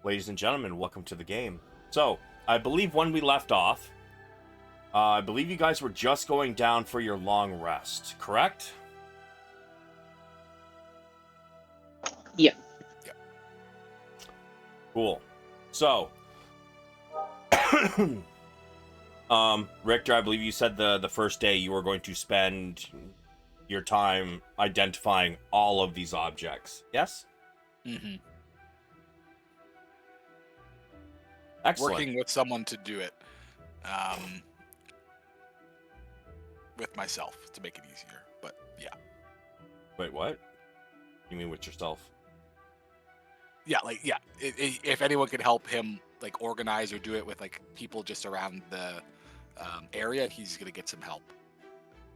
Ladies and gentlemen, welcome to the game. So, I believe when we left off, I believe you guys were just going down for your long rest, correct? Yeah. Cool. So, Richter, I believe you said the first day you were going to spend your time identifying all of these objects. Yes? Mm-hmm. Excellent. Working with someone to do it. With myself to make it easier. But yeah. Wait, what? You mean with yourself? Yeah, if anyone could help him like organize or do it with like people just around the area, he's gonna get some help.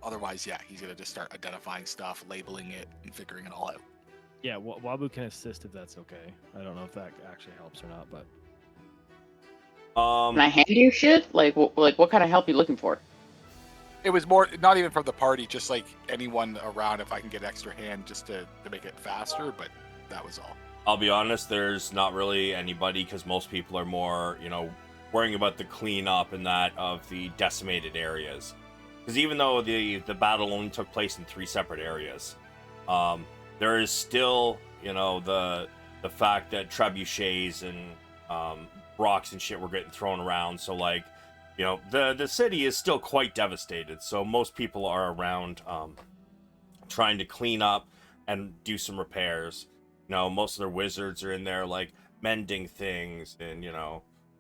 Otherwise, yeah, he's gonna just start identifying stuff, labeling it, and figuring it all out. Yeah, Wabu can assist if that's okay. I don't know if that actually helps or not, but Can I hand you shit? Like what kind of help you looking for? It was more not even from the party, just like anyone around. If I can get extra hand just to make it faster, but that was all. I'll be honest, there's not really anybody because most people are more, worrying about the cleanup and that of the decimated areas. Because even though the battle only took place in 3 separate areas, there is still, the fact that trebuchets and rocks and shit were getting thrown around. So like, the city is still quite devastated. So most people are around trying to clean up and do some repairs. Most of their wizards are in there, like, mending things, and,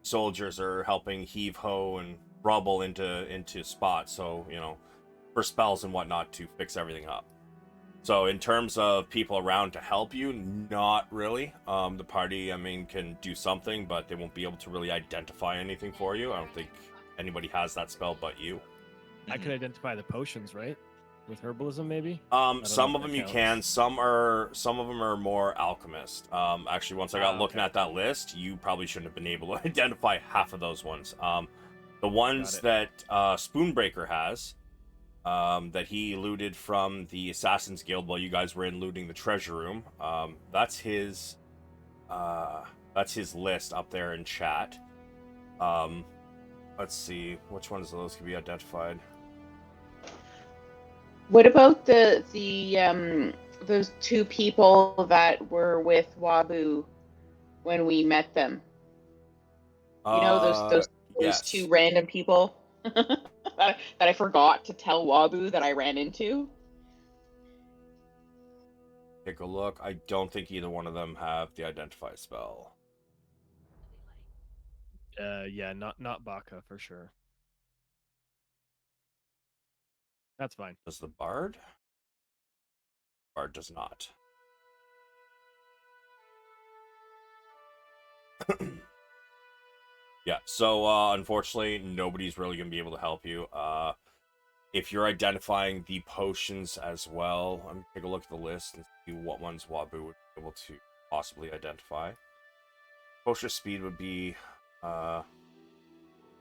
soldiers are helping heave hoe and rubble into spots, so, for spells and whatnot to fix everything up. So, in terms of people around to help you, not really. The party, can do something, but they won't be able to really identify anything for you. I don't think anybody has that spell but you. I could identify the potions, right? With herbalism, maybe. Some of them you can. Some of them are more alchemist. Actually, once I got looking at that list, you probably shouldn't have been able to identify half of those ones. The ones that Spoonbreaker has, that he looted from the Assassin's Guild while you guys were in looting the treasure room. That's his list up there in chat. Let's see, which ones of those can be identified. What about the those 2 people that were with Wabu when we met them? Those yes. 2 random people that I forgot to tell Wabu that I ran into. Take a look. I don't think either one of them have the identify spell. Yeah, not Baka for sure. That's fine. Does the bard? Bard does not. Yeah, so unfortunately, nobody's really going to be able to help you. If you're identifying the potions as well, I'm going to take a look at the list and see what ones Wabu would be able to possibly identify. Potion speed would be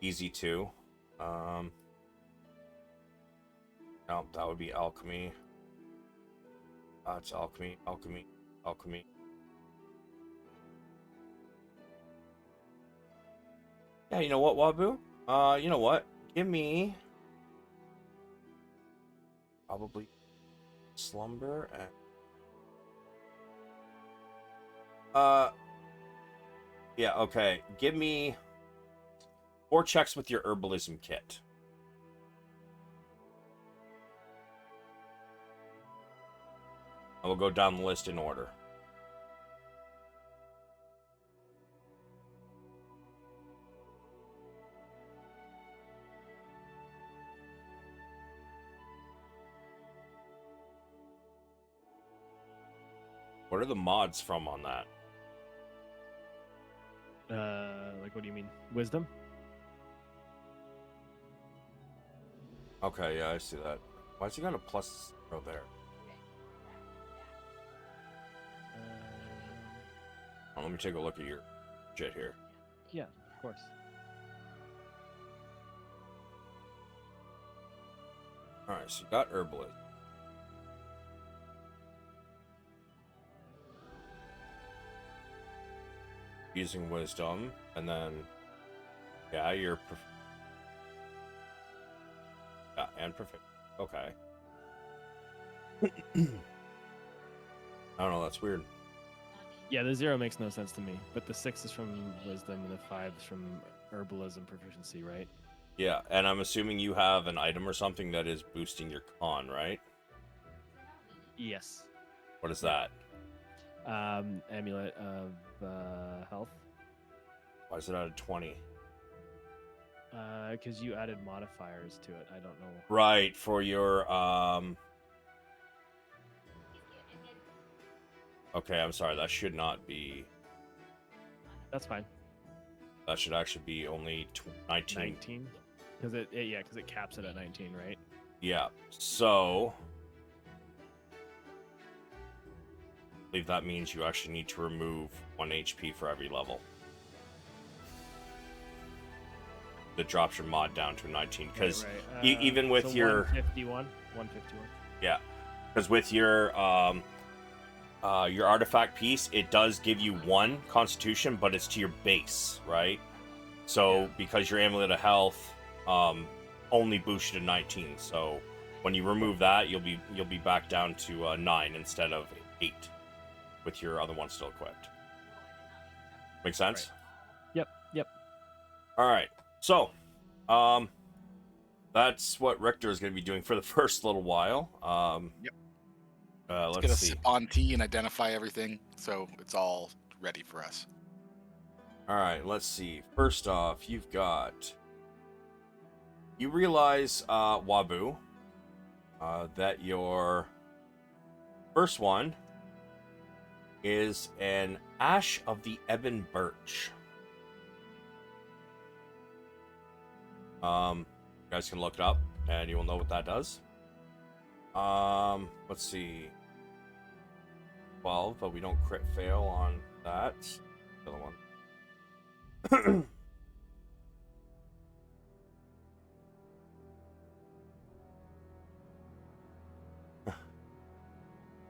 easy too. No, that would be alchemy. It's alchemy. Yeah, you know what, Wabu? You know what? Give me probably slumber and yeah, okay. Give me 4 checks with your herbalism kit. I will go down the list in order. What are the mods from on that? Like, what do you mean? Wisdom? Okay, yeah, I see that. Why is he got a +0 there? Let me take a look at your shit here. Yeah, of course. Alright, so you got herbalist. using wisdom, and then yeah, you're yeah, and perfect. Okay. I don't know. That's weird. Yeah, the 0 makes no sense to me, but the 6 is from wisdom and the 5 is from herbalism proficiency, right? Yeah, and I'm assuming you have an item or something that is boosting your con, right? Yes. What is that? Amulet of health. Why is it out of 20? Because you added modifiers to it. I don't know. Right, for your Okay, I'm sorry. That should not be. That's fine. That should actually be only 19. 19. Because it caps it at 19, right? Yeah. So, I believe that means you actually need to remove 1 HP for every level. That drops your mod down to 19. Because right. even with so your 151. Yeah, because with your artifact piece, it does give you 1 Constitution, but it's to your base, right? So Yeah. because your Amulet of Health only boosts you to 19, so when you remove that, you'll be back down to 9 instead of 8, with your other one still equipped. Make sense? Right. Yep. All right. So, that's what Richter is going to be doing for the first little while. Yep. Let's Get a see. sip on tea and identify everything, so it's all ready for us. All right, let's see. First off, you realize, Wabu, that your first one is an Ash of the Ebon Birch. You guys can look it up, and you will know what that does. Let's see. 12, but we don't crit fail on that. The other one.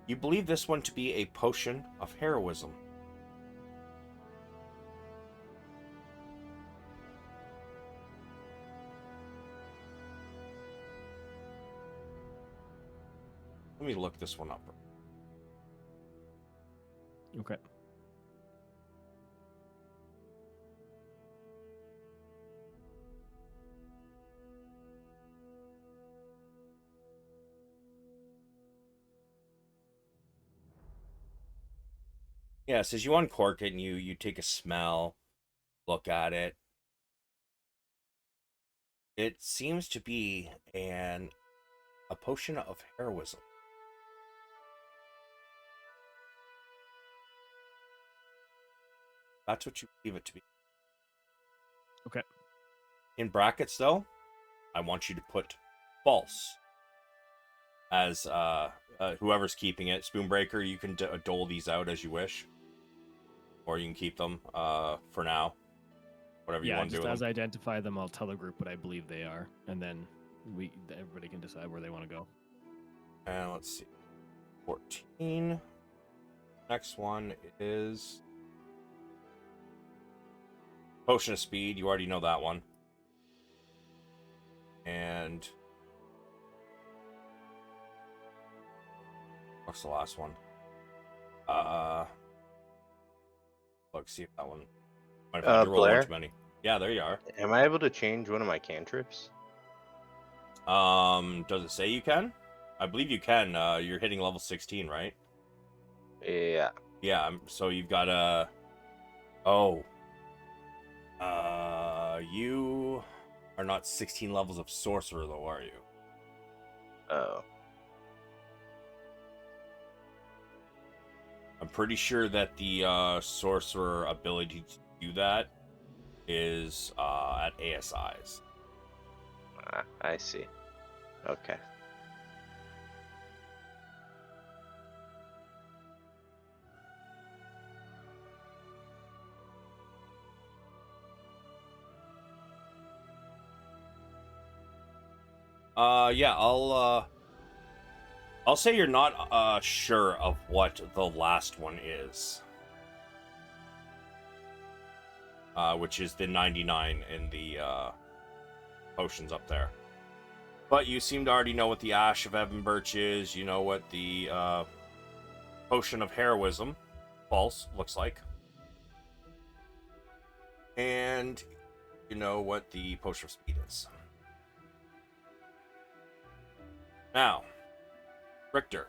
You believe this one to be a potion of heroism. Let me look this one up. Okay. Yeah, it says you uncork it and you take a smell, look at it. It seems to be a potion of heroism. That's what you believe it to be. Okay. In brackets, though, I want you to put false. As whoever's keeping it, Spoonbreaker, you can dole these out as you wish, or you can keep them for now. Whatever you want to do. Yeah, with just as them. I identify them, I'll tell the group what I believe they are, and then everybody can decide where they want to go. And let's see, 14. Next one is Potion of Speed. You already know that one. And what's the last one? Look, see if that one. Might have had to roll Blair? one too many. Yeah, there you are. Am I able to change one of my cantrips? Does it say you can? I believe you can. You're hitting level 16, right? Yeah. Yeah. So you've got a. Oh. You are not 16 levels of sorcerer, though, are you? Oh. I'm pretty sure that the sorcerer ability to do that is at ASI's. I see. Okay. Yeah, I'll say you're not sure of what the last one is. which is the 99 in the potions up there. But you seem to already know what the Ash of Evan Birch is. You know what the potion of heroism, false, looks like. And you know what the potion of speed is. Now, Richter.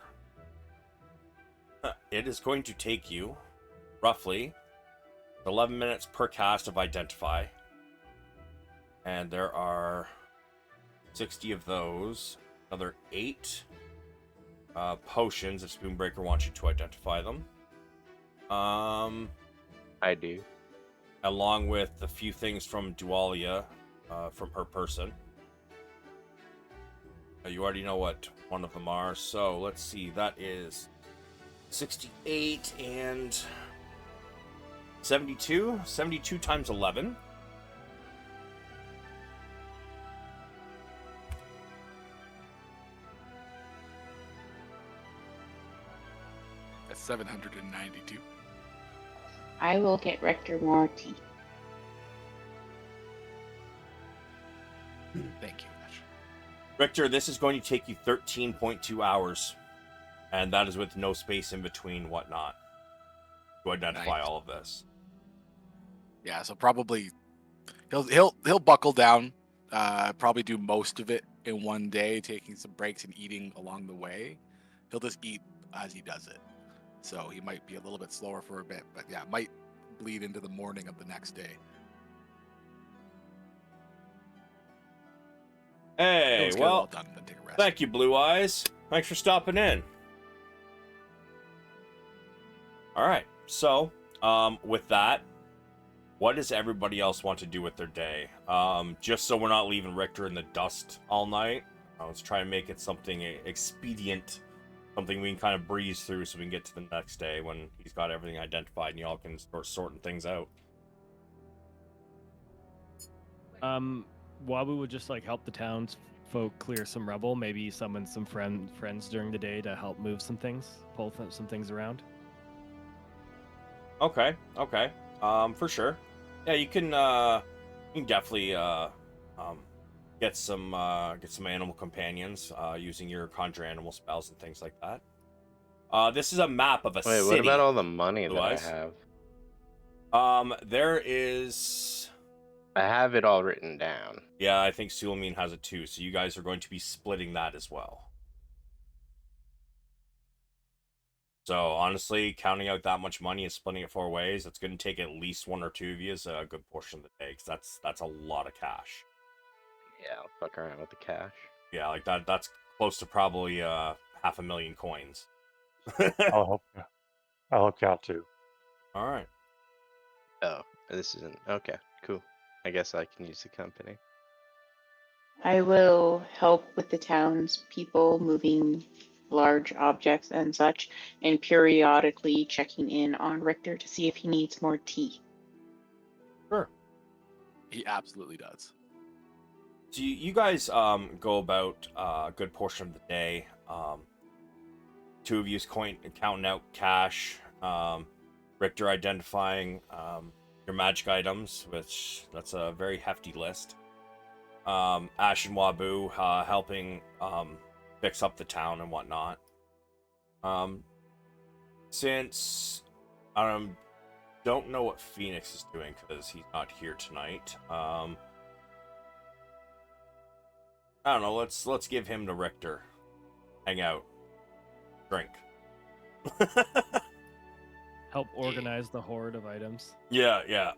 It is going to take you roughly 11 minutes per cast of Identify. And there are 60 of those. Another 8 potions if Spoonbreaker wants you to identify them. I do. Along with a few things from Dualia, from her person. You already know what one of them are, so let's see. That is 68 and 72. 72 times 11. That's 792. I will get Richter more tea. Thank you, Ash. Richter, this is going to take you 13.2 hours. And that is with no space in between whatnot to identify Nice. all of this. Yeah, so probably he'll buckle down. Probably do most of it in one day, taking some breaks and eating along the way. He'll just eat as he does it. So he might be a little bit slower for a bit, but yeah, might bleed into the morning of the next day. Hey, He'll just get it all well, done, then take a rest. thank you, Blue Eyes. Thanks for stopping in. All right, so with that, what does everybody else want to do with their day? Just so we're not leaving Richter in the dust all night, let's try and make it something expedient, something we can kind of breeze through so we can get to the next day when he's got everything identified and y'all can start sorting things out. Wabu would just like help the townsfolk clear some rubble, maybe summon some friends during the day to help move some things, pull some things around. Okay. For sure. Yeah, you can definitely get some animal companions using your conjure animal spells and things like that. This is a map of a Wait, city. what about all the money that I Otherwise? have? There is. I have it all written down. Yeah, I think Sulameen has it too. So you guys are going to be splitting that as well. So honestly, counting out that much money and splitting it 4 ways, it's going to take at least 1 or 2 of you as a good portion of the day, because that's a lot of cash. Yeah, I'll fuck around with the cash. Yeah, like that's close to probably 500,000 coins. I'll help you out too. All right. Oh, this isn't okay. Cool. I guess I can use the company. I will help with the townspeople moving large objects and such, and periodically checking in on Richter to see if he needs more tea. Sure. He absolutely does. So you guys go about a good portion of the day. 2 of you's counting out cash. Richter identifying your magic items, which that's a very hefty list. Ash and Wabu helping fix up the town and whatnot. Since I don't know what Pheonix is doing because he's not here tonight. I don't know. Let's give him to Richter. Hang out, drink. Help organize the horde of items. Yeah.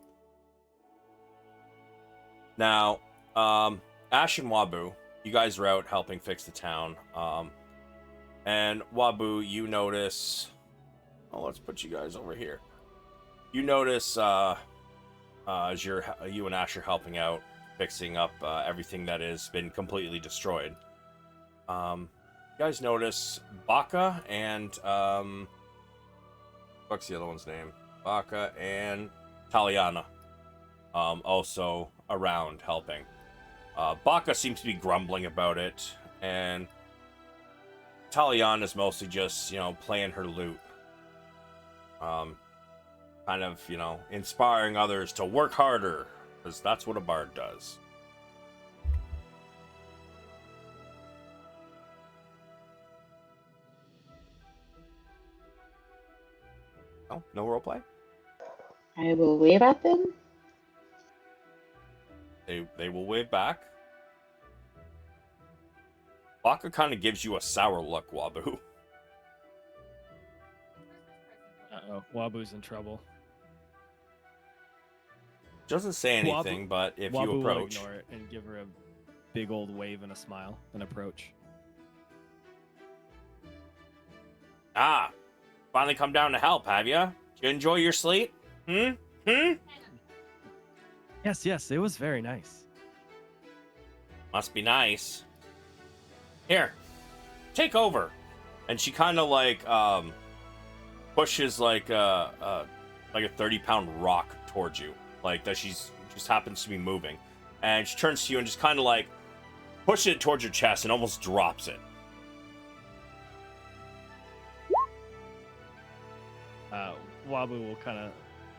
Now, Ash and Wabu, you guys are out helping fix the town. And Wabu, you notice. Oh, let's put you guys over here. You notice as you and Ash are helping out, fixing up everything that has been completely destroyed. You guys notice Baka and what's the other one's name? Baka and Taliana also around helping. Baka seems to be grumbling about it, and Taliana is mostly just, playing her lute. kind of, inspiring others to work harder, because that's what a bard does. Oh, no roleplay? I will wave at them. They will wave back. Baka kind of gives you a sour look, Wabu. Uh-oh, Wabu's in trouble. Doesn't say anything, but if Wabu you will approach... ignore it and give her a big old wave and a smile and approach. Ah, finally come down to help, have ya? Did you enjoy your sleep? Yes, it was very nice. Must be nice. Here, take over. And she kind of like pushes like a 30-pound rock towards you, like that she's just happens to be moving, and she turns to you and just kind of like pushes it towards your chest and almost drops it. Wabu will kind of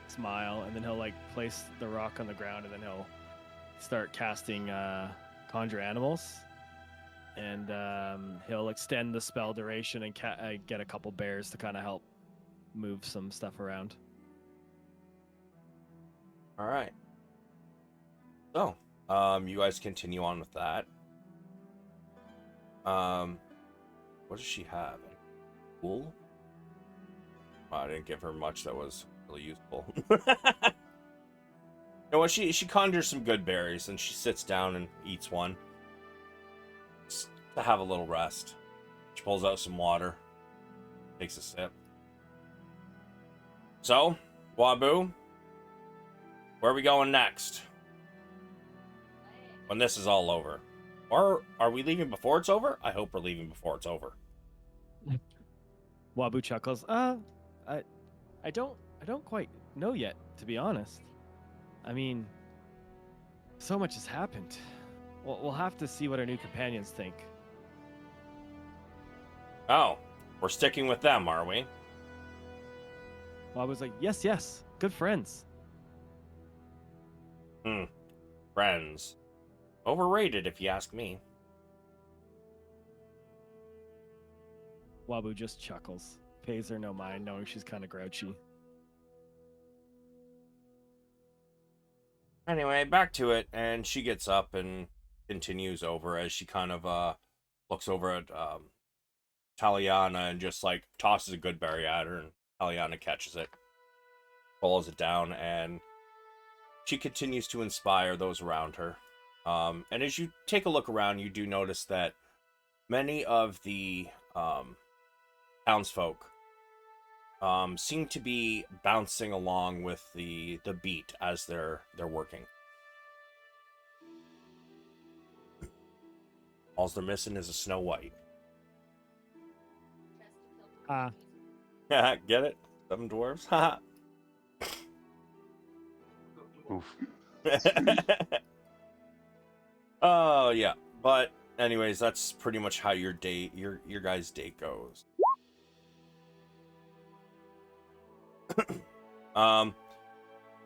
smile, and then he'll like place the rock on the ground, and then he'll start casting conjure animals, and he'll extend the spell duration and get a couple bears to kind of help move some stuff around. All right. So, you guys continue on with that. What does she have? Wool? I didn't give her much that was really useful. You know what? She conjures some good berries, and she sits down and eats one. Just to have a little rest. She pulls out some water. Takes a sip. So, Wabu, where are we going next? When this is all over. Or are we leaving before it's over? I hope we're leaving before it's over. Wabu chuckles. I don't quite know yet, to be honest. I mean, so much has happened. We'll have to see what our new companions think. Oh, we're sticking with them, are we? Wabu's like, yes, good friends. Friends. Overrated, if you ask me. Wabu just chuckles, pays her no mind, knowing she's kind of grouchy. Anyway, back to it, and she gets up and continues over as she kind of looks over at Taliana and just like tosses a good berry at her, and Taliana catches it, follows it down, and she continues to inspire those around her. And as you take a look around, you do notice that many of the townsfolk seem to be bouncing along with the beat as they're working. All they're missing is a Snow White. Get it? 7 dwarves? Haha. Oof. Oh yeah, but anyways, that's pretty much how your day, your guys' day goes.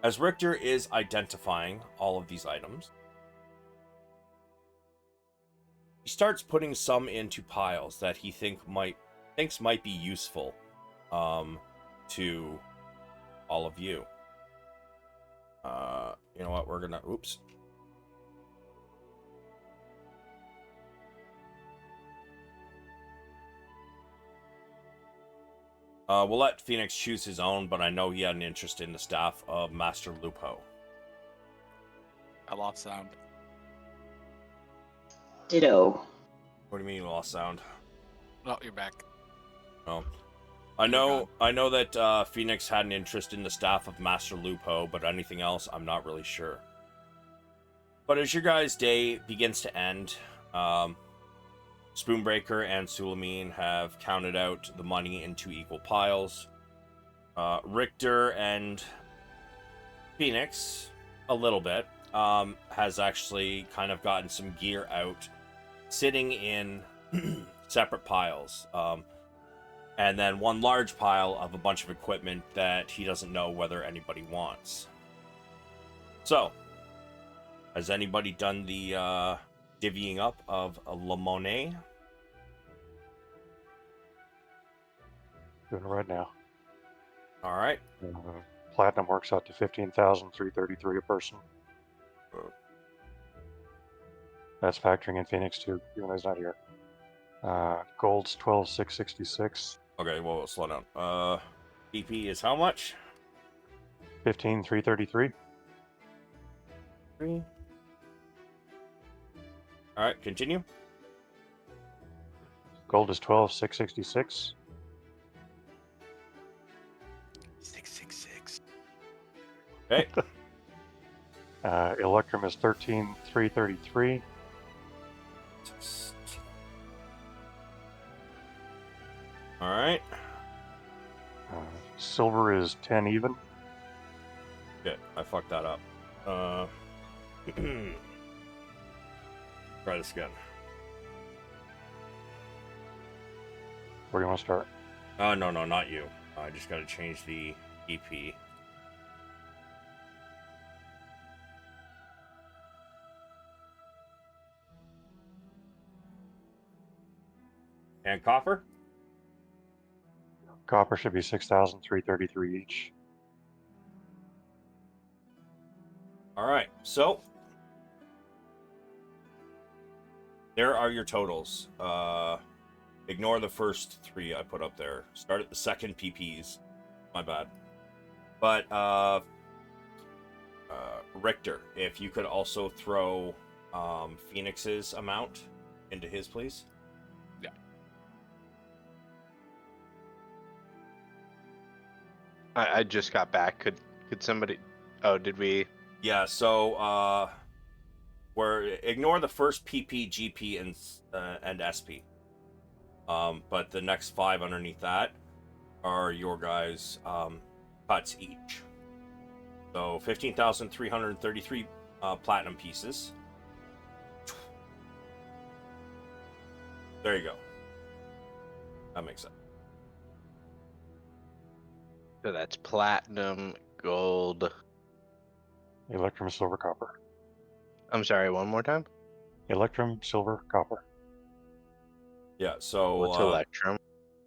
As Richter is identifying all of these items, he starts putting some into piles that he thinks might be useful to all of you. You know what? We're gonna oops. We'll let Pheonix choose his own, but I know he had an interest in the staff of Master Lupo. I lost sound. Ditto. What do you mean you lost sound? Oh, you're back. Oh, I know that Pheonix had an interest in the staff of Master Lupo, but anything else, I'm not really sure. But as your guys' day begins to end, Spoonbreaker and Sulameen have counted out the money into equal piles. Richter and Pheonix, a little bit, has actually kind of gotten some gear out, sitting in separate piles. And then one large pile of a bunch of equipment that he doesn't know whether anybody wants. So, has anybody done the divvying up of La Monnaie? Doing it right now. All right. Platinum works out to 15,333 a person. That's factoring in Pheonix too, even though he's not here. Gold's 12,666. Okay, well, slow down. BP is how much? 15,333. 3. All right, continue. Gold is 12,666. 666. Okay. Electrum is 13,333. All right. Silver is 10 even. Okay, I fucked that up. Try this again. Where do you want to start? No, not you. I just got to change the EP. And copper? Copper should be 6,333 each. All right, so there are your totals. Ignore the first 3 I put up there. Start at the second PPs. My bad. But Richter, if you could also throw Pheonix's amount into his, please. Yeah. I just got back. Could somebody? Oh, did we? Yeah. So ignore the first PP, GP, and SP. But the next 5 underneath that are your guys' cuts each. So 15,333 platinum pieces. There you go. That makes sense. So that's platinum, gold. Electrum, silver, copper. I'm sorry, one more time. Electrum, silver, copper. Yeah, so What's Electrum?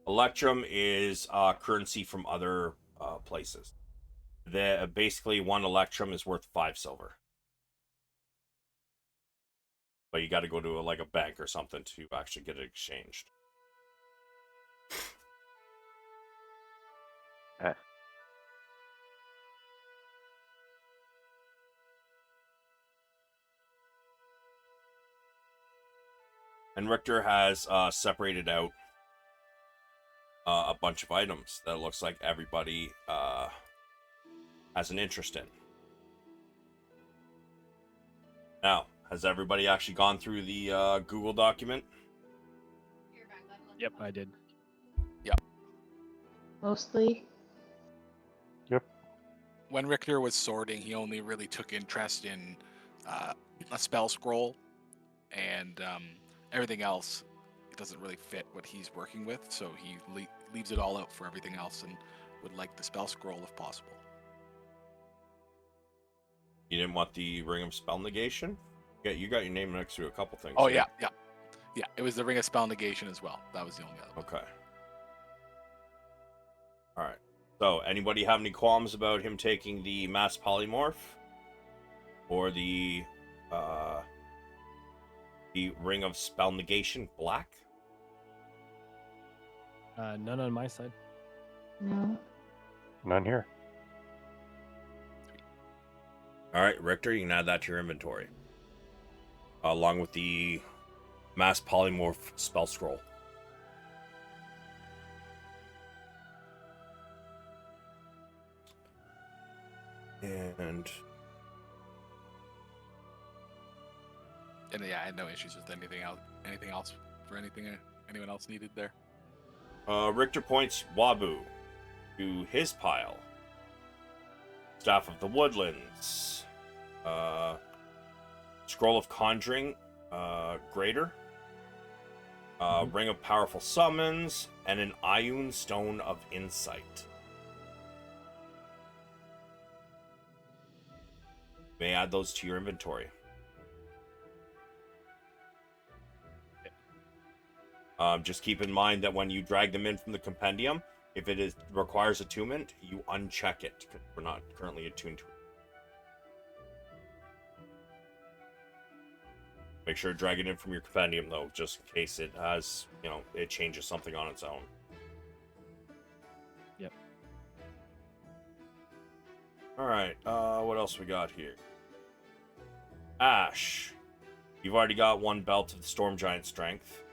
Electrum is currency from other places. Basically, 1 Electrum is worth 5 silver. But you got to go to a bank or something to actually get it exchanged. And Richter has separated out a bunch of items that it looks like everybody has an interest in. Now, has everybody actually gone through the Google document? Yep, I did. Mostly. Yep. When Richter was sorting, he only really took interest in a spell scroll, and everything else doesn't really fit what he's working with, so he leaves it all out for everything else and would like the spell scroll if possible. You didn't want the Ring of Spell Negation? Yeah, you got your name next to a couple things. Oh, here. yeah. It was the Ring of Spell Negation as well. That was the only other one. Okay. All right. So, anybody have any qualms about him taking the Mass Polymorph or the Ring of Spell Negation Black? None on my side. No. None here. All right, Richter, you can add that to your inventory, along with the Mass Polymorph spell scroll. And yeah, I had no issues with anything else. Anything else for anyone else needed there? Richter points Wabu to his pile. Staff of the Woodlands. Scroll of Conjuring, Greater. Ring of Powerful Summons, and an Ioun Stone of Insight. You may add those to your inventory. Just keep in mind that when you drag them in from the compendium, if it requires attunement, you uncheck it, because we're not currently attuned to it. Make sure to drag it in from your compendium, though, just in case it has, it changes something on its own. Yep. Alright, what else we got here? Ash. You've already got one belt of the Storm Giant Strength.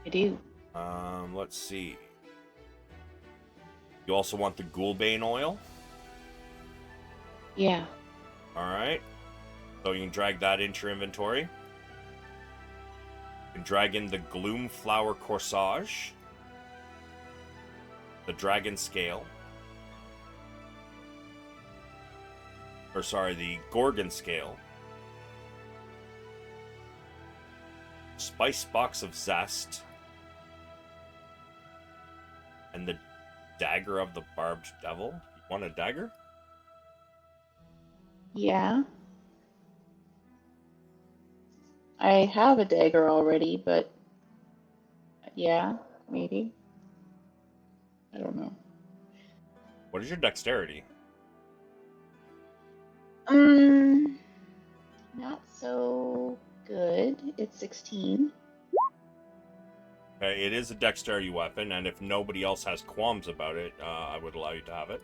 I do. Let's see. You also want the Ghoulbane oil? Yeah. Alright. So you can drag that into your inventory. You can drag in the Gloom Flower Corsage. The Dragon Scale. The Gorgon Scale. Spice Box of Zest. And the Dagger of the Barbed Devil. You want a dagger? Yeah. I have a dagger already, but yeah, maybe. I don't know. What is your dexterity? Not so good. It's 16. Okay, it is a dexterity weapon, and if nobody else has qualms about it, I would allow you to have it.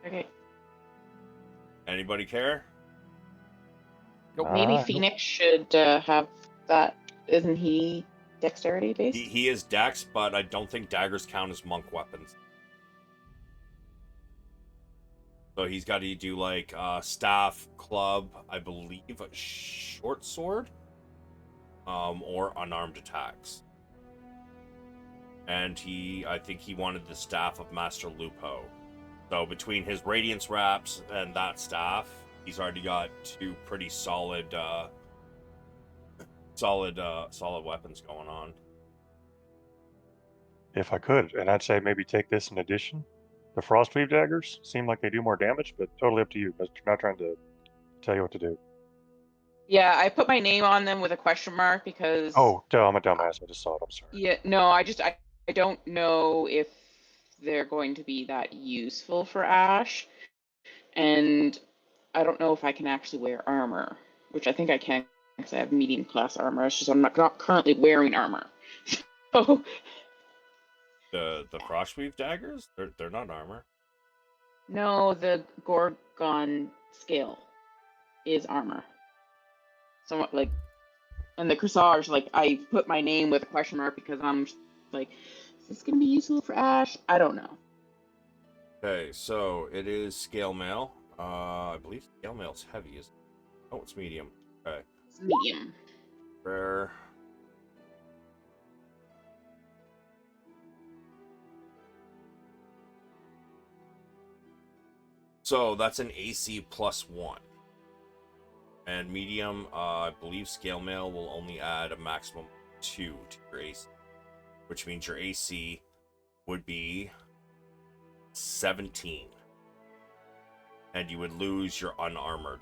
Okay. Anybody care? Maybe Ah, Pheonix should have that. Isn't he dexterity based? He is dex, but I don't think daggers count as monk weapons. So he's got to do like staff, club, I believe a short sword, or unarmed attacks. And I think he wanted the staff of Master Lupo. So between his Radiance Wraps and that staff, he's already got two pretty solid weapons going on. if I could, and I'd say maybe take this in addition. The Frostweave daggers seem like they do more damage, but totally up to you. I'm not trying to tell you what to do. Yeah, I put my name on them with a question mark because. Oh, duh, I'm a dumbass. I just saw it. I'm sorry. Yeah, no, I don't know if they're going to be that useful for Ash, and I don't know if I can actually wear armor, which I think I can because I have medium class armor. It's just I'm not currently wearing armor. So The Frostweave daggers? They're not armor. no, the Gorgon scale is armor. Somewhat like, and the corsage, like I put my name with a question mark because I'm like, is this gonna be useful for Ash? I don't know. Okay, so it is scale mail. I believe scale mail's heavy, isn't it? Oh, it's medium. Okay. It's medium. Rare. So that's an AC +1. And medium, I believe scale mail will only add a maximum of 2 to your AC. Which means your AC would be 17. And you would lose your unarmored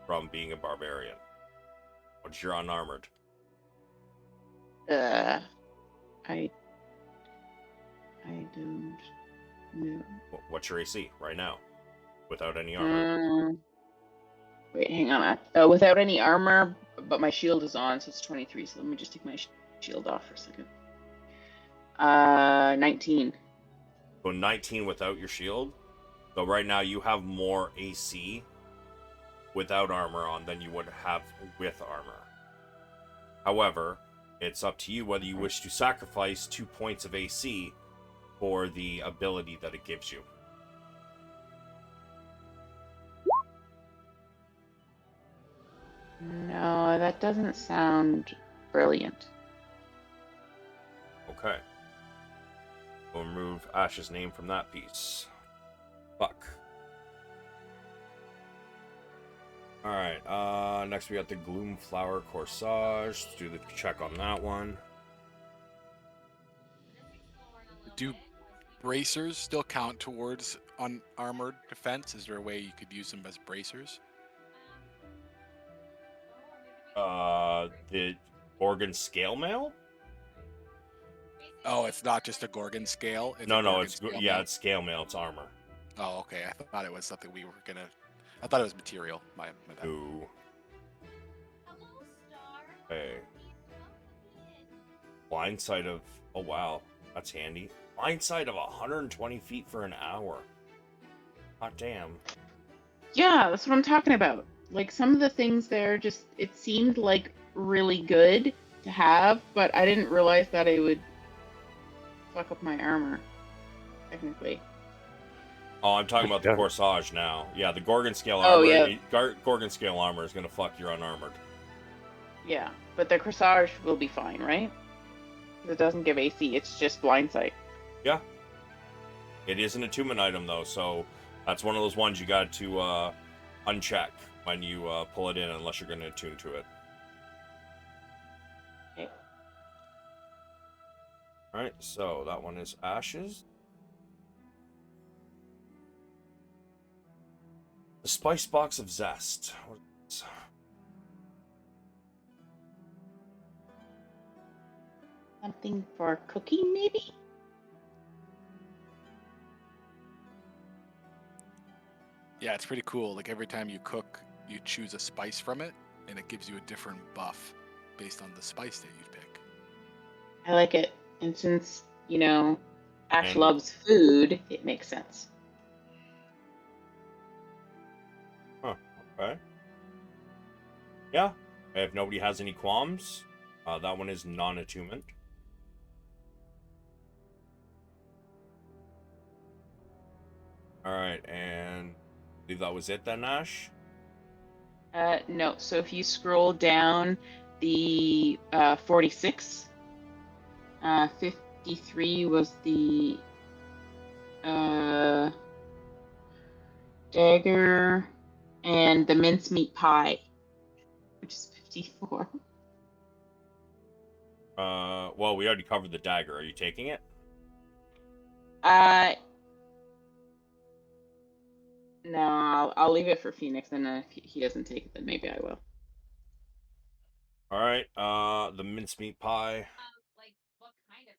from being a barbarian. What's your unarmored? I don't know. What's your AC right now? Without any armor. Wait, hang on. Without any armor, but my shield is on, so it's 23. So let me just take my shield off for a second. 19. So 19 without your shield. So right now you have more AC without armor on than you would have with armor. However, it's up to you whether you wish to sacrifice 2 points of AC for the ability that it gives you. No, that doesn't sound brilliant. Okay. We'll remove Ash's name from that piece. Fuck. Alright, next we got the Gloom Flower Corsage. Let's do the check on that one. Do bracers still count towards unarmored defense? Is there a way you could use them as bracers? The Gorgon scale mail? Oh, it's not just a Gorgon scale. It's a No, Gorgon it's scale yeah, mail? it's scale mail. It's armor. Oh, okay. I thought it was something we were gonna. I thought it was material. My bad. Ooh. Okay. Blind sight of. Oh wow, that's handy. Blind sight of 120 feet for an hour. Hot damn. Yeah, that's what I'm talking about. Like some of the things there just it seemed like really good to have, but I didn't realize that it would fuck up my armor, technically. Oh, I'm talking about the Yeah. corsage now. Yeah, the Gorgon scale Oh, armor. yeah. Gorgon scale armor is gonna fuck your unarmored. Yeah, but the corsage will be fine, right? 'Cause it doesn't give AC, it's just blind sight. Yeah. It is an attunement item though, so that's one of those ones you got to uncheck when you pull it in, unless you're going to attune to it. Okay. All right, so that one is ashes. The spice box of zest. What is this? Something for cooking, maybe? Yeah, it's pretty cool. Like every time you cook, you choose a spice from it, and it gives you a different buff based on the spice that you pick. I like it. And since, Ash And- loves food, it makes sense. Huh, okay. Yeah, if nobody has any qualms, that one is non-attunement. All right, and I believe that was it then, Ash? No, so if you scroll down the 46, 53 was the dagger and the mincemeat pie, which is 54. Well, we already covered the dagger. Are you taking it? No, I'll leave it for Pheonix, and if he doesn't take it, then maybe I will. All right, the mincemeat pie. Like what kind of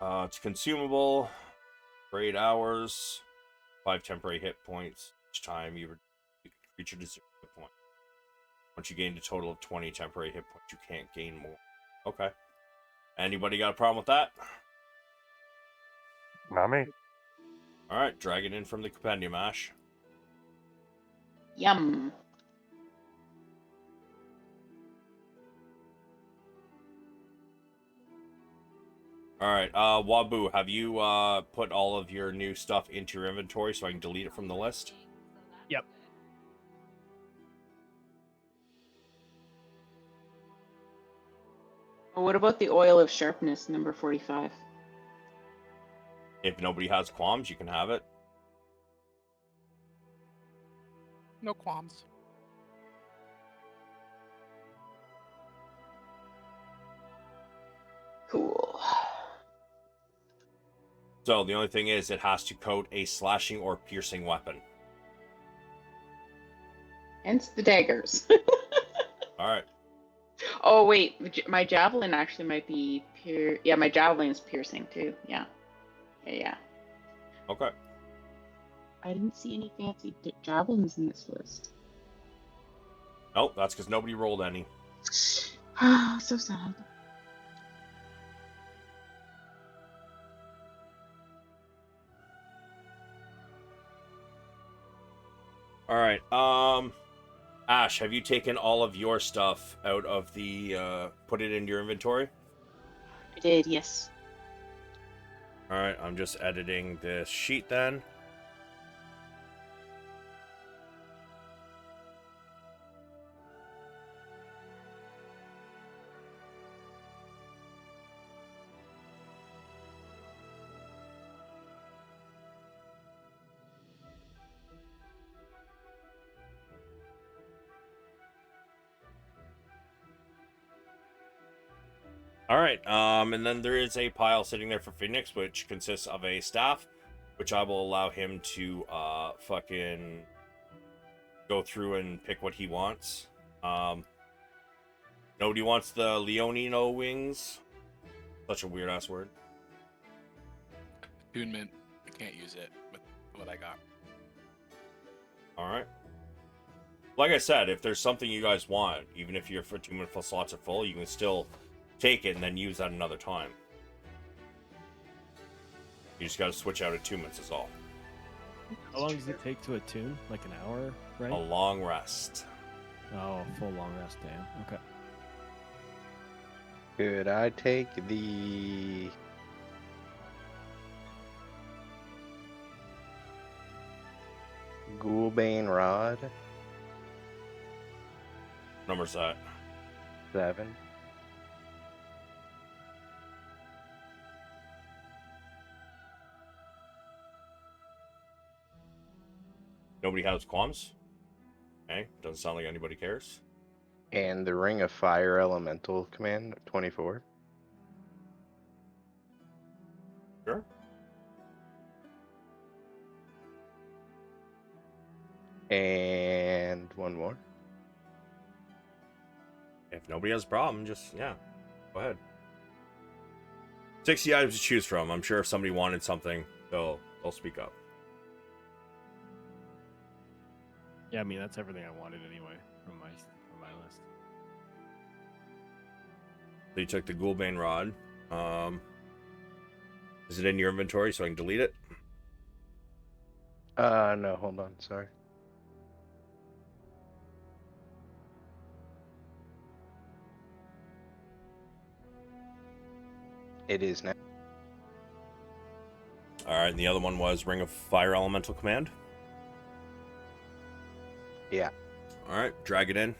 pills? It's consumable for 8 hours, 5 temporary hit points each time you reach your 0 hit point. Once you gain a total of 20 temporary hit points, you can't gain more. Okay. Anybody got a problem with that? Not me. All right, drag it in from the compendium, Ash. Yum. All right, Wabu, have you put all of your new stuff into your inventory so I can delete it from the list? Yep. What about the oil of sharpness, number 45? If nobody has qualms, you can have it. No qualms. Cool. So the only thing is, it has to coat a slashing or piercing weapon. Hence the daggers. All right. Oh, wait. My javelin actually might be Yeah, my javelin's piercing, too. Yeah. Yeah. Okay. I didn't see any fancy javelins in this list. Nope, that's because nobody rolled any. Ah, so sad. All right. Ash, have you taken all of your stuff out of the put it into your inventory? I did, yes. All right, I'm just editing this sheet then. All right. And then there is a pile sitting there for Pheonix, which consists of a staff, which I will allow him to fucking go through and pick what he wants. Nobody wants the Leonino wings. Such a weird ass word. Attunement. I can't use it with what I got. All right. Like I said, if there's something you guys want, even if your attunement slots are full, you can still take it and then use that another time. You just got to switch out attunements is all. How long does it take to attune? Like an hour, right? A long rest. Oh, full long rest, damn. Okay. Could I take the Ghoulbane Rod? Number's that. 7. Nobody has qualms? Okay, doesn't sound like anybody cares. And the Ring of Fire Elemental Command, 24. Sure. And one more. If nobody has a problem, just, yeah, go ahead. 60 items to choose from. I'm sure if somebody wanted something, they'll speak up. Yeah, I mean that's everything I wanted anyway from my list. So you took the Ghoulbane Rod. Is it in your inventory so I can delete it? No, hold on, sorry. It is now. Alright, and the other one was Ring of Fire Elemental Command? Yeah. Alright, drag it in.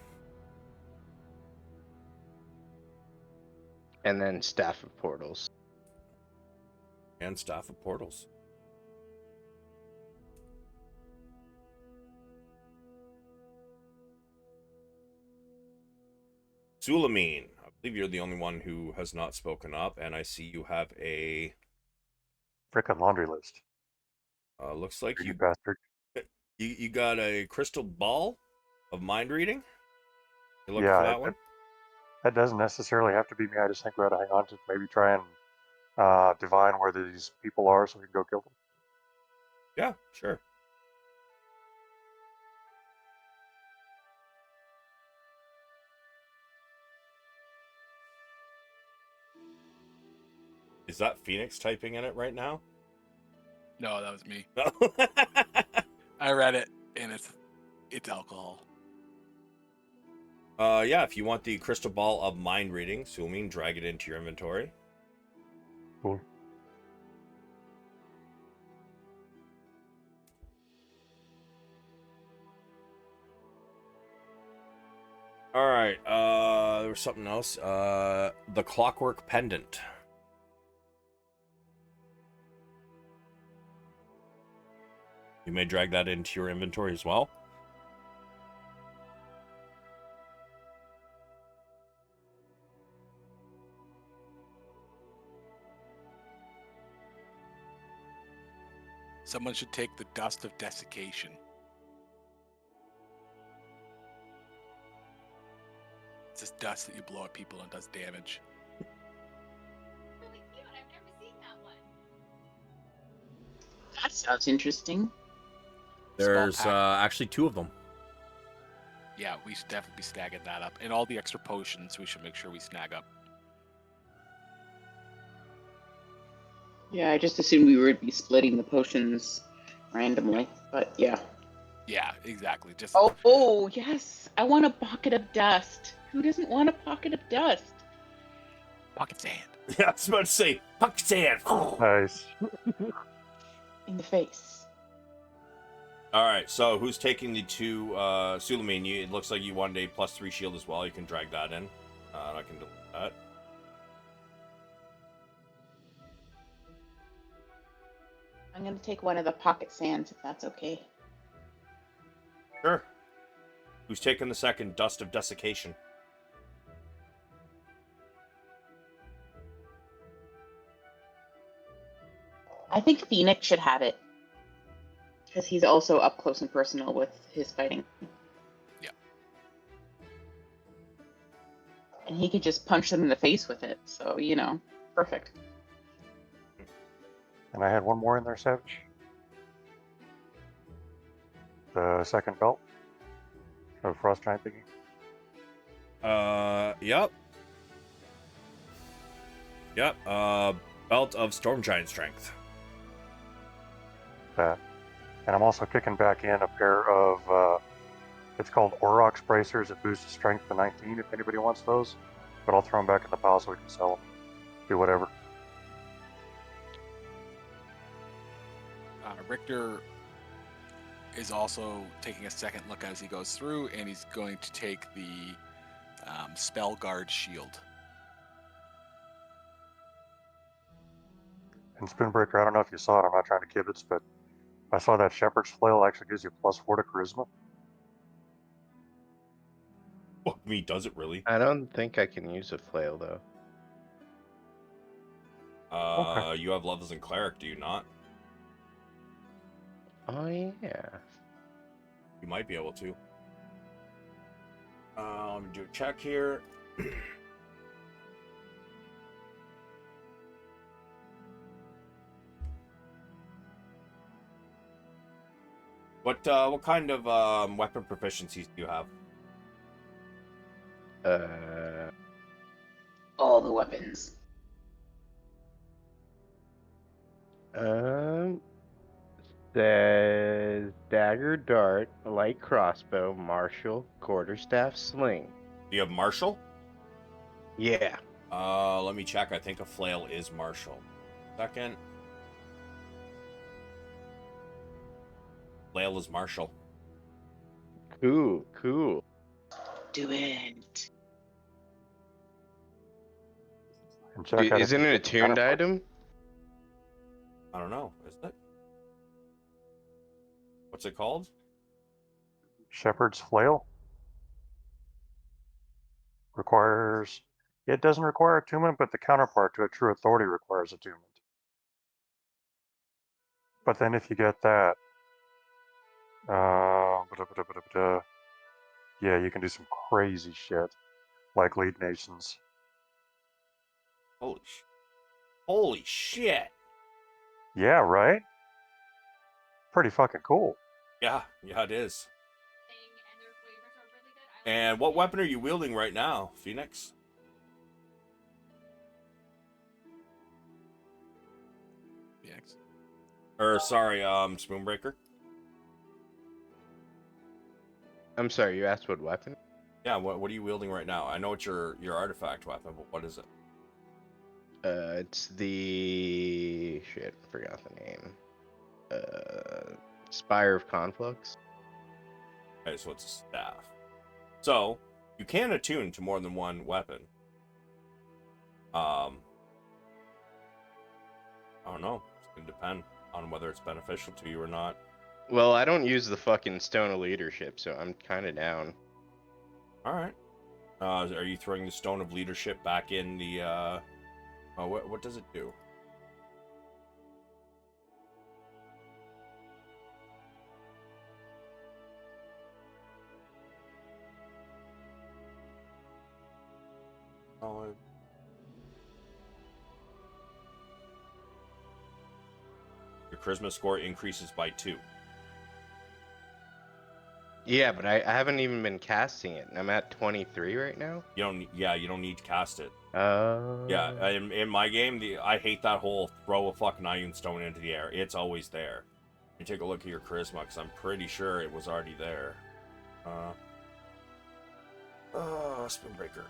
And then Staff of Portals. And Staff of Portals. Sulameen, I believe you're the only one who has not spoken up, and I see you have a... Frickin' laundry list. looks like You you bastard. you got a crystal ball of mind reading. You looking Yeah, for that one? that doesn't necessarily have to be me. I just think we ought to hang on to maybe try and divine where these people are so we can go kill them. Yeah, sure. Is that Pheonix typing in it right now? No, that was me. No. I read it, and it's alcohol. Yeah, if you want the crystal ball of mind reading, Sulameen, drag it into your inventory. Cool. All right. There was something else. The clockwork pendant. You may drag that into your inventory as well. Someone should take the dust of desiccation. It's this dust that you blow at people and does damage. Really cute. I've never seen that one. That sounds interesting. There's Small pack. actually 2 of them. Yeah, we should definitely be snagging that up. And all the extra potions, we should make sure we snag up. Yeah, I just assumed we would be splitting the potions randomly, but yeah. Yeah, exactly. Just Oh, yes. I want a pocket of dust. Who doesn't want a pocket of dust? pocket sand. Yeah, I was about to say, fuck sand. Nice. In the face. All right, so who's taking the 2? Sulameen, it looks like you wanted a +3 shield as well. You can drag that in. I can delete that. I'm going to take one of the pocket sands if that's okay. Sure. Who's taking the second Dust of Desiccation? I think Pheonix should have it. Because he's also up close and personal with his fighting. Yeah. And he could just punch them in the face with it. So, perfect. And I had one more in there, Savage. The second belt of Frost Giant thingy. Yep. Yep. Belt of Storm Giant Strength. That. And I'm also kicking back in a pair of, it's called Aurochs bracers. It boosts strength to 19 if anybody wants those. But I'll throw them back in the pile so we can sell them. Do whatever. Richter is also taking a second look as he goes through, and he's going to take the Spell Guard Shield. And Spoonbreaker, I don't know if you saw it. I'm not trying to kibitz, but I saw that Shepherd's Flail actually gives you +4 to Charisma. Fuck me, does it really? I don't think I can use a flail though. Okay. You have levels in Cleric, do you not? Oh yeah. You might be able to. Let me do a check here. What kind of weapon proficiencies do you have? All the weapons. Says dagger, dart, light crossbow, martial, quarterstaff, sling. Do you have Martial? Yeah. Let me check. I think a flail is Martial. Second. Flail is Martial. Cool. Do it. And check Dude, out isn't it a tuned item? I don't know. Is it? What's it called? Shepherd's Flail. Requires... It doesn't require attunement, but the counterpart to a true authority requires attunement. But then if you get that... yeah, you can do some crazy shit. Like lead nations. Holy shit! Yeah, right? Pretty fucking cool. Yeah, it is. And their flavors are really good. And what weapon are you wielding right now, Pheonix? Pheonix. Or sorry, Spoonbreaker. I'm sorry, you asked what weapon? Yeah, what are you wielding right now? I know it's your artifact weapon, but what is it? It's the shit, forgot the name. Spire of Conflux. Okay, so it's a staff. So you can attune to more than one weapon. I don't know. It's gonna depend on whether it's beneficial to you or not. Well, I don't use the fucking Stone of Leadership, so I'm kind of down. All right. Are you throwing the Stone of Leadership back in the? Oh, what does it do? Oh. Your charisma score increases by 2. Yeah, but I haven't even been casting it. I'm at 23 right now. You don't need to cast it. Oh. Yeah, in my game, I hate that whole throw a fucking iron stone into the air. It's always there. You take a look at your charisma, because I'm pretty sure it was already there. Spoonbreaker.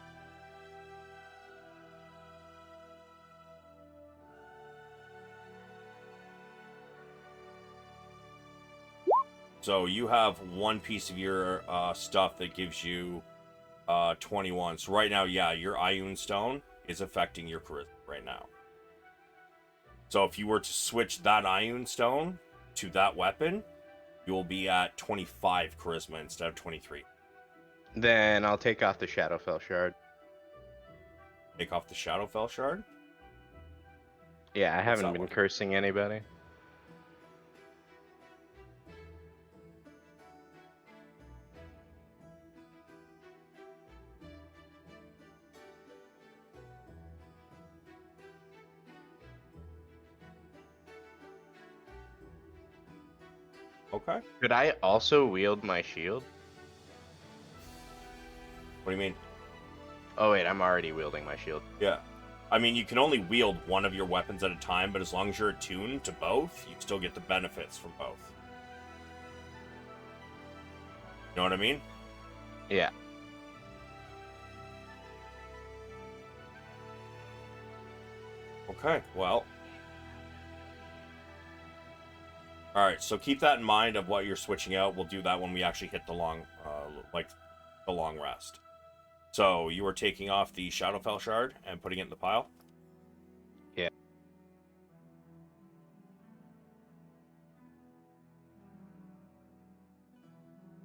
So you have one piece of your stuff that gives you 21. So right now, yeah, your Ioun Stone is affecting your charisma right now. So if you were to switch that Ioun Stone to that weapon, you will be at 25 charisma instead of 23. Then I'll take off the Shadowfell Shard. Take off the Shadowfell Shard? Yeah, I What's haven't that been one? cursing anybody. Okay. Could I also wield my shield? What do you mean? Oh wait, I'm already wielding my shield. Yeah. I mean, you can only wield one of your weapons at a time, but as long as you're attuned to both, you still get the benefits from both. You know what I mean? Yeah. Okay, well. Alright, so keep that in mind of what you're switching out. We'll do that when we actually hit the long rest. So, you are taking off the Shadowfell shard and putting it in the pile? Yeah.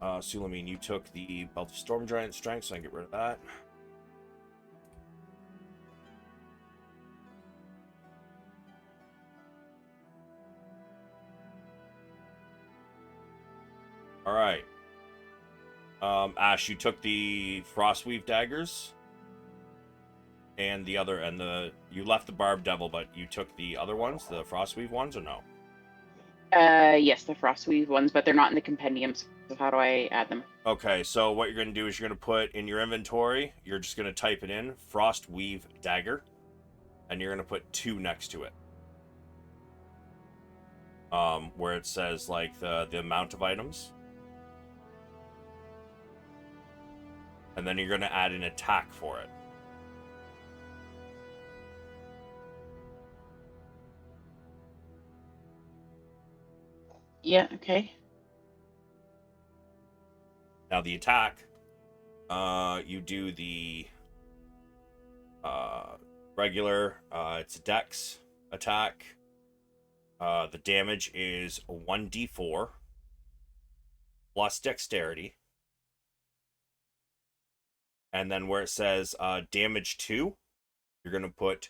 Sulameen, you took the Belt of Storm Giant Strength, so I can get rid of that. Alright. Ash, you took the Frostweave daggers. And the other, you left the Barb Devil, but you took the other ones, the Frostweave ones, or no? Yes, the Frostweave ones, but they're not in the compendiums. So how do I add them? Okay, so what you're going to do is you're going to put in your inventory, you're just going to type it in, Frostweave Dagger, and you're going to put 2 next to it. Where it says, like, the amount of items. And then you're going to add an attack for it. Yeah, okay. Now the attack, you do the regular, it's a dex attack. The damage is 1d4 plus dexterity. And then where it says damage 2, you're going to put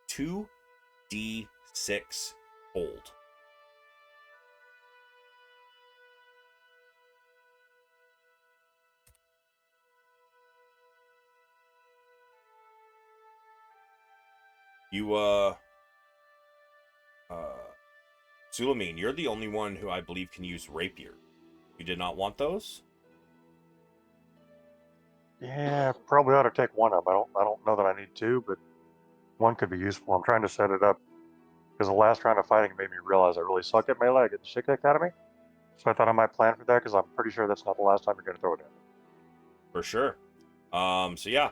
2d6 cold. You, Sulameen, you're the only one who I believe can use rapier. You did not want those? Yeah, probably ought to take one of them. I don't know that I need 2, but one could be useful. I'm trying to set it up because the last round of fighting made me realize I really suck at melee. I get the shit kicked out of me. So I thought I might plan for that because I'm pretty sure that's not the last time you're going to throw it at me. For sure. So yeah.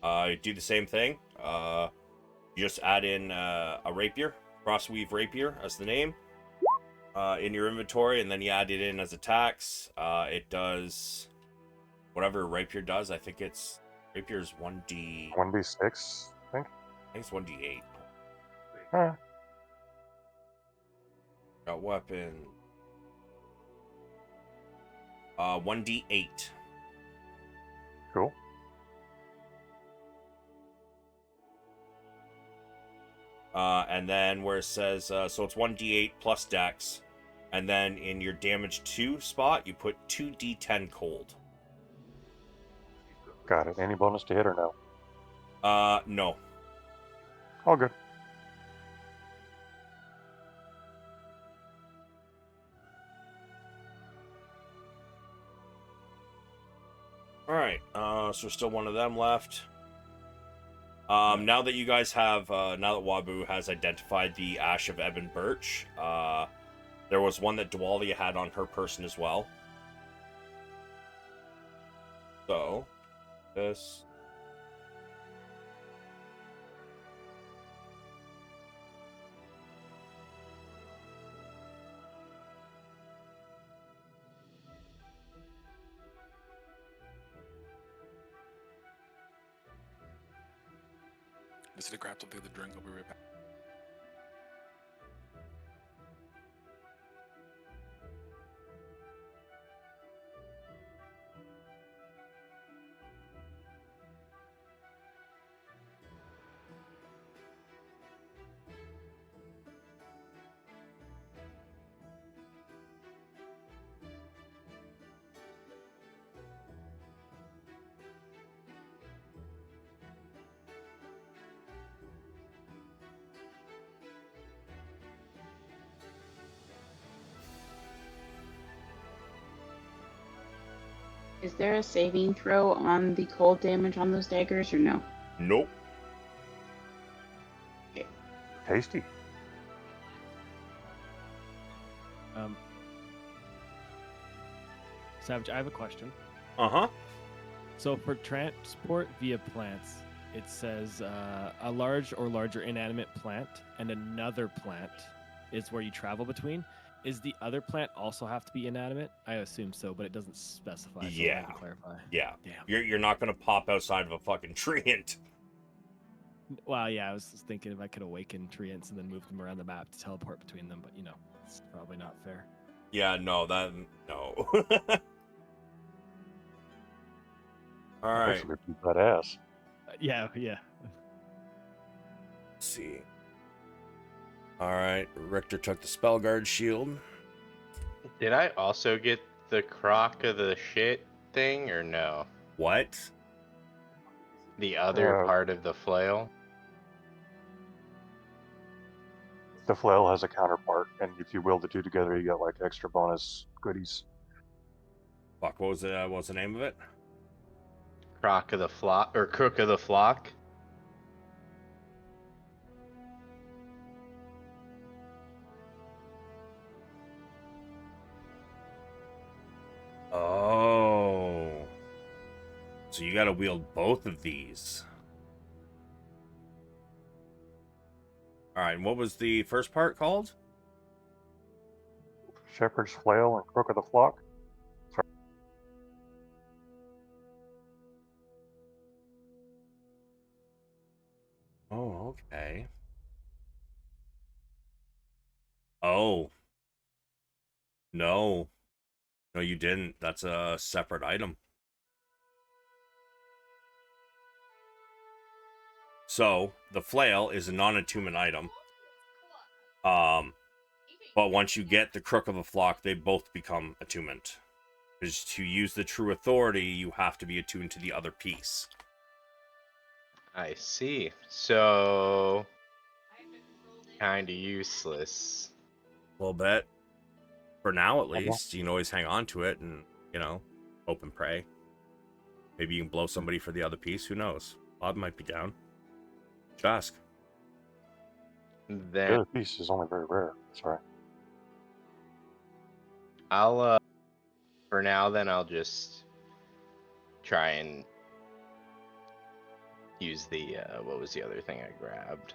Do the same thing. You just add in a rapier, Frostweave Rapier as the name, in your inventory, and then you add it in as attacks. It does whatever rapier does. I think it's rapier's 1d. 1d6, I think. I think it's 1d8. Huh. Got weapon. 1d8. Cool. And then where it says, so it's 1d8 plus dex. And then in your damage 2 spot, you put 2d10 cold. Got it. Any bonus to hit or no? No. All good. Alright, so there's still one of them left. Now that you guys have, now that Wabu has identified the Ash of Ebon Birch, there was one that Dwalia had on her person as well. So, this. Just to grab something to drink. I'll be right back. Is there a saving throw on the cold damage on those daggers, or no? Nope. Tasty. Savage, I have a question. Uh-huh. So for transport via plants, it says a large or larger inanimate plant and another plant is where you travel between. Is the other plant also have to be inanimate? I assume so, but it doesn't specify. So I Yeah. have to clarify. Yeah. Damn. You're not gonna pop outside of a fucking treant. Well, yeah, I was just thinking if I could awaken treants and then move them around the map to teleport between them, but it's probably not fair. Yeah, no. All right. Actually, beat that ass. Yeah. Let's see. All right. Richter took the Spellguard shield. Did I also get the crock of the shit thing or no? What? The other Uh, part of the flail? The flail has a counterpart, and if you wield the two together, you get like extra bonus goodies. Fuck. What was the name of it? Crock of the flock or crook of the flock? Oh. So you gotta wield both of these. Alright, and what was the first part called? Shepherd's flail and crook of the flock. Oh, okay. Oh. No. No, you didn't. That's a separate item. So, the flail is a non-attunement item. But once you get the crook of a flock, they both become attunement. Because to use the true authority, you have to be attuned to the other piece. I see. So kinda useless. A little bit. For now, at least. You can always hang on to it and, hope and pray. Maybe you can blow somebody for the other piece. Who knows? Bob might be down. Just ask. The Then other piece is only very rare. Sorry. I'll for now then I'll just try and use the what was the other thing I grabbed?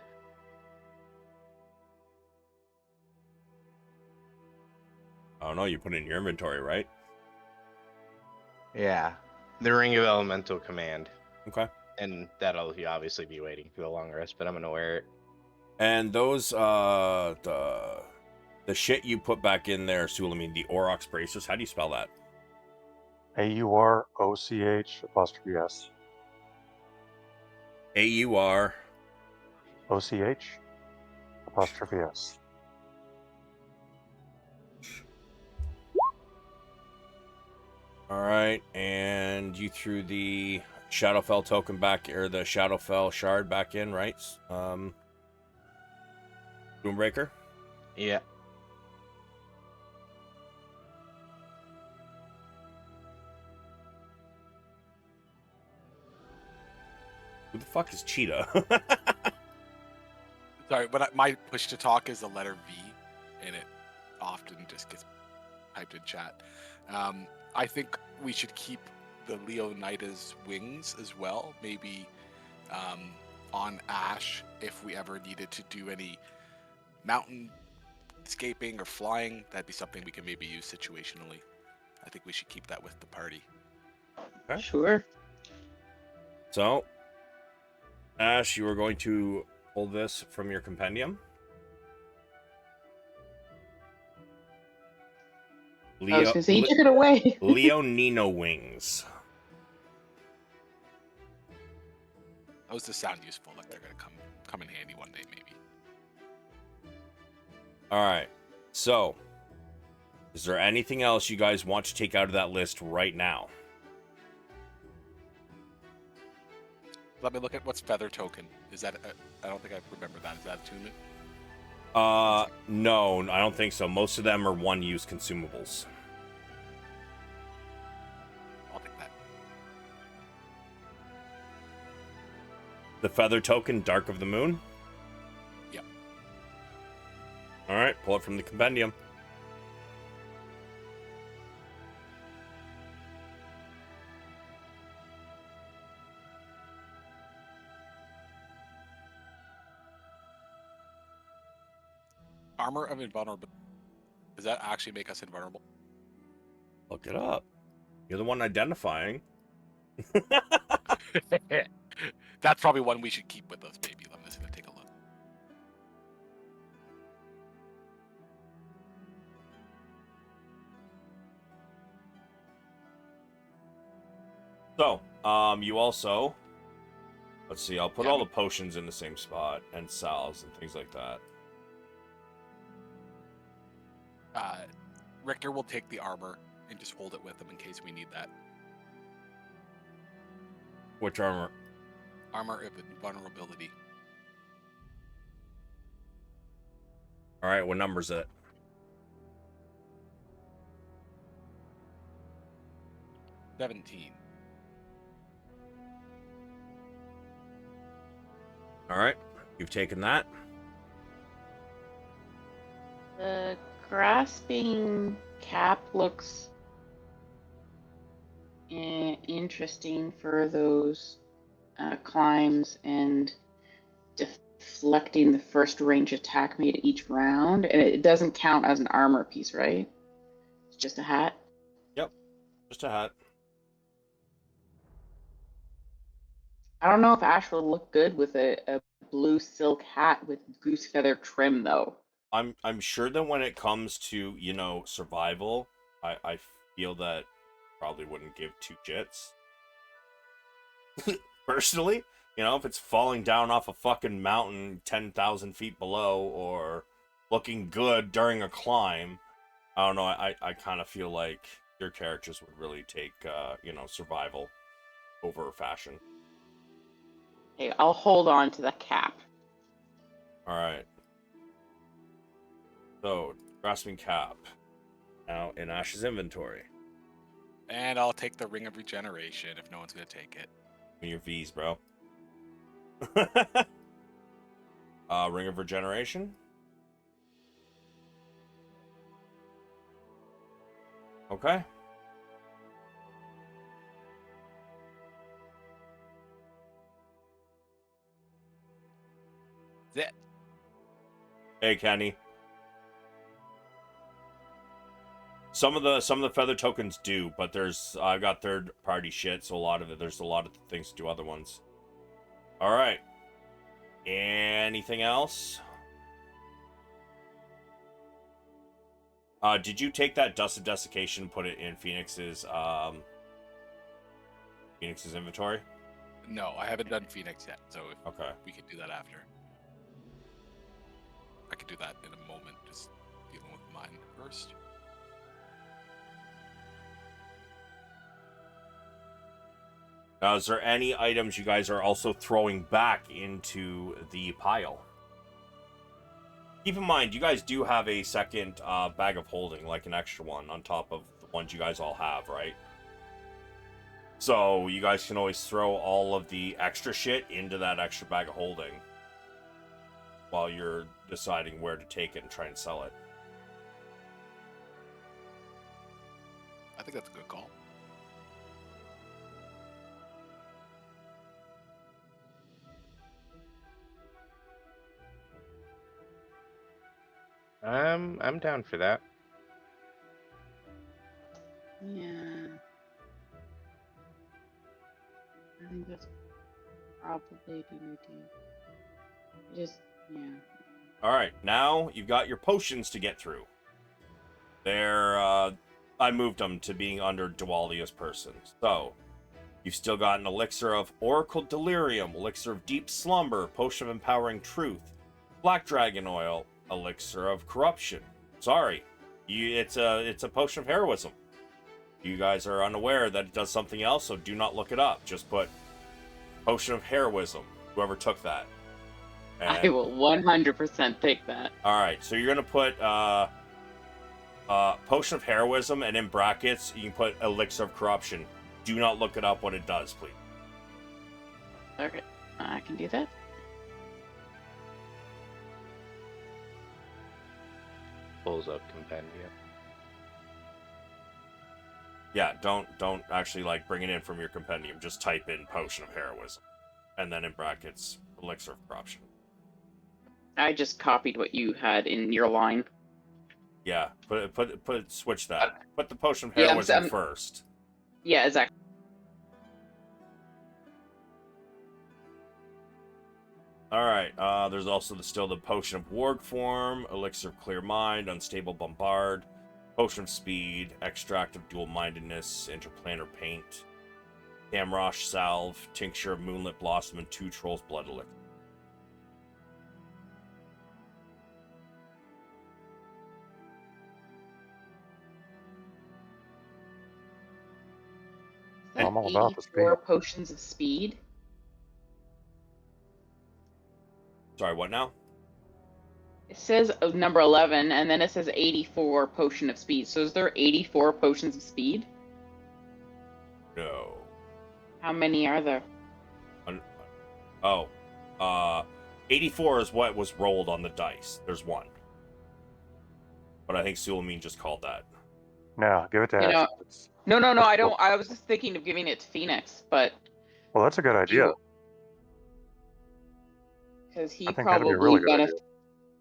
I don't know. You put it in your inventory, right? Yeah. The Ring of Elemental Command. Okay. And that'll obviously be waiting for the long rest, but I'm gonna wear it. And those, the shit you put back in there, Sulameen, the Aurochs bracers, how do you spell that? AUROCH''S. A-U-R. OCH''S. Alright, and you threw the Shadowfell token back, or the Shadowfell shard back in, right? Spoonbreaker? Yeah. Who the fuck is Cheetah? Sorry, but my push to talk is the letter V, and it often just gets typed in chat. I think we should keep the Leonida's wings as well, maybe on Ash if we ever needed to do any mountain escaping or flying. That'd be something we can maybe use situationally. I think we should keep that with the party. Okay. Sure. So, Ash, you are going to pull this from your compendium. I was gonna say, you took it away. Leonino wings. Those just sound useful. Like they're gonna come in handy one day, maybe. All right. So, is there anything else you guys want to take out of that list right now? Let me look at what's feather token. Is that? I don't think I remember that. Is that attunement? No, I don't think so. Most of them are one-use consumables. I'll take that. The feather token, Dark of the Moon? Yep. Alright, pull it from the compendium. Armor of invulnerability. Does that actually make us invulnerable? Look it up. You're the one identifying. That's probably one we should keep with us, maybe. I'm just gonna take a look. So, you also... Let's see, I'll put Yeah, all the potions in the same spot, and salves and things like that. Richter will take the armor and just hold it with him in case we need that. Which armor? Armor of invulnerability. Alright, what number is it? 17. Alright, you've taken that. The grasping cap looks interesting for those climbs and deflecting the first range attack made each round. And it doesn't count as an armor piece, right? It's just a hat. Yep, just a hat. I don't know if Ash will look good with a blue silk hat with goose feather trim, though. I'm sure that when it comes to, you know, survival, I feel that probably wouldn't give two jits. Personally, you know, if it's falling down off a fucking mountain 10,000 feet below or looking good during a climb, I don't know, I kind of feel like your characters would really take, you know, survival over fashion. Hey, I'll hold on to the cap. Alright. So, grasping cap. Now in Ash's inventory. And I'll take the Ring of Regeneration if no one's going to take it. Give me your V's, bro. Ring of Regeneration. Okay. That's it. Hey, Kenny. Some of the feather tokens do, but I've got third party shit, so there's a lot of things to do other ones. All right. Anything else? Did you take that Dust of Desiccation and put it in Pheonix's inventory? No, I haven't done Pheonix yet, so if Okay. we could do that after. I could do that in a moment, just dealing with mine first. Now, is there any items you guys are also throwing back into the pile? Keep in mind, you guys do have a second bag of holding, like an extra one, on top of the ones you guys all have, right? So, you guys can always throw all of the extra shit into that extra bag of holding while you're deciding where to take it and try and sell it. I think that's a good call. I'm down for that. Yeah. I think that's probably a good idea. Yeah. Alright, now you've got your potions to get through. I moved them to being under Dwalia's person. So, you've still got an Elixir of Oracle Delirium, Elixir of Deep Slumber, Potion of Empowering Truth, Black Dragon Oil, Elixir of Corruption. Sorry, it's a Potion of Heroism. You guys are unaware that it does something else, so do not look it up. Just put Potion of Heroism, whoever took that. And, I will 100% take that. alright, so you're going to put Potion of Heroism, and in brackets, you can put Elixir of Corruption. Do not look it up what it does, please. Okay. I can do that. Pulls up compendium. Yeah, don't actually like bring it in from your compendium. Just type in potion of heroism, and then in brackets elixir of corruption. I just copied what you had in your line. Yeah, switch that. Put the potion of Yeah, heroism first. Yeah, exactly. All right. There's also still the potion of warg form, elixir of clear mind, unstable bombard, potion of speed, extract of dual mindedness, interplanar paint, Damrosh salve, tincture of moonlit blossom, and 2 trolls blood elixir. I'm all about the 84 speed. potions of speed. Sorry, what now? It says number 11, and then it says 84 potion of speed. So is there 84 potions of speed? No. How many are there? 84 is what was rolled on the dice. There's 1. But I think Sulameen just called that. Now, give it to You know, Ash. No, That's I cool. don't. I was just thinking of giving it to Pheonix, but Well, that's a good idea. because he I think that'd be a probably really good idea.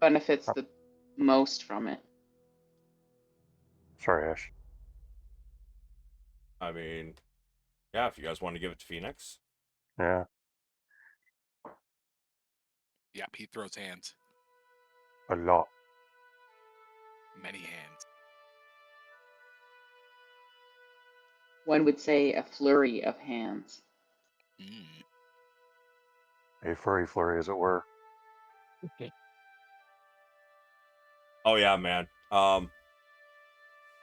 benefits the most from it. Sorry, Ash. I mean, yeah, if you guys want to give it to Pheonix. Yeah, Yeah, he throws hands. a lot. Many hands. One would say a flurry of hands. Mm. A furry flurry, as it were. Oh yeah, man.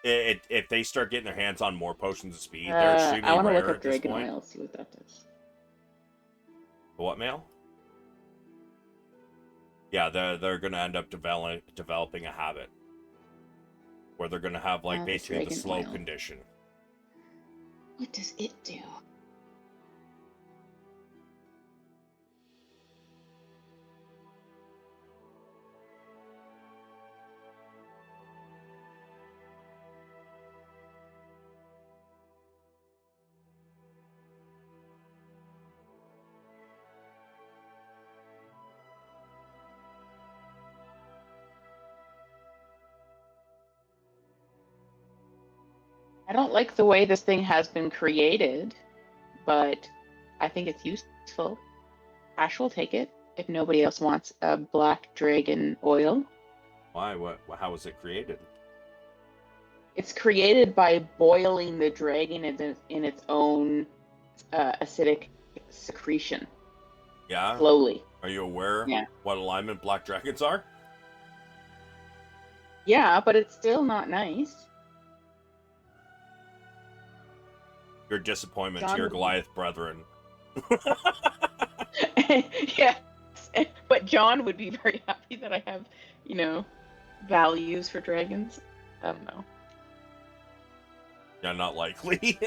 If they start getting their hands on more potions of speed, they're extremely I want to look rare up at this dragon point. oil, see what that does. What, Mail? Yeah, they're gonna end up developing a habit where they're gonna have like basically the dragon slow oil. condition. What does it do? I don't like the way this thing has been created, but I think it's useful. Ash will take it if nobody else wants a black dragon oil. Why? What? How was it created? It's created by boiling the dragon in its own acidic secretion. Yeah. Slowly. Are you aware what alignment black dragons are? Yeah, but it's still not nice. Your disappointment John to your would- Goliath brethren. Yes, but John would be very happy that I have, values for dragons. I don't know. Yeah, not likely.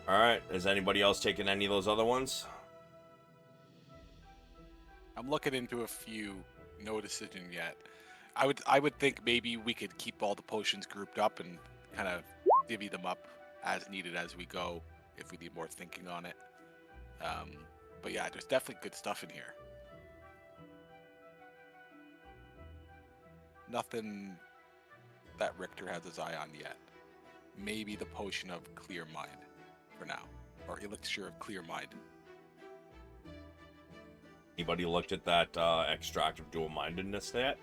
All right. Is anybody else taking any of those other ones? I'm looking into a few. No decision yet. I would think maybe we could keep all the potions grouped up and kind of divvy them up as needed as we go if we need more thinking on it. But yeah, there's definitely good stuff in here. Nothing that Richter has his eye on yet. Maybe the potion of clear mind for now, or elixir of clear mind. Anybody looked at that extract of dual mindedness yet?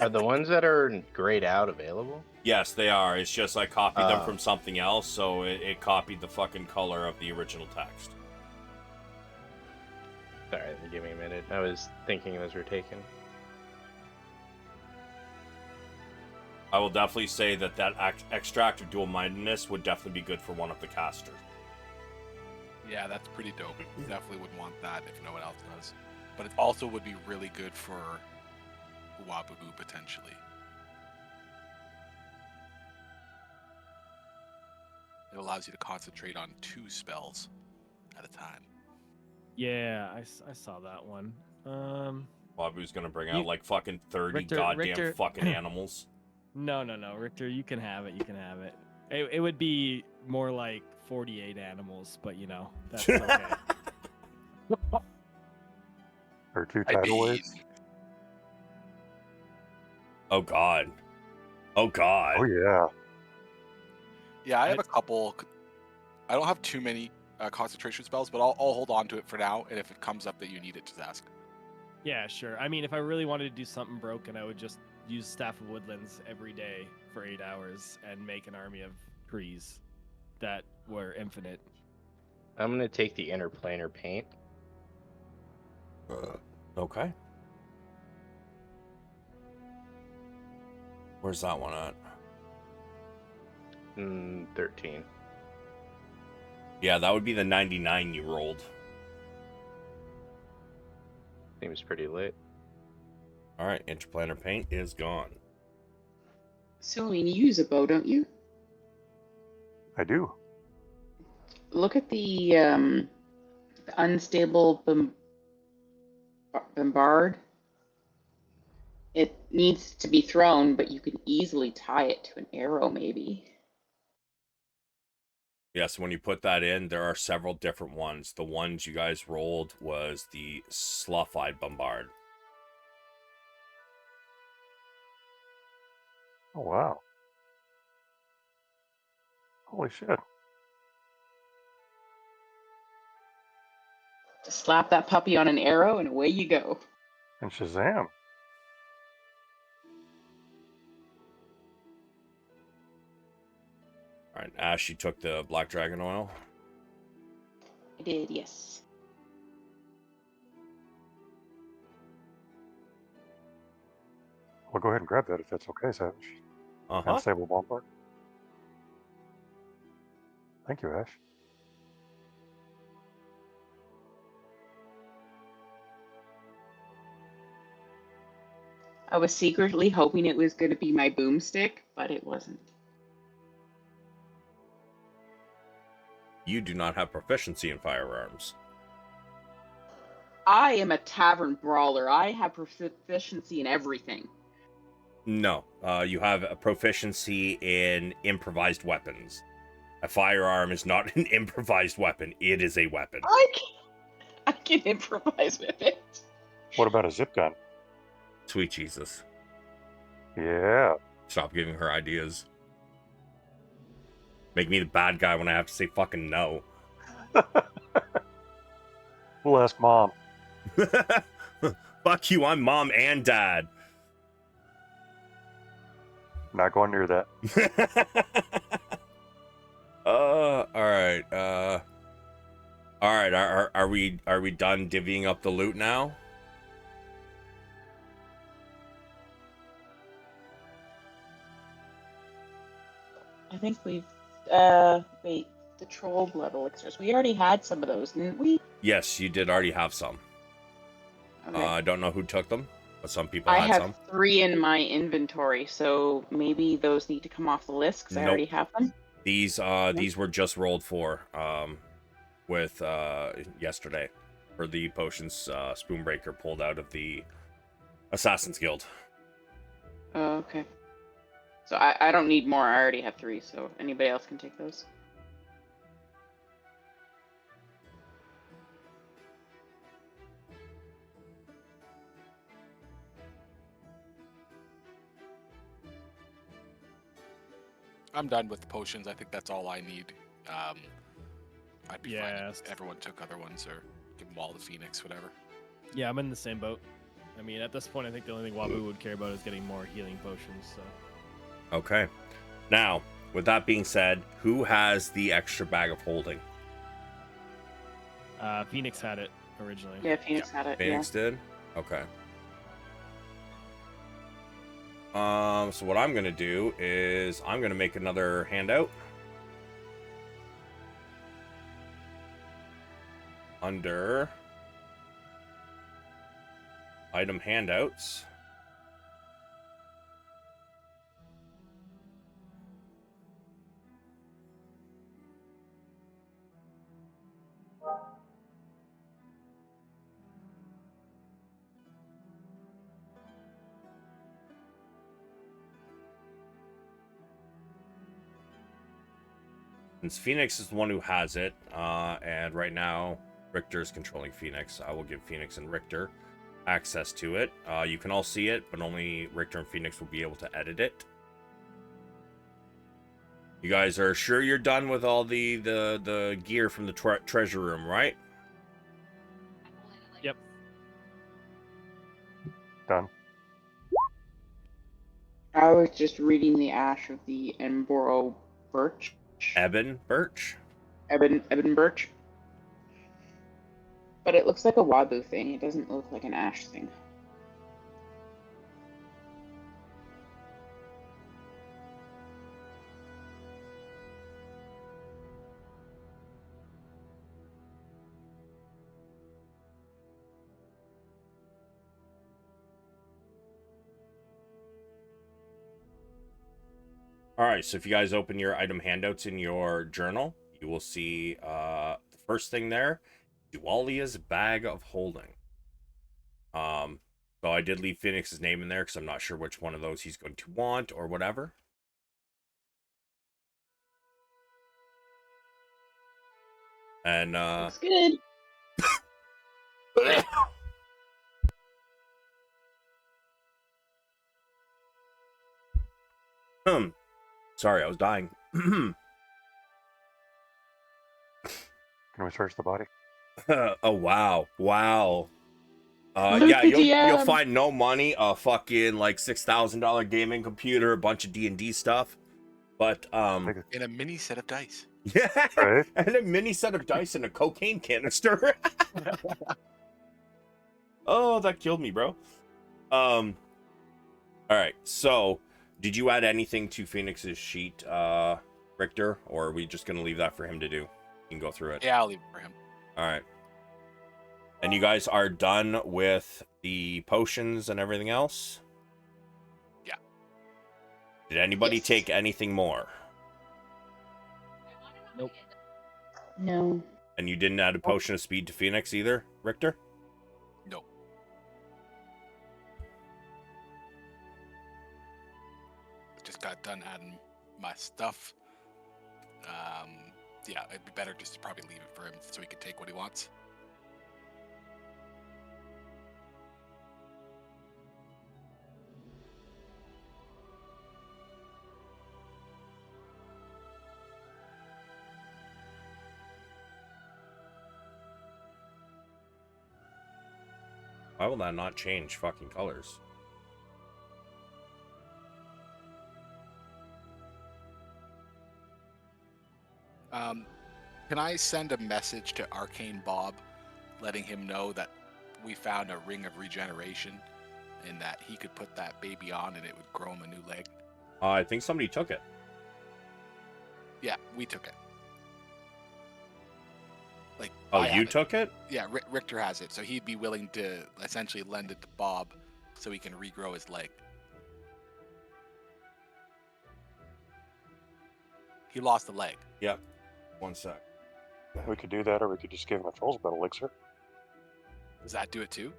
Are the ones that are grayed out available? Yes, they are. It's just I copied them from something else, so it copied the fucking color of the original text. Sorry, give me a minute. I was thinking those were taken. I will definitely say that extract of dual mindedness would definitely be good for one of the casters. Yeah, that's pretty dope. Definitely would want that if no one else does. But it also would be really good for wabu potentially. It allows you to concentrate on 2 spells at a time. Yeah, I saw that one. Wabu's gonna bring out You- like fucking 30 Richter- goddamn Richter- fucking animals. No, Richter, you can have it. You can have it. It would be more like 48 animals, but you know that's okay. Or 2 I tidal mean, waves. Oh god. Oh god. Oh yeah. yeah, I have a couple. I don't have too many concentration spells, but I'll hold on to it for now. And if it comes up that you need it, just ask. Yeah, sure. I mean, if I really wanted to do something broken, I would just use Staff of Woodlands every day for 8 hours and make an army of trees that were infinite. I'm gonna take the interplanar paint. Okay. Where's that one at? 13. Yeah, that would be the 99 you rolled. Seems pretty lit. All right, interplanar paint is gone. Sulameen, you use a bow, don't you? I do. Look at the unstable bombard. It needs to be thrown, but you can easily tie it to an arrow, maybe. Yes, when you put that in, there are several different ones. The ones you guys rolled was the slough-eyed bombard. Oh wow. Holy shit. Just slap that puppy on an arrow, and away you go. And Shazam. All right, Ash, you took the black dragon oil. I did, yes. I'll go ahead and grab that if that's okay, Savage. Unstable bombard. Thank you, Ash. I was secretly hoping it was going to be my boomstick, but it wasn't. You do not have proficiency in firearms. I am a tavern brawler. I have proficiency in everything. No, you have a proficiency in improvised weapons. A firearm is not an improvised weapon. It is a weapon. I can improvise with it. What about a zip gun? Sweet Jesus. Yeah. Stop giving her ideas. Make me the bad guy when I have to say fucking no. We'll ask Mom. Fuck you, I'm mom and dad. Not going near that. Alright, alright, are we done divvying up the loot now? I think we've, wait, the troll blood elixirs. We already had some of those, didn't we? Yes, you did already have some. Okay. I don't know who took them, but some people I had have some. 3 in my inventory, so maybe those need to come off the list because I already have them. These were just rolled for with yesterday for the potions Spoonbreaker pulled out of the Assassin's Guild. Oh, okay. So I don't need more. I already have 3, so anybody else can take those. I'm done with the potions. I think that's all I need. I'd be fine Yes. if everyone took other ones or give them all to Pheonix, whatever. Yeah, I'm in the same boat. I mean, at this point, I think the only thing Wabu would care about is getting more healing potions. So. Okay. Now, with that being said, who has the extra bag of holding? Pheonix had it originally. Yeah, Pheonix had it. Pheonix did? Okay. So what I'm gonna do is I'm gonna make another handout. under item handouts. Since Pheonix is the one who has it, and right now Richter is controlling Pheonix, I will give Pheonix and Richter access to it. You can all see it, but only Richter and Pheonix will be able to edit it. You guys are sure you're done with all the gear from the treasure room, right? Yep. Done. I was just reading the ash of the Emboro birch. Ebon birch. Ebon birch. But it looks like a wabu thing. It doesn't look like an ash thing. All right, so if you guys open your item handouts in your journal, you will see the first thing there, Dualia's Bag of Holding. So I did leave Pheonix's name in there because I'm not sure which one of those he's going to want or whatever. And Looks good. Sorry, I was dying. Can we search the body? Oh wow. Loot Yeah, the you'll DM. find no money, a fucking like $6,000 gaming computer, a bunch of D&D stuff, but In a mini set of dice. yeah, Right. and a mini set of dice and a cocaine canister. Oh, that killed me, bro. All right. So, did you add anything to Pheonix's sheet, Richter, or are we just gonna leave that for him to do? You can go through it. Yeah, I'll leave it for him. All right. And you guys are done with the potions and everything else? Yeah. Did anybody Yes. take anything more? Nope. No. And you didn't add a potion of speed to Pheonix either, Richter? No. Just got done adding my stuff. Yeah, it'd be better just to probably leave it for him so he can take what he wants. Why will that not change fucking colors? Can I send a message to Arcane Bob, letting him know that we found a ring of regeneration, and that he could put that baby on and it would grow him a new leg? I think somebody took it. Yeah, we took it. Like, Oh, I you have it. took it? Yeah, Richter has it, so he'd be willing to essentially lend it to Bob so he can regrow his leg. He lost a leg. Yep. One sec. We could do that, or we could just give him a Troll's Blood elixir. Does that do it too?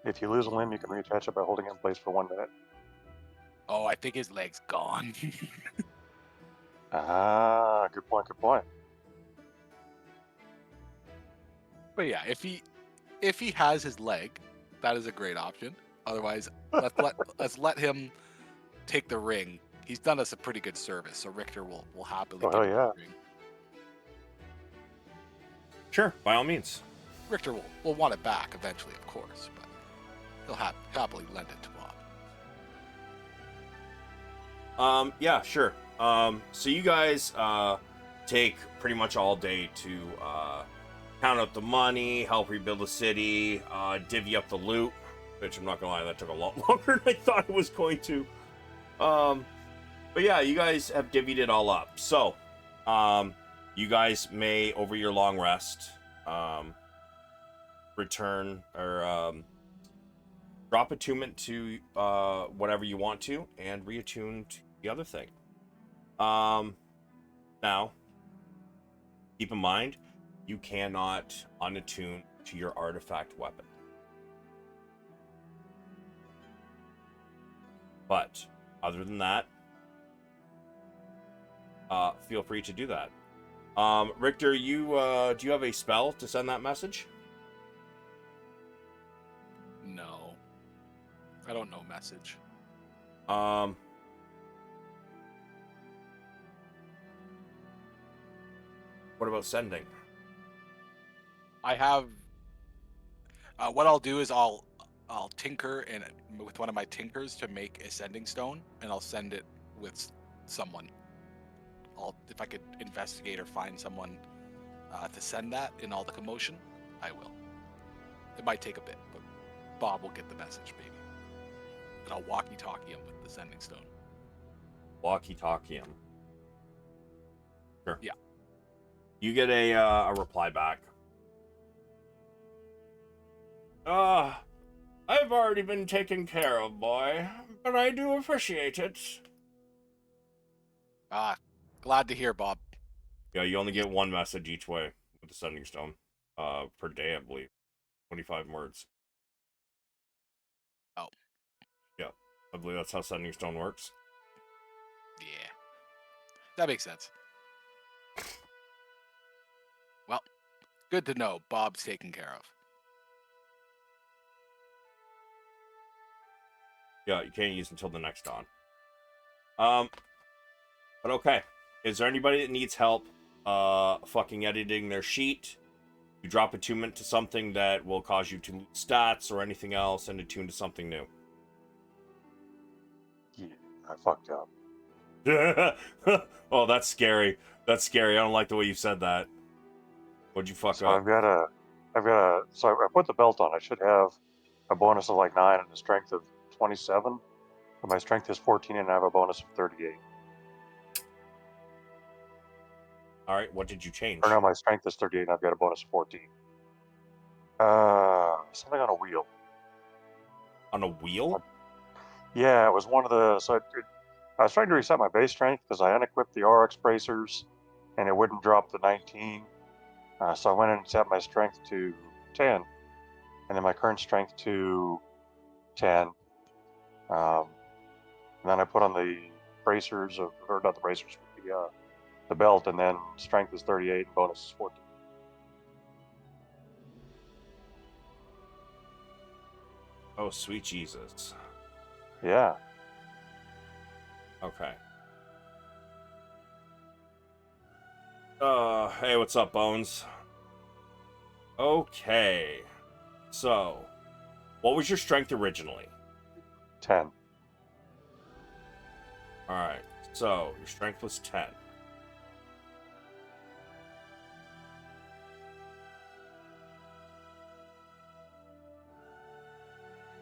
If you lose a limb, you can reattach it by holding it in place for 1 minute. Oh, I think his leg's gone. Good point, good point. But yeah, if he has his leg, that is a great option. Otherwise, let's let him take the ring. He's done us a pretty good service, so Richter will happily Oh, give hell him yeah. the ring. Sure, by all means. Richter will want it back eventually, of course, but he'll happily lend it to Bob. Yeah, sure. So you guys take pretty much all day to count up the money, help rebuild the city, divvy up the loot, which I'm not gonna lie, that took a lot longer than I thought it was going to. But yeah, you guys have divvied it all up. So, you guys may, over your long rest, return or drop attunement to whatever you want to, and reattune to the other thing. Now, keep in mind, you cannot unattune to your artifact weapon. But other than that, feel free to do that. Richter, you do you have a spell to send that message? No. I don't know message. What about sending? I have. What I'll do is I'll tinker with one of my tinkers to make a sending stone, and I'll send it with someone. If I could investigate or find someone to send that in all the commotion, I will. It might take a bit, but Bob will get the message, maybe. And I'll walkie-talkie him with the sending stone. Walkie-talkie him. Sure. Yeah. You get a reply back. I've already been taken care of, boy, but I do appreciate it. Glad to hear, Bob. Yeah, you only get one message each way with the sending stone, per day, I believe. 25 words. Oh. Yeah, I believe that's how sending stone works. Yeah. That makes sense. Well, good to know Bob's taken care of. Yeah, you can't use until the next dawn. But okay. Is there anybody that needs help fucking editing their sheet? You drop attunement to something that will cause you to lose stats or anything else and attune to something new. Yeah, I fucked up. Oh, that's scary. That's scary. I don't like the way you said that. What'd you fuck So up? so I put the belt on. I should have a bonus of like 9 and a strength of 27. But my strength is 14 and I have a bonus of 38. All right, what did you change? Or no, my strength is 38 and I've got a bonus of 14. Something on a wheel. On a wheel? Yeah, it was one of the. I was trying to reset my base strength because I unequipped the RX bracers and it wouldn't drop the 19. So I went in and set my strength to 10, and then my current strength to 10. And then I put on the bracers, or not the bracers, the belt, and then strength is 38 and bonus is 14. Oh, sweet Jesus. Yeah. Okay. Hey, what's up, Bones? Okay. So, what was your strength originally? 10. Alright, so your strength was 10.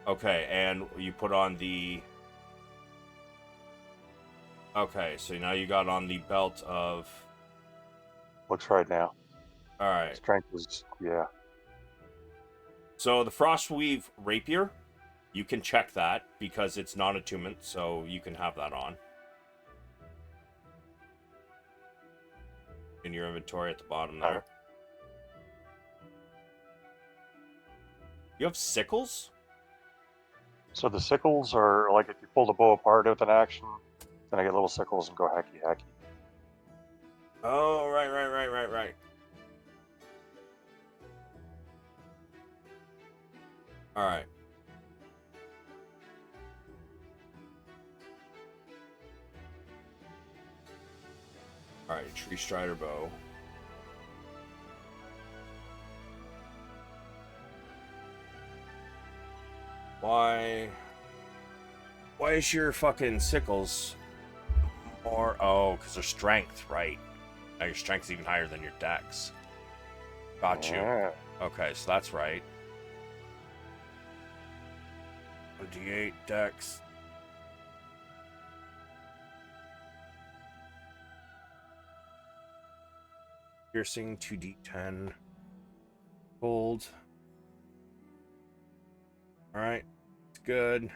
Okay, and you put on the... Okay, so now you got on the belt of... Looks right now. Alright. Strength is, yeah. So the Frostweave Rapier, you can check that because it's non-attunement, so you can have that on. In your inventory at the bottom there. You have sickles? So the sickles are like if you pull the bow apart with an action, then I get little sickles and go hacky hacky. Oh, right. Alright. Alright, Tree Strider Bow. Why is your fucking sickles more... Oh, because they're strength, right. Now your strength's even higher than your dex. Got you. Yeah. Okay, so that's right. A D8 dex. Piercing 2d10. Gold. All right, it's good.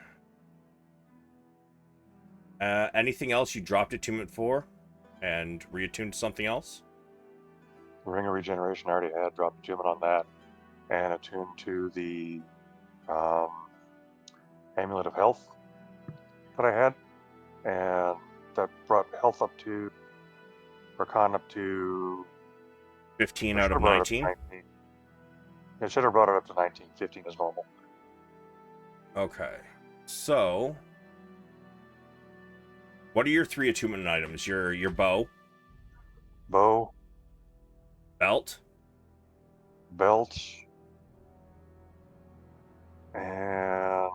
Anything else you dropped attunement for and reattuned to something else? Ring of Regeneration I already had, dropped attunement on that, and attuned to the Amulet of Health that I had, and that brought health up to, or con up to 15 I out should of have brought it up to 19? 19. It should have brought it up to 19. 15 is normal. Okay. So, what are your 3 attunement items? Your bow, Bow, belt, belt, and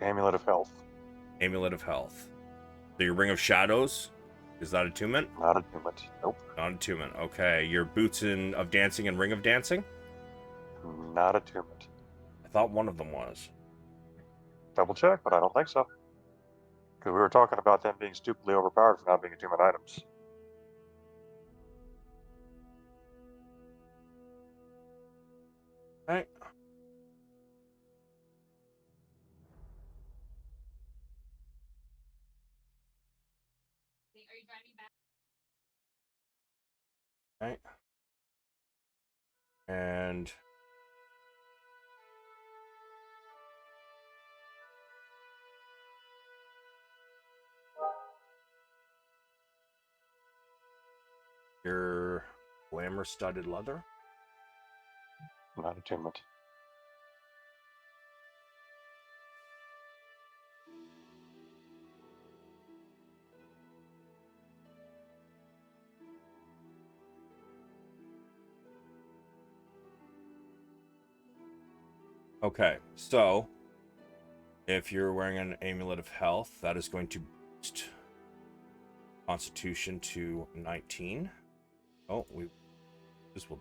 Amulet of Health. amulet of health. So your ring of shadows, is that attunement? Not attunement. Nope. Not attunement. Okay. Your boots of dancing and ring of dancing? Not attunement. I thought one of them was. Double check, but I don't think so. Because we were talking about them being stupidly overpowered for not being attunement items. All right. Are you driving back? Right. And your glamour studded leather. Not attunement. Okay, so if you're wearing an amulet of health, that is going to boost Constitution to 19. Oh, this will.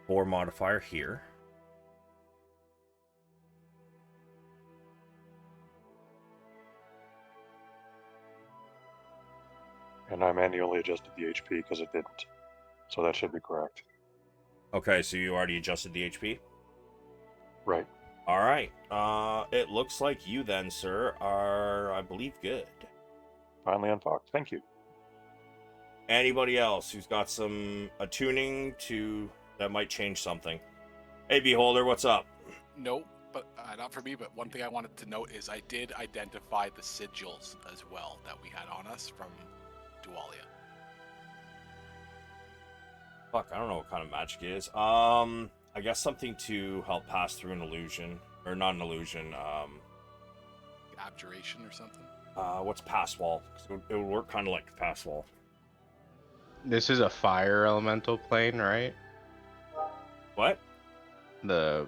4 modifier here. And I manually adjusted the HP because it didn't. So that should be correct. Okay, so you already adjusted the HP? Right. All right. It looks like you then, sir, are, I believe, good. Finally unfucked. Thank you. Anybody else who's got some attuning to that might change something? Hey, Beholder, what's up? Nope, but not for me. But one thing I wanted to note is I did identify the sigils as well that we had on us from Dualia. Fuck, I don't know what kind of magic it is. I guess something to help pass through an illusion, or not an illusion. Abjuration or something. What's pass wall? It would work kind of like pass wall. This is a fire elemental plane, right? What? The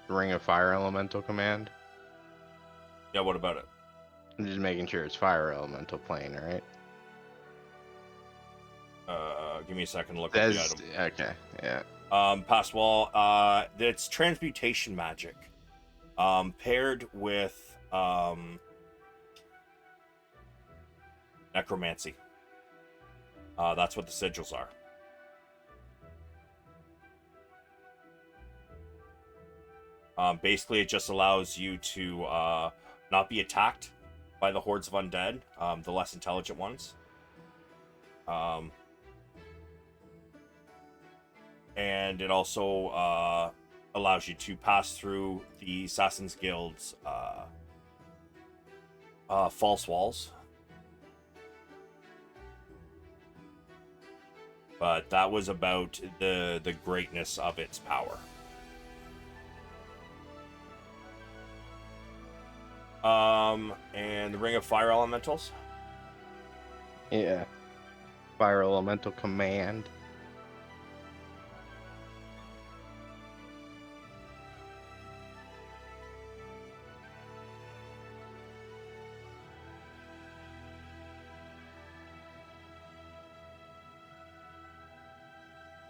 Ring of Fire Elemental command. Yeah. What about it? I'm just making sure it's fire elemental plane, right? Give me a second to look up the That's item. okay. Yeah. Pass wall. It's transmutation magic. Paired with necromancy. That's what the sigils are. Basically, it just allows you to not be attacked by the hordes of undead, the less intelligent ones. And it also allows you to pass through the Assassin's Guild's false walls. But that was about the greatness of its power. And the Ring of Fire Elementals. Yeah. Fire elemental command.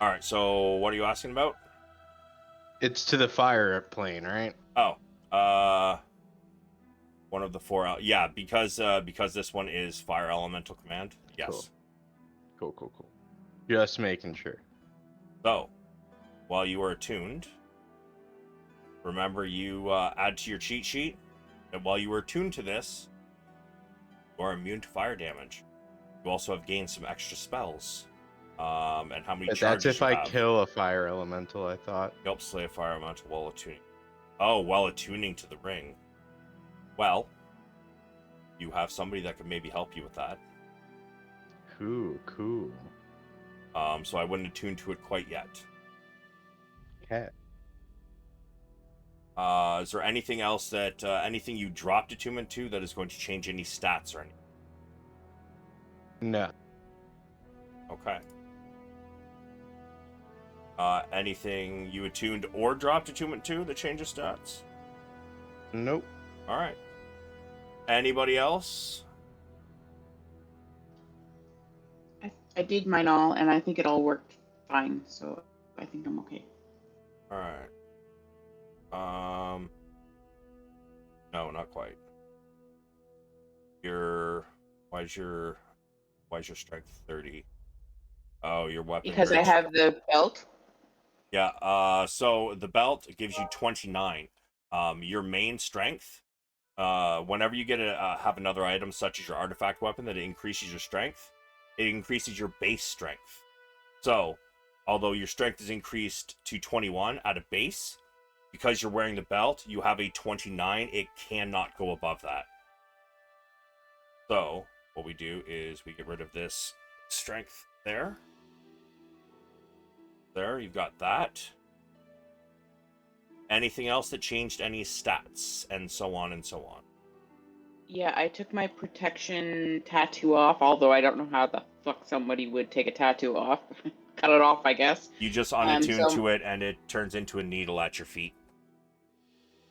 All right, so what are you asking about? It's to the fire plane, right? Oh, One of the 4. Yeah, because this one is fire elemental command. Yes. Cool. Just making sure. So, while you are attuned, remember you add to your cheat sheet that while you are attuned to this, you are immune to fire damage. You also have gained some extra spells. And how many But charges that's if you I have. kill a fire elemental, I thought. Help slay a fire elemental while attuning. Oh, while attuning to the ring. Well, you have somebody that could maybe help you with that. Cool. So I wouldn't attune to it quite yet. Okay. Is there anything else that anything you dropped attunement to that is going to change any stats or anything? No. Okay. Anything you attuned or dropped attunement to that changes stats? Nope. All right. Anybody else? I did mine all, and I think it all worked fine, so I think I'm okay. All right. No, not quite. Why is your strength 30? Oh, your weapon. Because I have the belt. Yeah. So the belt gives you 29. Your main strength. Whenever you get have another item such as your artifact weapon that increases your strength, it increases your base strength. So, although your strength is increased to 21 at a base, because you're wearing the belt, you have a 29. It cannot go above that. So, what we do is we get rid of this strength there. There, you've got that. Anything else that changed any stats, and so on and so on. Yeah, I took my protection tattoo off, although I don't know how the fuck somebody would take a tattoo off. Cut it off, I guess. You just unattune to it, and it turns into a needle at your feet.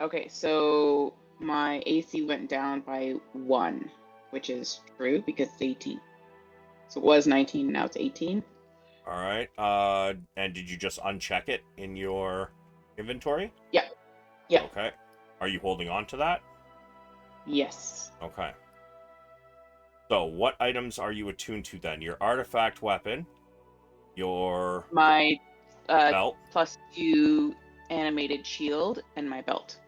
Okay, so my AC went down by 1, which is true because it's 18. So it was 19, now it's 18. All right. And did you just uncheck it in your inventory? Yeah. Yeah. Okay. Are you holding on to that? Yes. Okay. So, what items are you attuned to then? Your artifact weapon, your My belt. +2 animated shield, and my belt.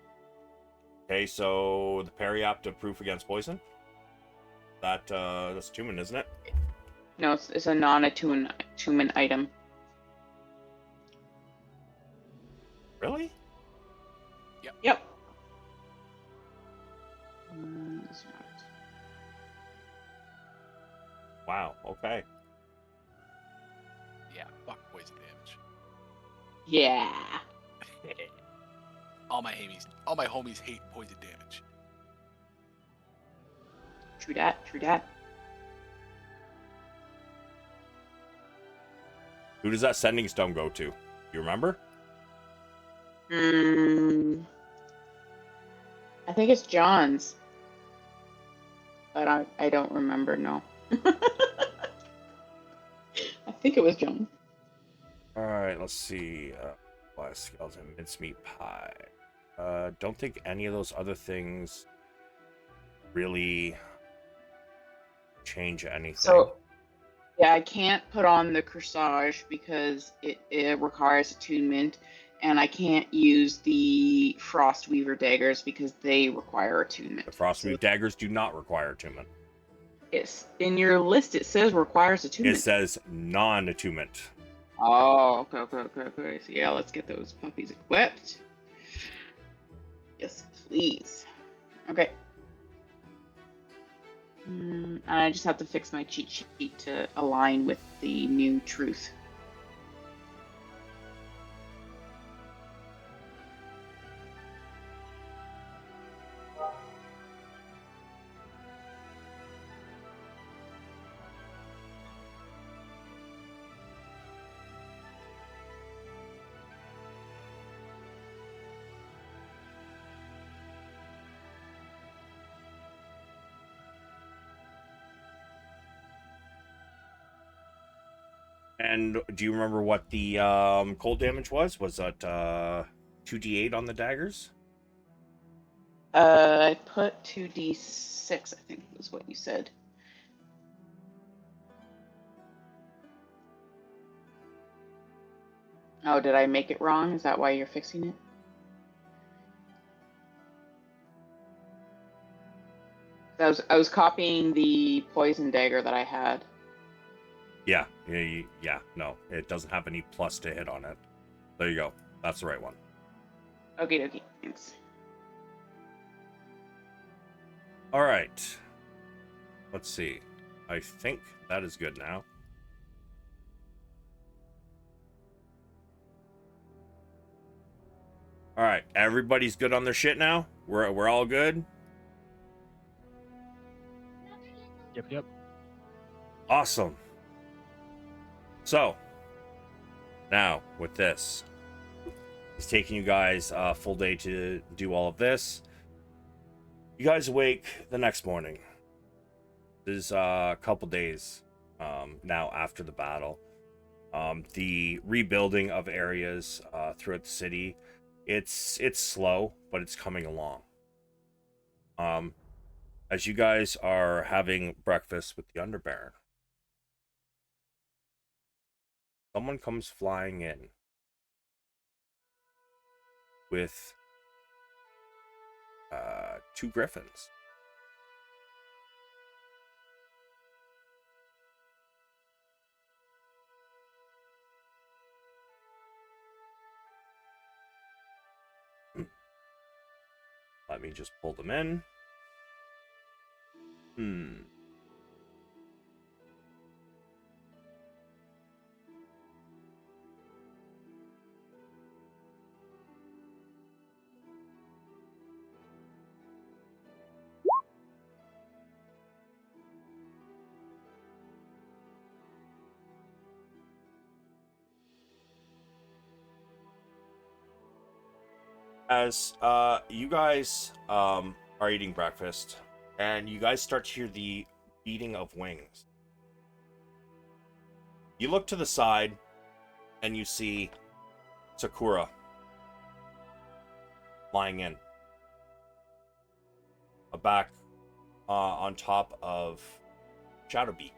Okay, so the periapta proof against poison. That's attunement, isn't it? No, it's a non-attunement item. Really? Yep. Wow. Okay. Yeah, fuck poison damage. Yeah. All my homies hate poison damage. True dat. True dat. Who does that sending stone go to? You remember? I think it's John's. But I don't remember, no. I think it was John. All right, let's see. Blast skeleton, mincemeat pie. Don't think any of those other things really change anything. So, yeah, I can't put on the corsage because it requires attunement, and I can't use the Frostweaver daggers because they require attunement. The Frostweaver daggers do not require attunement. It's in your list. It says requires attunement. It says non-attunement. Oh, okay. So yeah, let's get those puppies equipped. Yes, please. Okay. I just have to fix my cheat sheet to align with the new truth. And do you remember what the cold damage was? Was that 2d8 on the daggers? I put 2d6, I think was what you said. Oh, did I make it wrong? Is that why you're fixing it? I was copying the poison dagger that I had. Yeah. No, it doesn't have any plus to hit on it. There you go. That's the right one. Okay, thanks. All right. Let's see. I think that is good now. All right, everybody's good on their shit now. We're all good. Yep. Awesome. So now with this, it's taking you guys a full day to do all of this. You guys awake the next morning. This is a couple days now after the battle. The rebuilding of areas throughout the city, it's slow, but it's coming along. As you guys are having breakfast with the Underbaron, someone comes flying in with 2 griffins. Let me just pull them in. As you guys are eating breakfast, and you guys start to hear the beating of wings. You look to the side, and you see Sakura lying in. Back on top of Shadowbeak.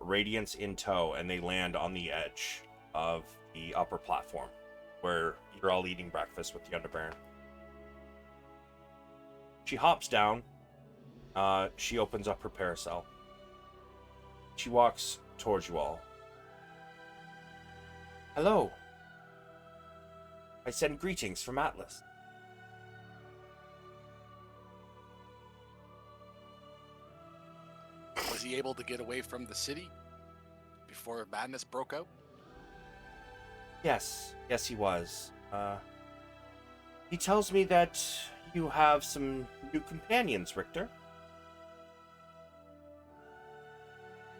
Radiance in tow, and they land on the edge of the upper platform where you're all eating breakfast with the Underbaron. She hops down. She opens up her parasol. She walks towards you all. Hello. I send greetings from Atlas. Was he able to get away from the city before madness broke out? Yes, he was. He tells me that you have some new companions, Richter.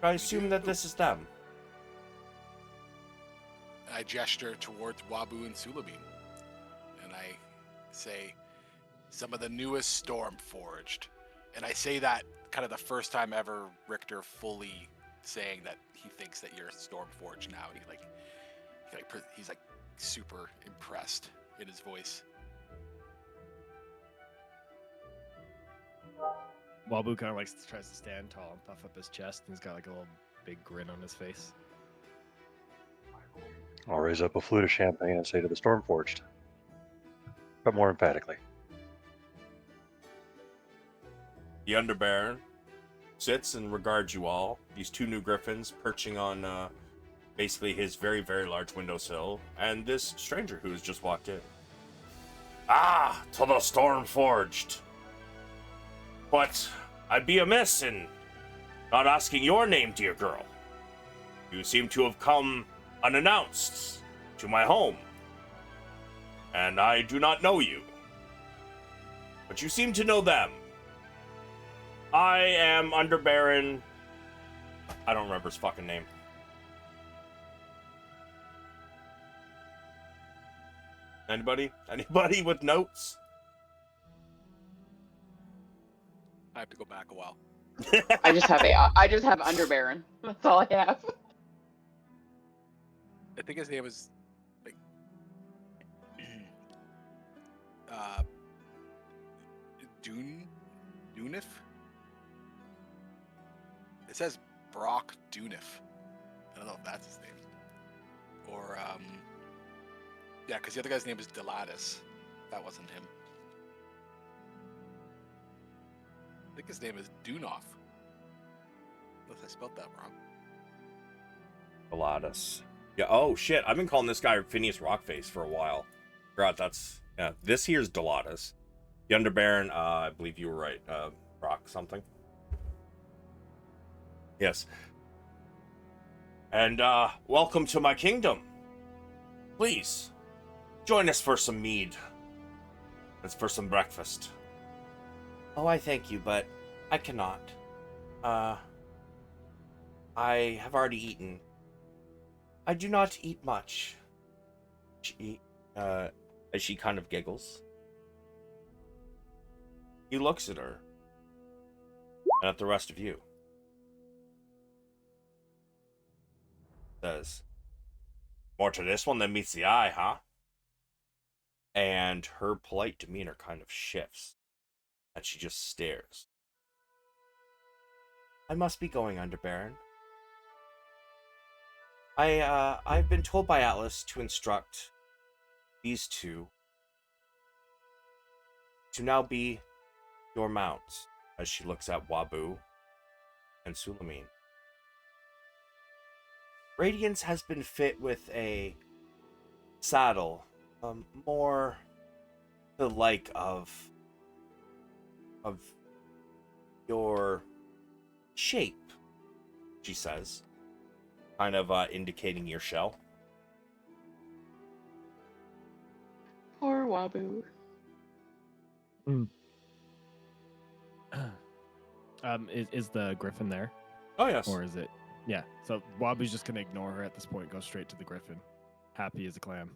I assume that this is them. I gesture towards Wabu and Sulameen, and I say, some of the newest Stormforged. And I say that kind of the first time ever Richter fully saying that he thinks that you're Stormforged now. He's like super impressed in his voice. Wabu kind of like tries to stand tall and puff up his chest, and he's got like a little big grin on his face. I'll raise up a flute of champagne and say to the Stormforged, but more emphatically. The Underbaron sits and regards you all. These 2 new griffins perching on basically his very, very large windowsill, and this stranger who has just walked in. Ah, to the Stormforged. But I'd be amiss in not asking your name, dear girl. You seem to have come unannounced to my home, and I do not know you. But you seem to know them. I am Underbaron. I don't remember his fucking name. Anybody? Anybody with notes? I have to go back a while. I just have Underbaron. That's all I have. I think his name was like Dunif? It says Brock Dunif. I don't know if that's his name. Or, yeah, because the other guy's name is Delatus. That wasn't him. I think his name is Dunoff. Unless I spelled that wrong. Pilatus. Yeah, oh shit, I've been calling this guy Phineas Rockface for a while. Forgot that's, yeah, this here's Delatus. The Underbaron, I believe you were right, Rock something. Yes. And, welcome to my kingdom. Please, join us for some mead. It's for some breakfast. Oh, I thank you, but I cannot. I have already eaten. I do not eat much. As she kind of giggles. He looks at her. And at the rest of you. Says, more to this one than meets the eye, huh? And her polite demeanor kind of shifts. And she just stares. I must be going, Underbaron. I've been told by Atlas to instruct these two to now be your mounts, as she looks at Wabu and Sulameen. Radiance has been fit with a saddle, more the like of your shape, she says, kind of indicating your shell. Poor Wabu. Is the griffin there? Oh, yes. Or is it? Yeah. So Wabu's just gonna ignore her at this point, go straight to the griffin. Happy as a clam.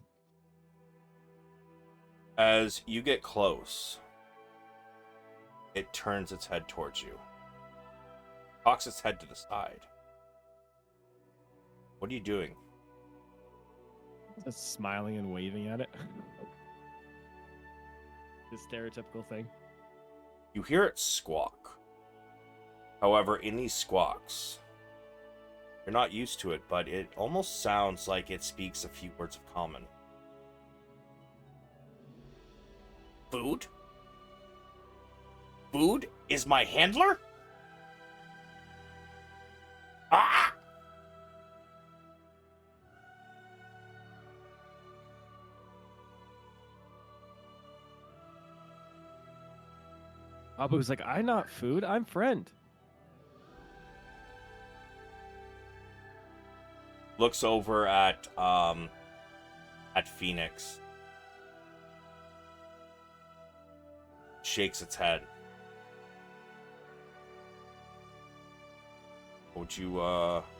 As you get close, it turns its head towards you. Cocks its head to the side. What are you doing? Just smiling and waving at it. The stereotypical thing. You hear it squawk. However, in these squawks, you're not used to it, but it almost sounds like it speaks a few words of common. Food? Food is my handler? Ah! Wabu's like, I'm not food, I'm friend. Looks over at Pheonix. Shakes its head. What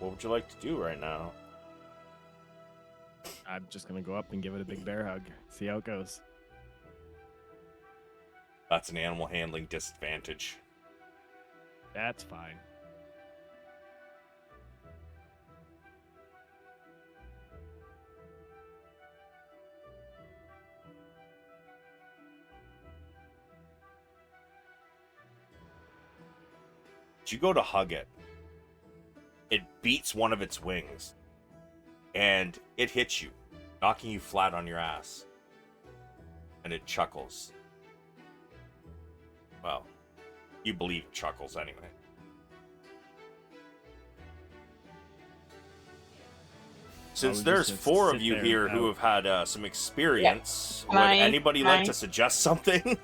would you like to do right now? I'm just gonna go up and give it a big bear hug. See how it goes. That's an animal handling disadvantage. That's fine. You go to hug it. It beats one of its wings. And it hits you, knocking you flat on your ass. And it chuckles. Well, you believe it chuckles anyway. Since there's four of you here who have had some experience, would anybody like to suggest something?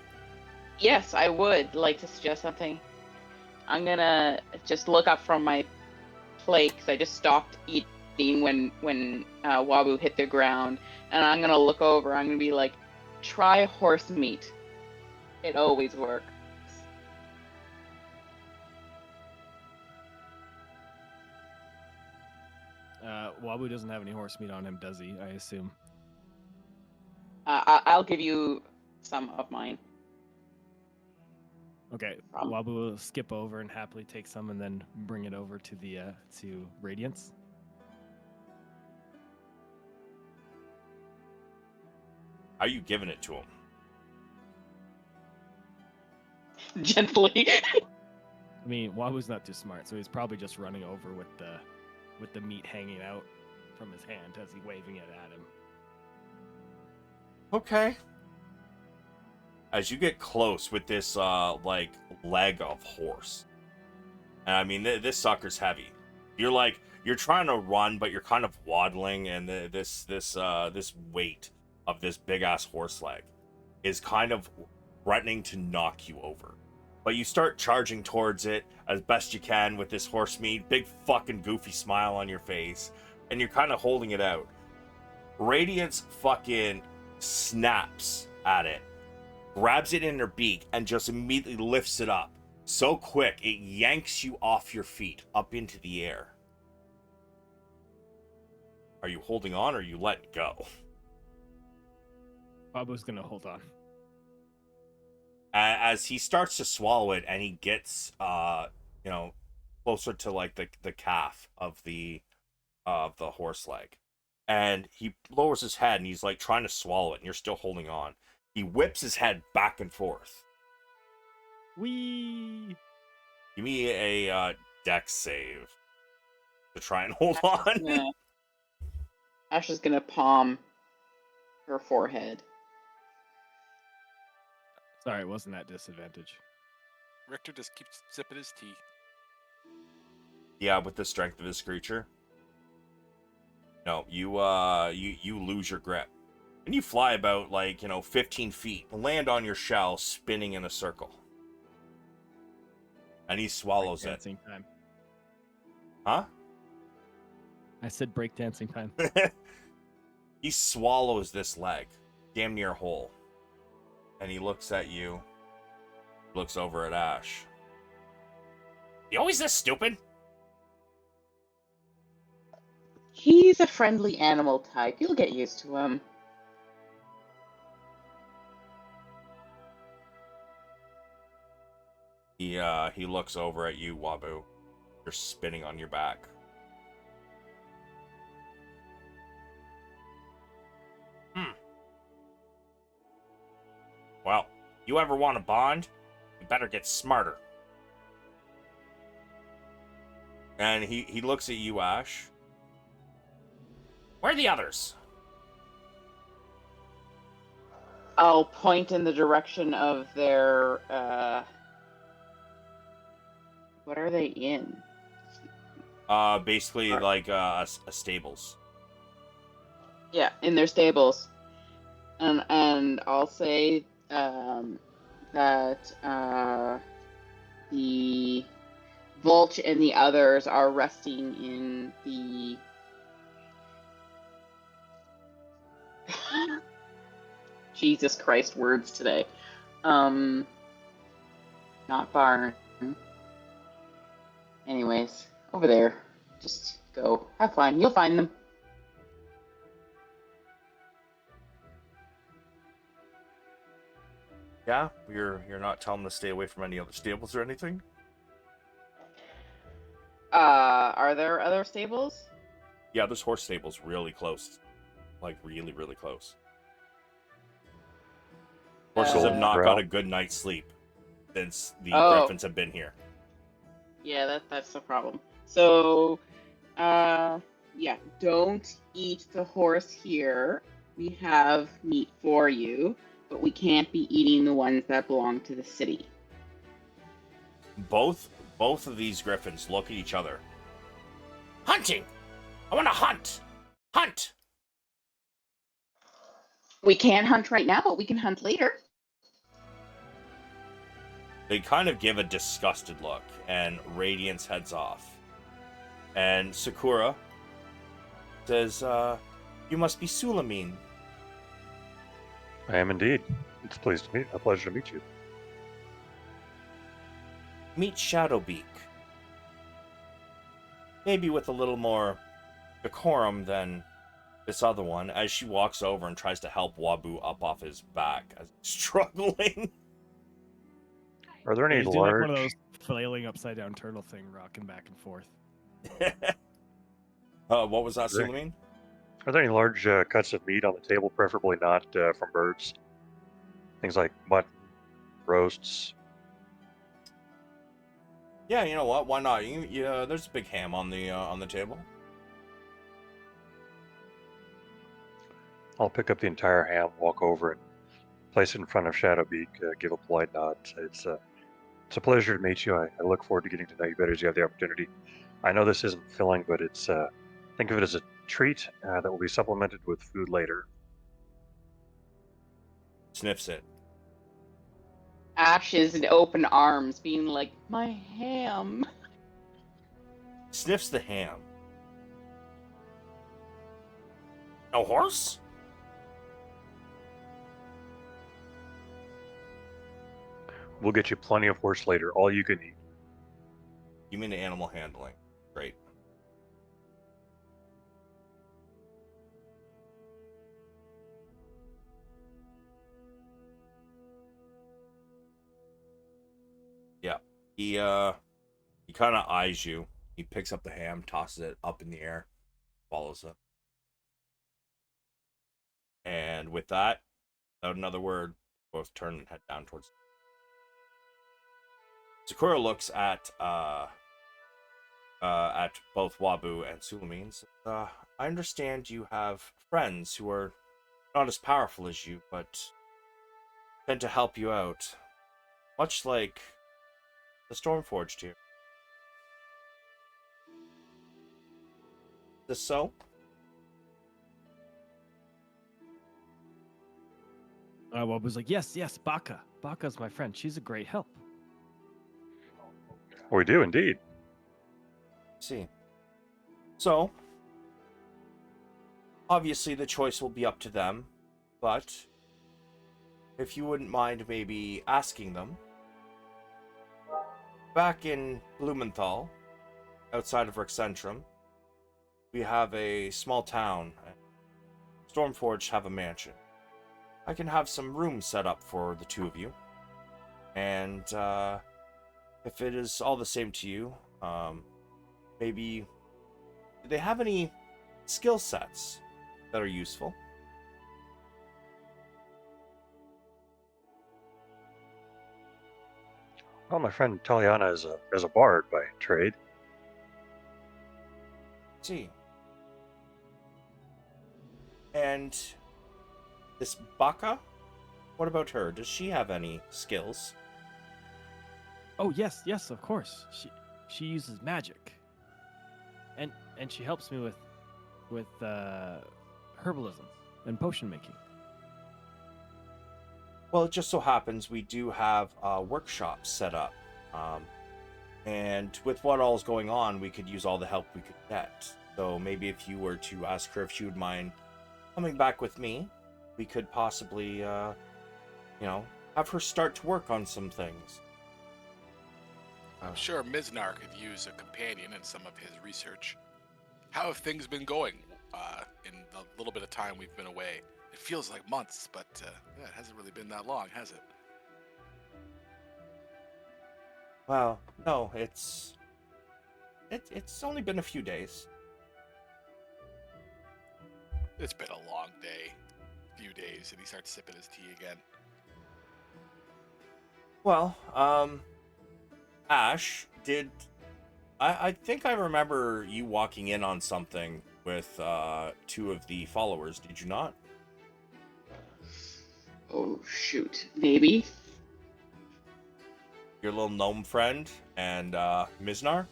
Yes, I would like to suggest something. I'm gonna just look up from my plate because I just stopped eating when Wabu hit the ground, and I'm gonna look over. I'm gonna be like, try horse meat. It always works. Wabu doesn't have any horse meat on him, does he? I assume. I'll give you some of mine. Okay, Wabu will skip over and happily take some, and then bring it over to the to Radiance. How are you giving it to him? Gently. I mean, Wabu's not too smart, so he's probably just running over with the meat hanging out from his hand as he's waving it at him. Okay. As you get close with this like leg of horse, and I mean this sucker's heavy. You're trying to run, but you're kind of waddling, and this weight of this big ass horse leg is kind of threatening to knock you over. But you start charging towards it as best you can with this horse meat, big fucking goofy smile on your face, and you're kind of holding it out. Radiance fucking snaps at it, grabs it in her beak, and just immediately lifts it up. So quick, it yanks you off your feet up into the air. Are you holding on or are you letting go? Wabu's gonna hold on. As he starts to swallow it, and he gets closer to like the calf of the horse leg, and he lowers his head and he's like trying to swallow it, and you're still holding on. He whips his head back and forth. Whee! Give me a dex save to try and hold on. Yeah. Ash is gonna palm her forehead. Sorry, it wasn't at disadvantage. Richter just keeps sipping his tea. Yeah, with the strength of this creature. No, you lose your grip. And you fly about 15 feet, land on your shell, spinning in a circle. And he swallows it. Breakdancing time. Huh? I said breakdancing time. He swallows this leg, damn near whole. And he looks at you, looks over at Ash. You always this stupid? He's a friendly animal type. You'll get used to him. He looks over at you, Wabu. You're spinning on your back. Well, you ever want to bond? You better get smarter. And he looks at you, Ash. Where are the others? I'll point in the direction of their, what are they in? Basically like a stables. Yeah, in their stables. And I'll say that the Vulch and the others are resting in the Jesus Christ words today. Not barn. Anyways, over there. Just go. Have fun. You'll find them. Yeah? You're not telling them to stay away from any other stables or anything? Are there other stables? Yeah, there's horse stables really close. Like, really, really close. Horses have not got a good night's sleep since the Griffins have been here. Yeah, that's the problem. So, yeah, don't eat the horse here. We have meat for you, but we can't be eating the ones that belong to the city. Both of these Griffins look at each other. Hunting! I want to hunt! Hunt! We can't hunt right now, but we can hunt later. They kind of give a disgusted look, and Radiance heads off. And Sakura says, you must be Sulameen. I am indeed. It's a pleasure to meet you. Meet Shadowbeak. Maybe with a little more decorum than this other one, as she walks over and tries to help Wabu up off his back as he's struggling. Are there any He's doing large? like one of those flailing upside down turtle thing, rocking back and forth. What was that, Sulameen? Are there any large cuts of meat on the table, preferably not from birds? Things like mutton, roasts, Yeah, you know what? Why not? There's a big ham on the table. I'll pick up the entire ham, walk over, and place it in front of Shadowbeak. Give a polite nod. Say, it's a pleasure to meet you. I look forward to getting to know you better as you have the opportunity. I know this isn't filling, but it's think of it as a treat that will be supplemented with food later. Sniffs it. Ash is in open arms, being like, my ham. Sniffs the ham. A horse? We'll get you plenty of horse later, all you can eat. You mean the animal handling? Great. Yeah. He kind of eyes you. He picks up the ham, tosses it up in the air, follows it. And with that, without another word, both turn and head down towards. Sakura looks at both Wabu and Sulameen and says, I understand you have friends who are not as powerful as you, but tend to help you out. Much like the Stormforged here. Is this so? Wabu's like, yes, Baka. Baka's my friend. She's a great help. We do indeed. See. So, obviously the choice will be up to them, but if you wouldn't mind maybe asking them, back in Blumenthal, outside of Rexcentrum, we have a small town. Stormforged have a mansion. I can have some rooms set up for the two of you. And if it is all the same to you, maybe do they have any skill sets that are useful? Well, my friend Taliana is a bard by trade. See. And this Baka? What about her? Does she have any skills? Oh yes, of course. She uses magic. And she helps me with herbalism and potion making. Well, it just so happens we do have workshops set up. And with what all's going on, we could use all the help we could get. So maybe if you were to ask her if she would mind coming back with me, we could possibly, have her start to work on some things. I'm sure Miznar could use a companion in some of his research. How have things been going in the little bit of time we've been away? It feels like months, but it hasn't really been that long, has it? Well, no, it's only been a few days. It's been a long day. Few days, and he starts sipping his tea again. Well, Ash, I think I remember you walking in on something with two of the followers, did you not? Oh, shoot. Maybe. Your little gnome friend and Miznar?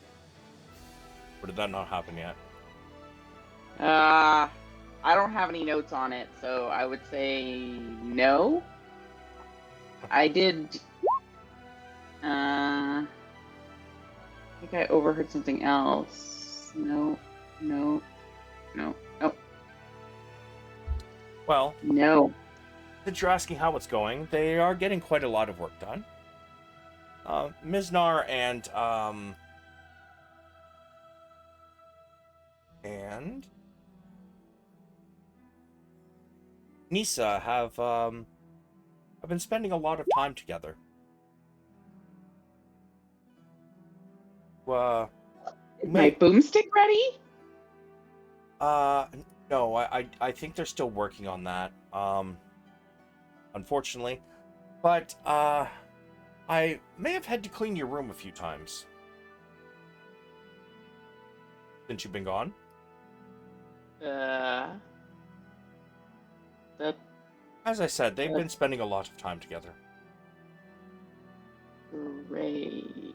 Or did that not happen yet? I don't have any notes on it, so I would say no. I did. I think I overheard something else. No. Well, No. since you're asking how it's going, they are getting quite a lot of work done. Miznar and Nisa have been spending a lot of time together. Is my boomstick ready? No, I think they're still working on that. Unfortunately, but I may have had to clean your room a few times. since you've been gone? The As I said, they've been spending a lot of time together. great.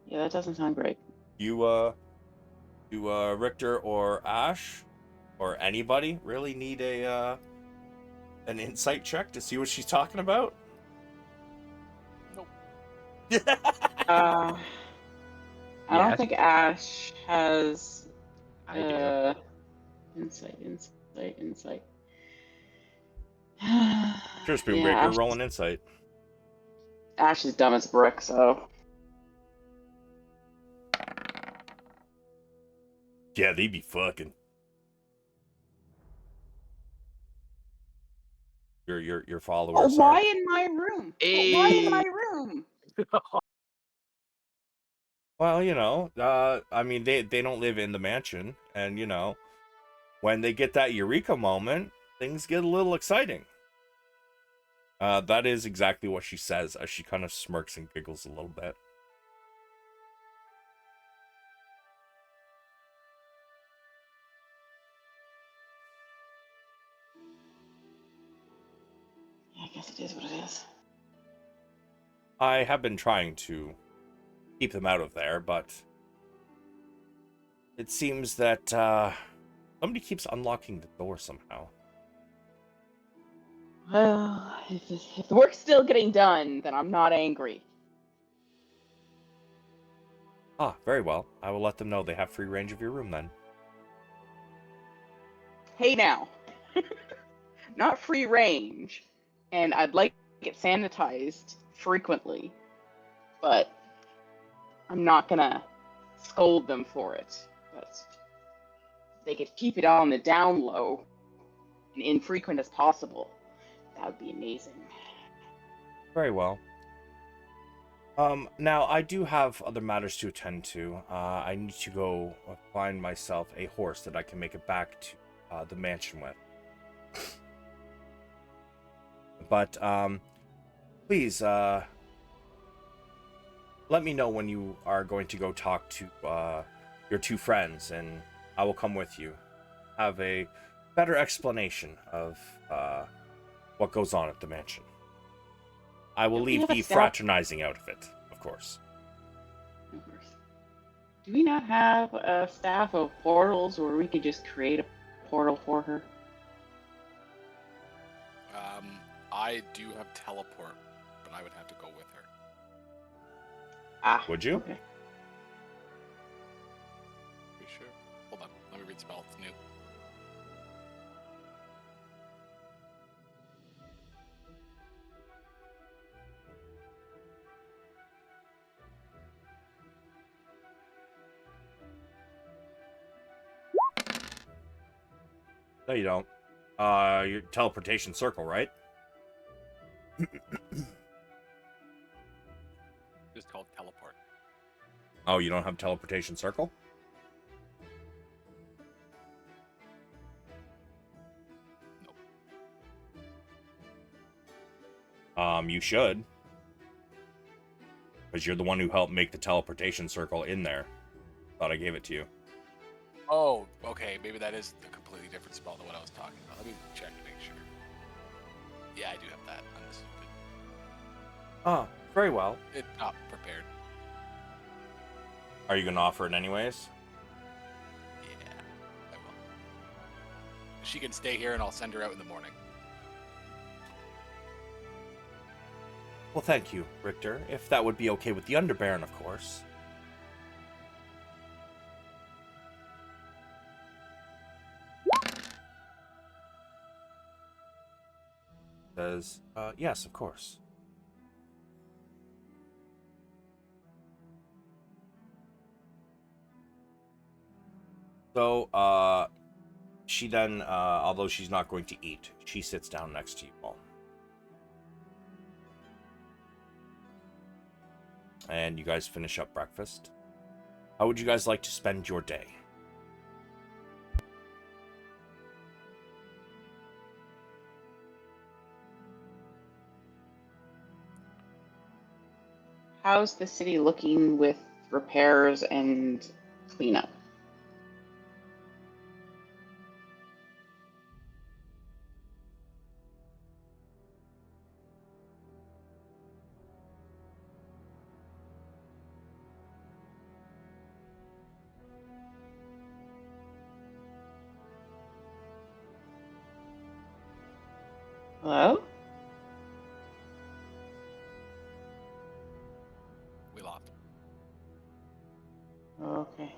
Yeah, that doesn't sound great. Do Richter or Ash or anybody really need an insight check to see what she's talking about? Nope. I don't Yes. think Ash has I do. insight. Sure, Yeah, Spoonbreaker, roll an insight. Ash is dumb as a brick, so Yeah, they be fucking. Your followers why are. in my room? Why in my room? Well, I mean, they don't live in the mansion, and when they get that eureka moment, things get a little exciting. That is exactly what she says as she kind of smirks and giggles a little bit. Yeah, I guess it is what it is. I have been trying to keep them out of there, but it seems that somebody keeps unlocking the door somehow. Well, if the work's still getting done, then I'm not angry. Ah, very well. I will let them know they have free range of your room then. Hey now, not free range, and I'd like it sanitized frequently, but I'm not gonna scold them for it. But they could keep it on the down low and infrequent as possible. That would be amazing. Very well. Now I do have other matters to attend to. I need to go find myself a horse that I can make it back to the mansion with. But please let me know when you are going to go talk to your two friends, and I will come with you. Have a better explanation of what goes on at the mansion. I will Don't we leave have a the staff? fraternizing out of it, of course. Of course. Do we not have a staff of portals where we could just create a portal for her? I do have teleport, but I would have to go with her. Ah. Would you? Okay. Pretty sure. Hold on. Let me read spell. It's new. No, you don't. Your teleportation circle, right? Just called teleport. Oh, you don't have teleportation circle? Nope. You should. Because you're the one who helped make the teleportation circle in there. Thought I gave it to you. Oh, okay. Maybe that is a completely different spell than what I was talking about. Let me check to make sure. Yeah, I do have that. I'm stupid. Ah, very well. It's not prepared. Are you going to offer it anyways? Yeah, I will. She can stay here and I'll send her out in the morning. Well, thank you, Richter. If that would be okay with the Underbaron, of course. Says, yes, of course. So, she then, although she's not going to eat, she sits down next to you all. And you guys finish up breakfast. How would you guys like to spend your day? how's the city looking with repairs and cleanup? Hello? We lost. Okay.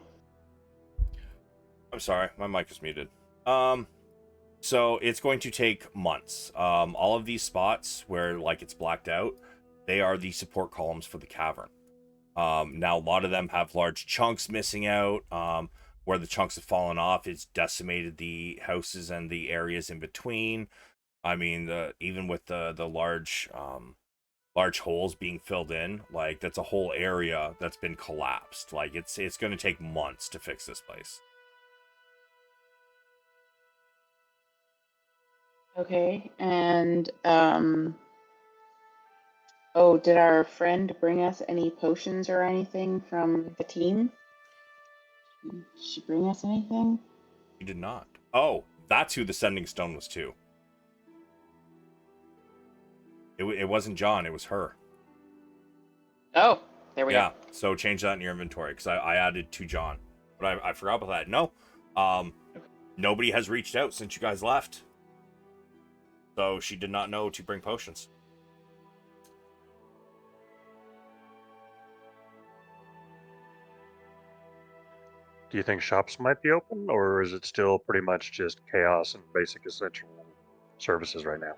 I'm sorry, my mic is muted. So it's going to take months. All of these spots where like it's blacked out, they are the support columns for the cavern. Now a lot of them have large chunks missing out. Where the chunks have fallen off, it's decimated the houses and the areas in between. I mean, even with the large holes being filled in, like that's a whole area that's been collapsed. Like it's going to take months to fix this place. Okay, and oh, did our friend bring us any potions or anything from the team? Did she bring us anything? You did not. Oh, that's who the sending stone was to. It wasn't John, it was her. Oh, there we Yeah, go. so change that in your inventory because I added to John. But I forgot about that. No, nobody has reached out since you guys left. So she did not know to bring potions. Do you think shops might be open, or is it still pretty much just chaos and basic essential services right now?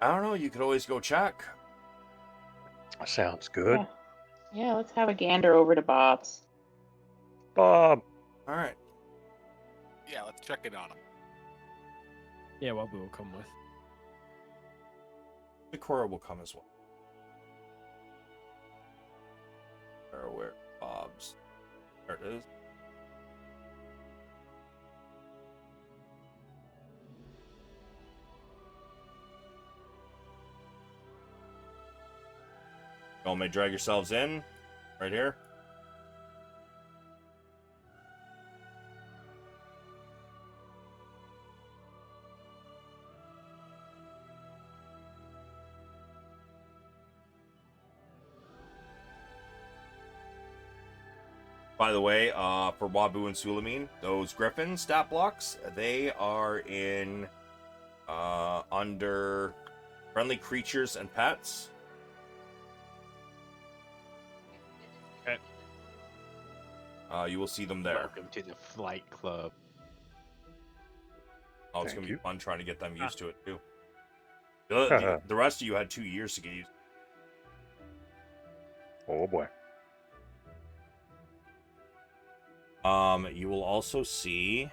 I don't know, you could always go check. Sounds good. Yeah. Yeah, let's have a gander over to Bob's. Bob, Alright. Yeah, let's check in on him. Yeah, wabu will come with. Sakura will come as well. Where Bob's. There it is. You all may drag yourselves in. Right here. By the way, for Wabu and Sulameen, those griffin stat blocks, they are in under friendly creatures and pets. Okay. You will see them there. Welcome to the Flight Club. Oh, it's Thank gonna you. be fun trying to get them used to it too. The rest of you had 2 years to get used. oh boy. You will also see,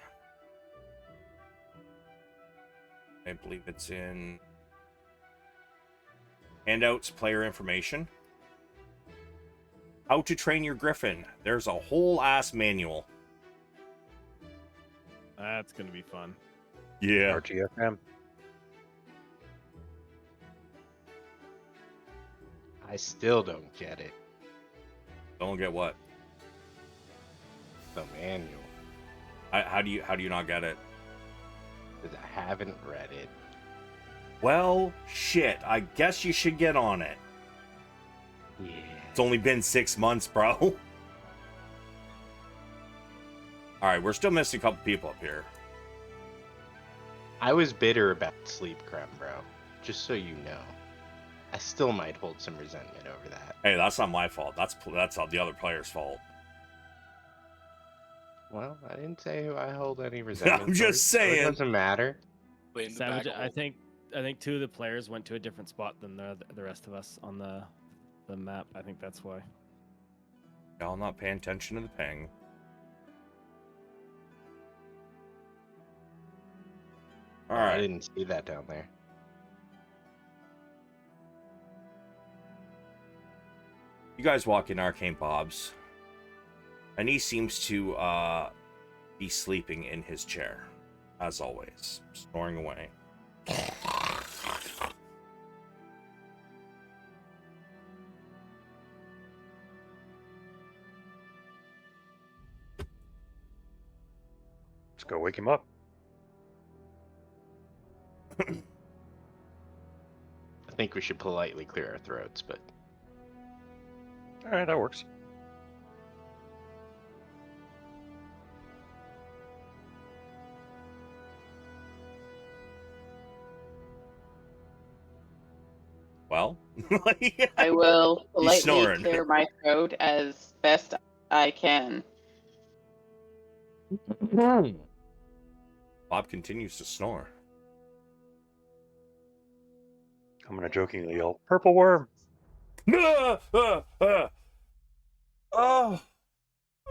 I believe it's in handouts, player information. How to train your griffin. There's a whole ass manual. That's gonna be fun. Yeah. RGFM. I still don't get it. Don't get what? The manual. How do you not get it? Because I haven't read it. Well, shit. I guess you should get on it. Yeah. It's only been 6 months, bro. All right, we're still missing a couple people up here. I was bitter about Sleep Crumb, bro. Just so you know. I still might hold some resentment over that. Hey, that's not my fault. That's the other player's fault. Well, I didn't say who I hold any resentment I'm just towards, so saying. It doesn't matter. Blame the Savage, bag of I holding. think 2 of the players went to a different spot than the rest of us on the map. I think that's why. Y'all not paying attention to the ping. All I right. didn't see that down there. You guys walk in Arcane Bob's, and he seems to be sleeping in his chair, as always, snoring away. go wake him up. I think we should politely clear our throats, but All right, that works. Well, I will He's politely snoring. clear my throat as best I can. Bob continues to snore. I'm gonna jokingly yell, "Purple worm!" Oh,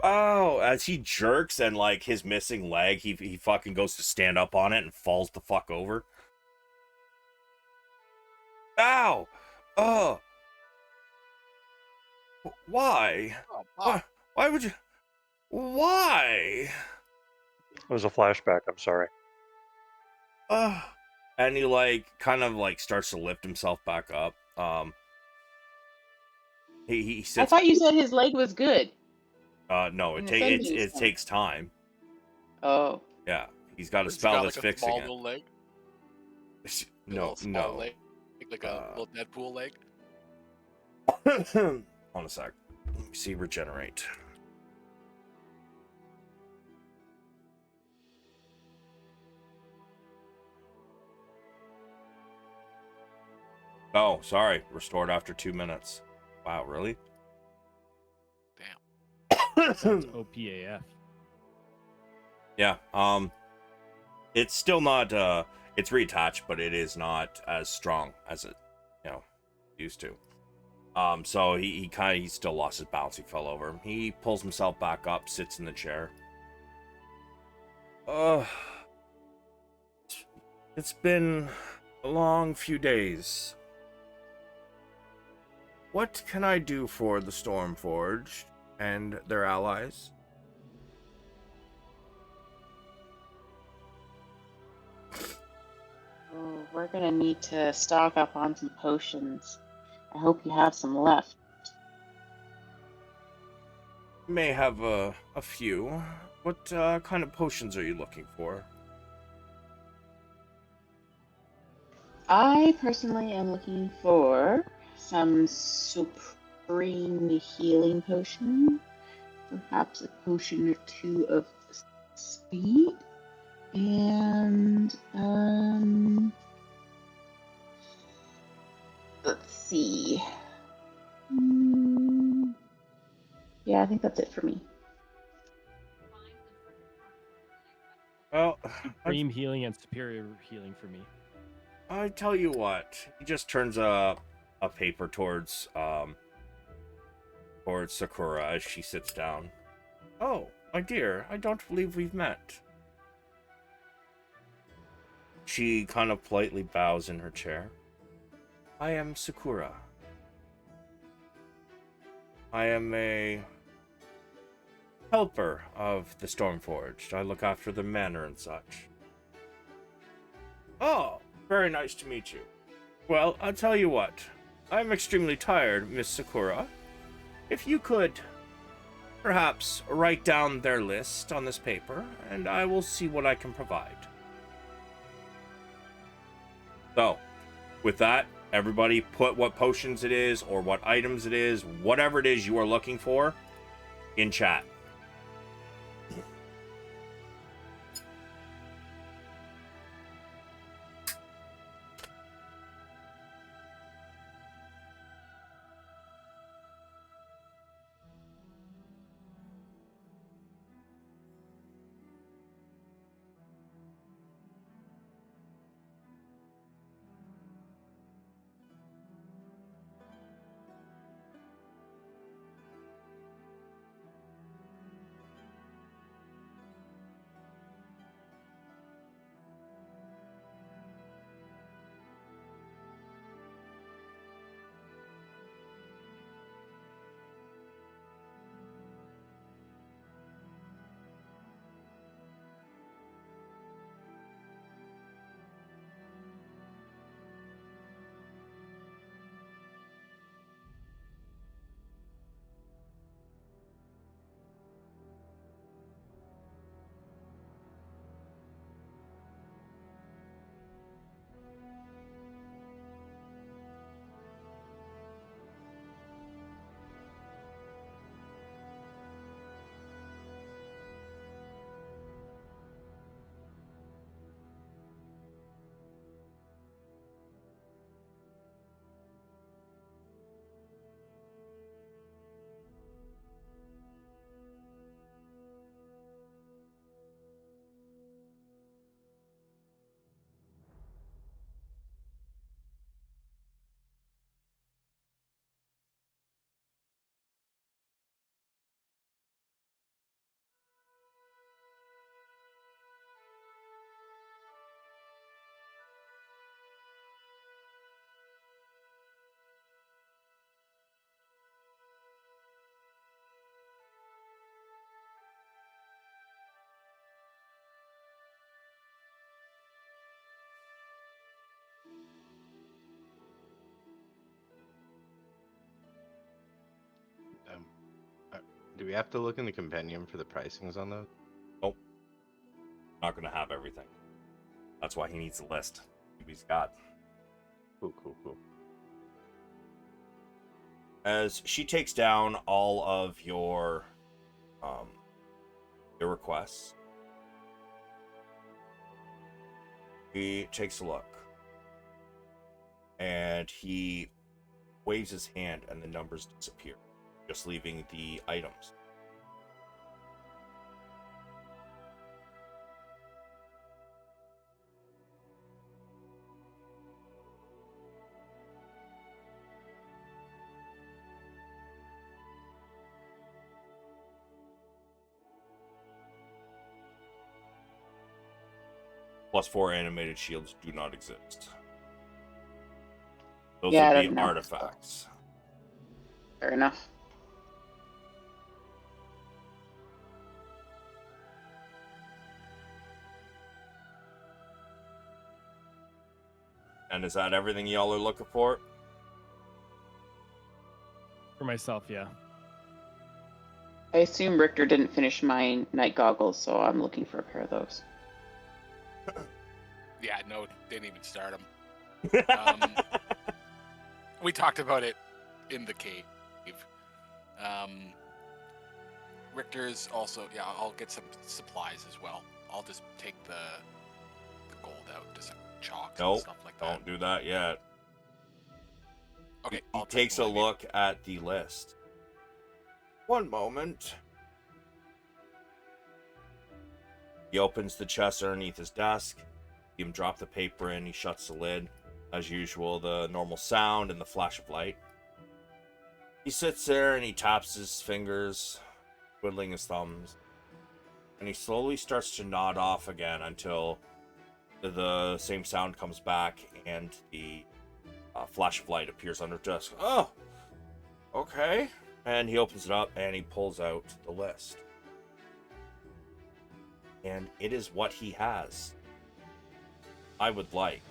oh! As he jerks and like his missing leg, he fucking goes to stand up on it and falls the fuck over. Ow! Oh! Why? Oh, Why? Bob. Why would you? Why? It was a flashback. I'm sorry. And he like kind of like starts to lift himself back up. He I sits. thought you said his leg was good. No, in it the sentence, it then. takes time. Oh. Yeah, he's got a He's spell got that's like a fixing small it. little leg. A No, little small no. leg, like a little Deadpool leg. On a sec. Let me see. Regenerate. Oh, sorry. Restored after 2 minutes. Wow, really? Damn. Sounds OPAF. Yeah. It's still not. It's reattached, but it is not as strong as it, used to. So he still lost his balance. He fell over. He pulls himself back up, sits in the chair. It's been a long few days. What can I do for the Stormforged and their allies? Oh, we're gonna need to stock up on some potions. I hope you have some left. May have a few. What kind of potions are you looking for? I personally am looking for some supreme healing potion, perhaps a potion or two of speed, and let's see. Yeah, I think that's it for me. Well, Supreme healing and superior healing for me. I tell you what. He just turns a paper towards Sakura as she sits down. Oh, my dear, I don't believe we've met. She kind of politely bows in her chair. I am Sakura. I am a helper of the Stormforged. I look after the manor and such. Oh, very nice to meet you. Well, I'll tell you what. I'm extremely tired, Miss Sakura. If you could perhaps write down their list on this paper, and I will see what I can provide. So, with that, everybody put what potions it is, or what items it is, whatever it is you are looking for, in chat. Do we have to look in the compendium for the pricings on those? Nope. Not gonna have everything. That's why he needs a list. He's got. Cool. As she takes down all of your requests, he takes a look, and he waves his hand, and the numbers disappear, just leaving the items. +4 animated shields do not exist. Those Yeah, I would don't be know. artifacts. Fair enough. And is that everything y'all are looking for? For myself, yeah. I assume Richter didn't finish my night goggles, so I'm looking for a pair of those. Yeah, no, didn't even start them. We talked about it in the cave. Richter's also, yeah, I'll get some supplies as well. I'll just take the gold out, just chalks and Nope, stuff like that. don't do that yet. Okay, He I'll take takes a what I need. look at the list. One moment. He opens the chest underneath his desk. See him drop the paper in. He shuts the lid. As usual, the normal sound and the flash of light. He sits there and he taps his fingers, twiddling his thumbs. And he slowly starts to nod off again until the same sound comes back and the flash of light appears on her desk. Oh, okay. And he opens it up and he pulls out the list. And it is what he has. I would like.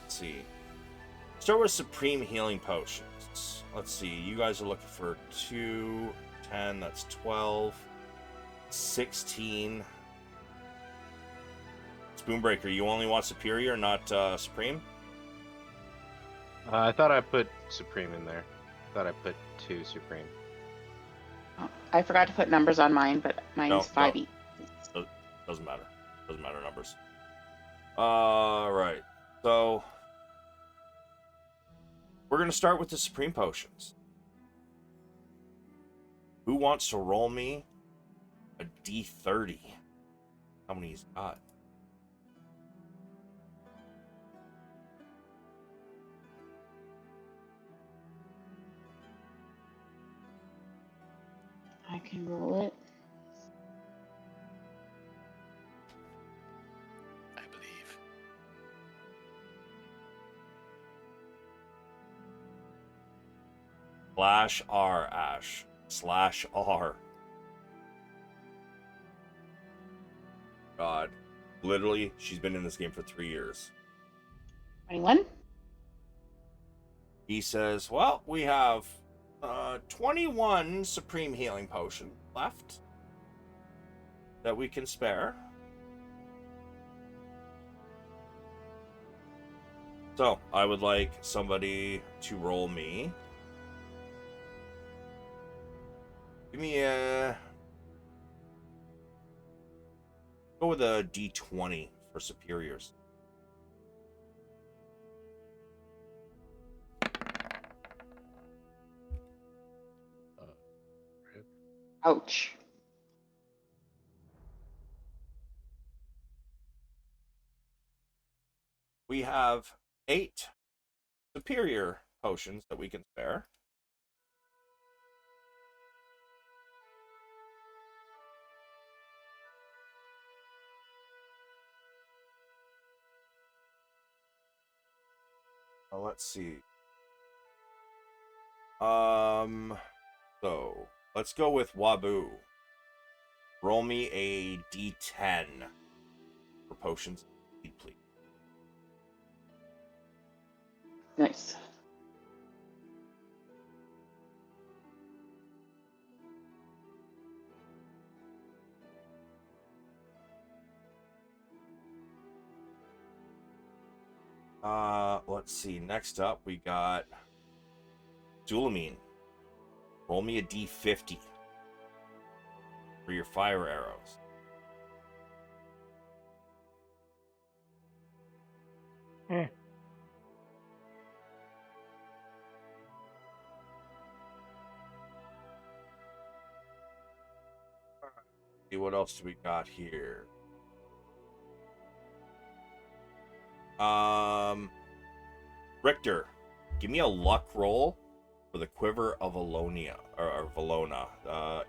Let's see. Start with Supreme Healing Potions. Let's see. You guys are looking for 2, 10, that's 12, 16. Spoonbreaker, you only want Superior, not Supreme? I thought I put Supreme in there. I thought I put 2 Supreme. Oh, I forgot to put numbers on mine, but mine's No, 5e. Doesn't matter. Doesn't matter numbers. Right. So we're gonna start with the Supreme Potions. Who wants to roll me a D30? How many he's got? I can roll it. I believe. /R, Ash. /R. God. Literally, she's been in this game for 3 years. 21? He says, well, we have 21 Supreme Healing Potions left that we can spare. So, I would like somebody to roll me. Give me a... Go with a D20 for superiors. Ouch. We have 8 superior potions that we can spare. Let's see. So let's go with Wabu. Roll me a D10 for potions, please. Nice. Let's see. Next up, we got Sulameen. Roll me a d50 for your fire arrows. See what else do we got here? Richter, give me a luck roll for the Quiver of Alonia or Valona.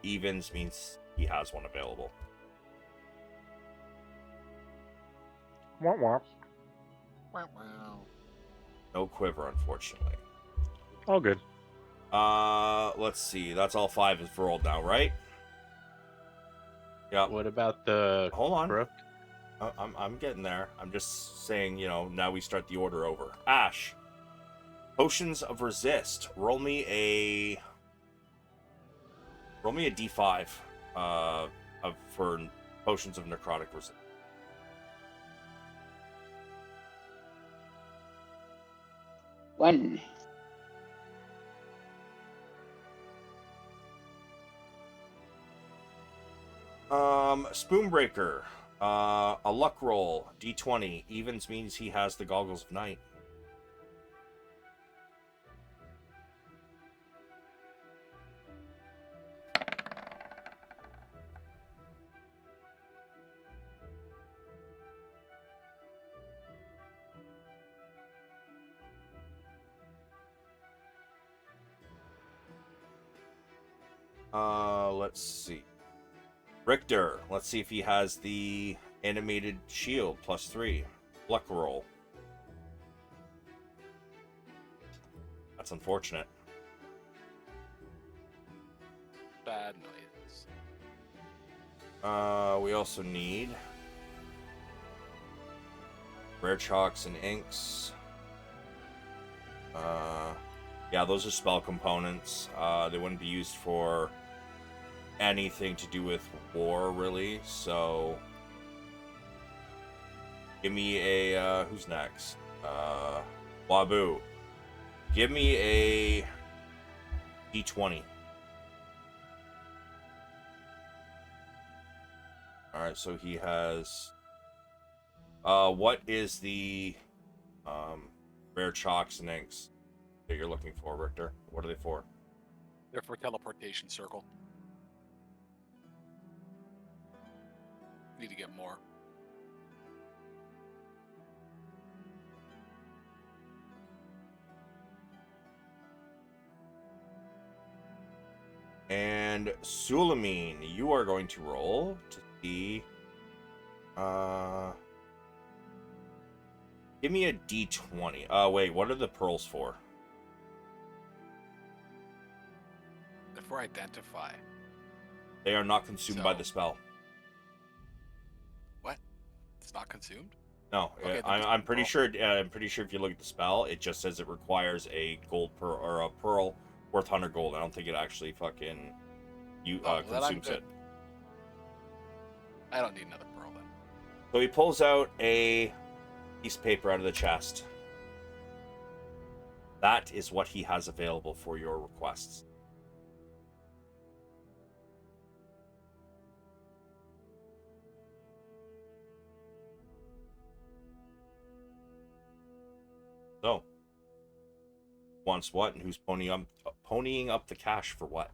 Evens means he has one available. Womp womp. Wow. No quiver, unfortunately. All good. Let's see. That's all 5 is rolled now, right? Yeah. What about the Hold on. crook? I'm getting there. I'm just saying, now we start the order over. Ash. Potions of Resist. Roll me a d5 for Potions of Necrotic Resist. One. Spoonbreaker. A luck roll, d20. Evens means he has the Goggles of Night. Let's see. Richter, let's see if he has the animated shield +3. Luck roll. That's unfortunate. Bad noise. We also need rare chalks and inks. Yeah, those are spell components. They wouldn't be used for anything to do with war, really. So, give me a who's next? Wabu. Give me a d20. All right, so he has. What is the rare chalks and inks that you're looking for, Richter? What are they for? They're for teleportation circle. Need to get more. And Sulameen, you are going to roll to see. Give me a d20. Wait, what are the pearls for? They're for identify. They are not consumed by the spell. What? It's not consumed? No, Okay, I'm pretty sure. I'm pretty sure if you look at the spell, it just says it requires a gold pearl or a pearl worth 100 gold. I don't think it actually fucking consumes it. I don't need another pearl then. So he pulls out a piece of paper out of the chest. That is what he has available for your requests. So, wants what, and who's ponying up the cash for what?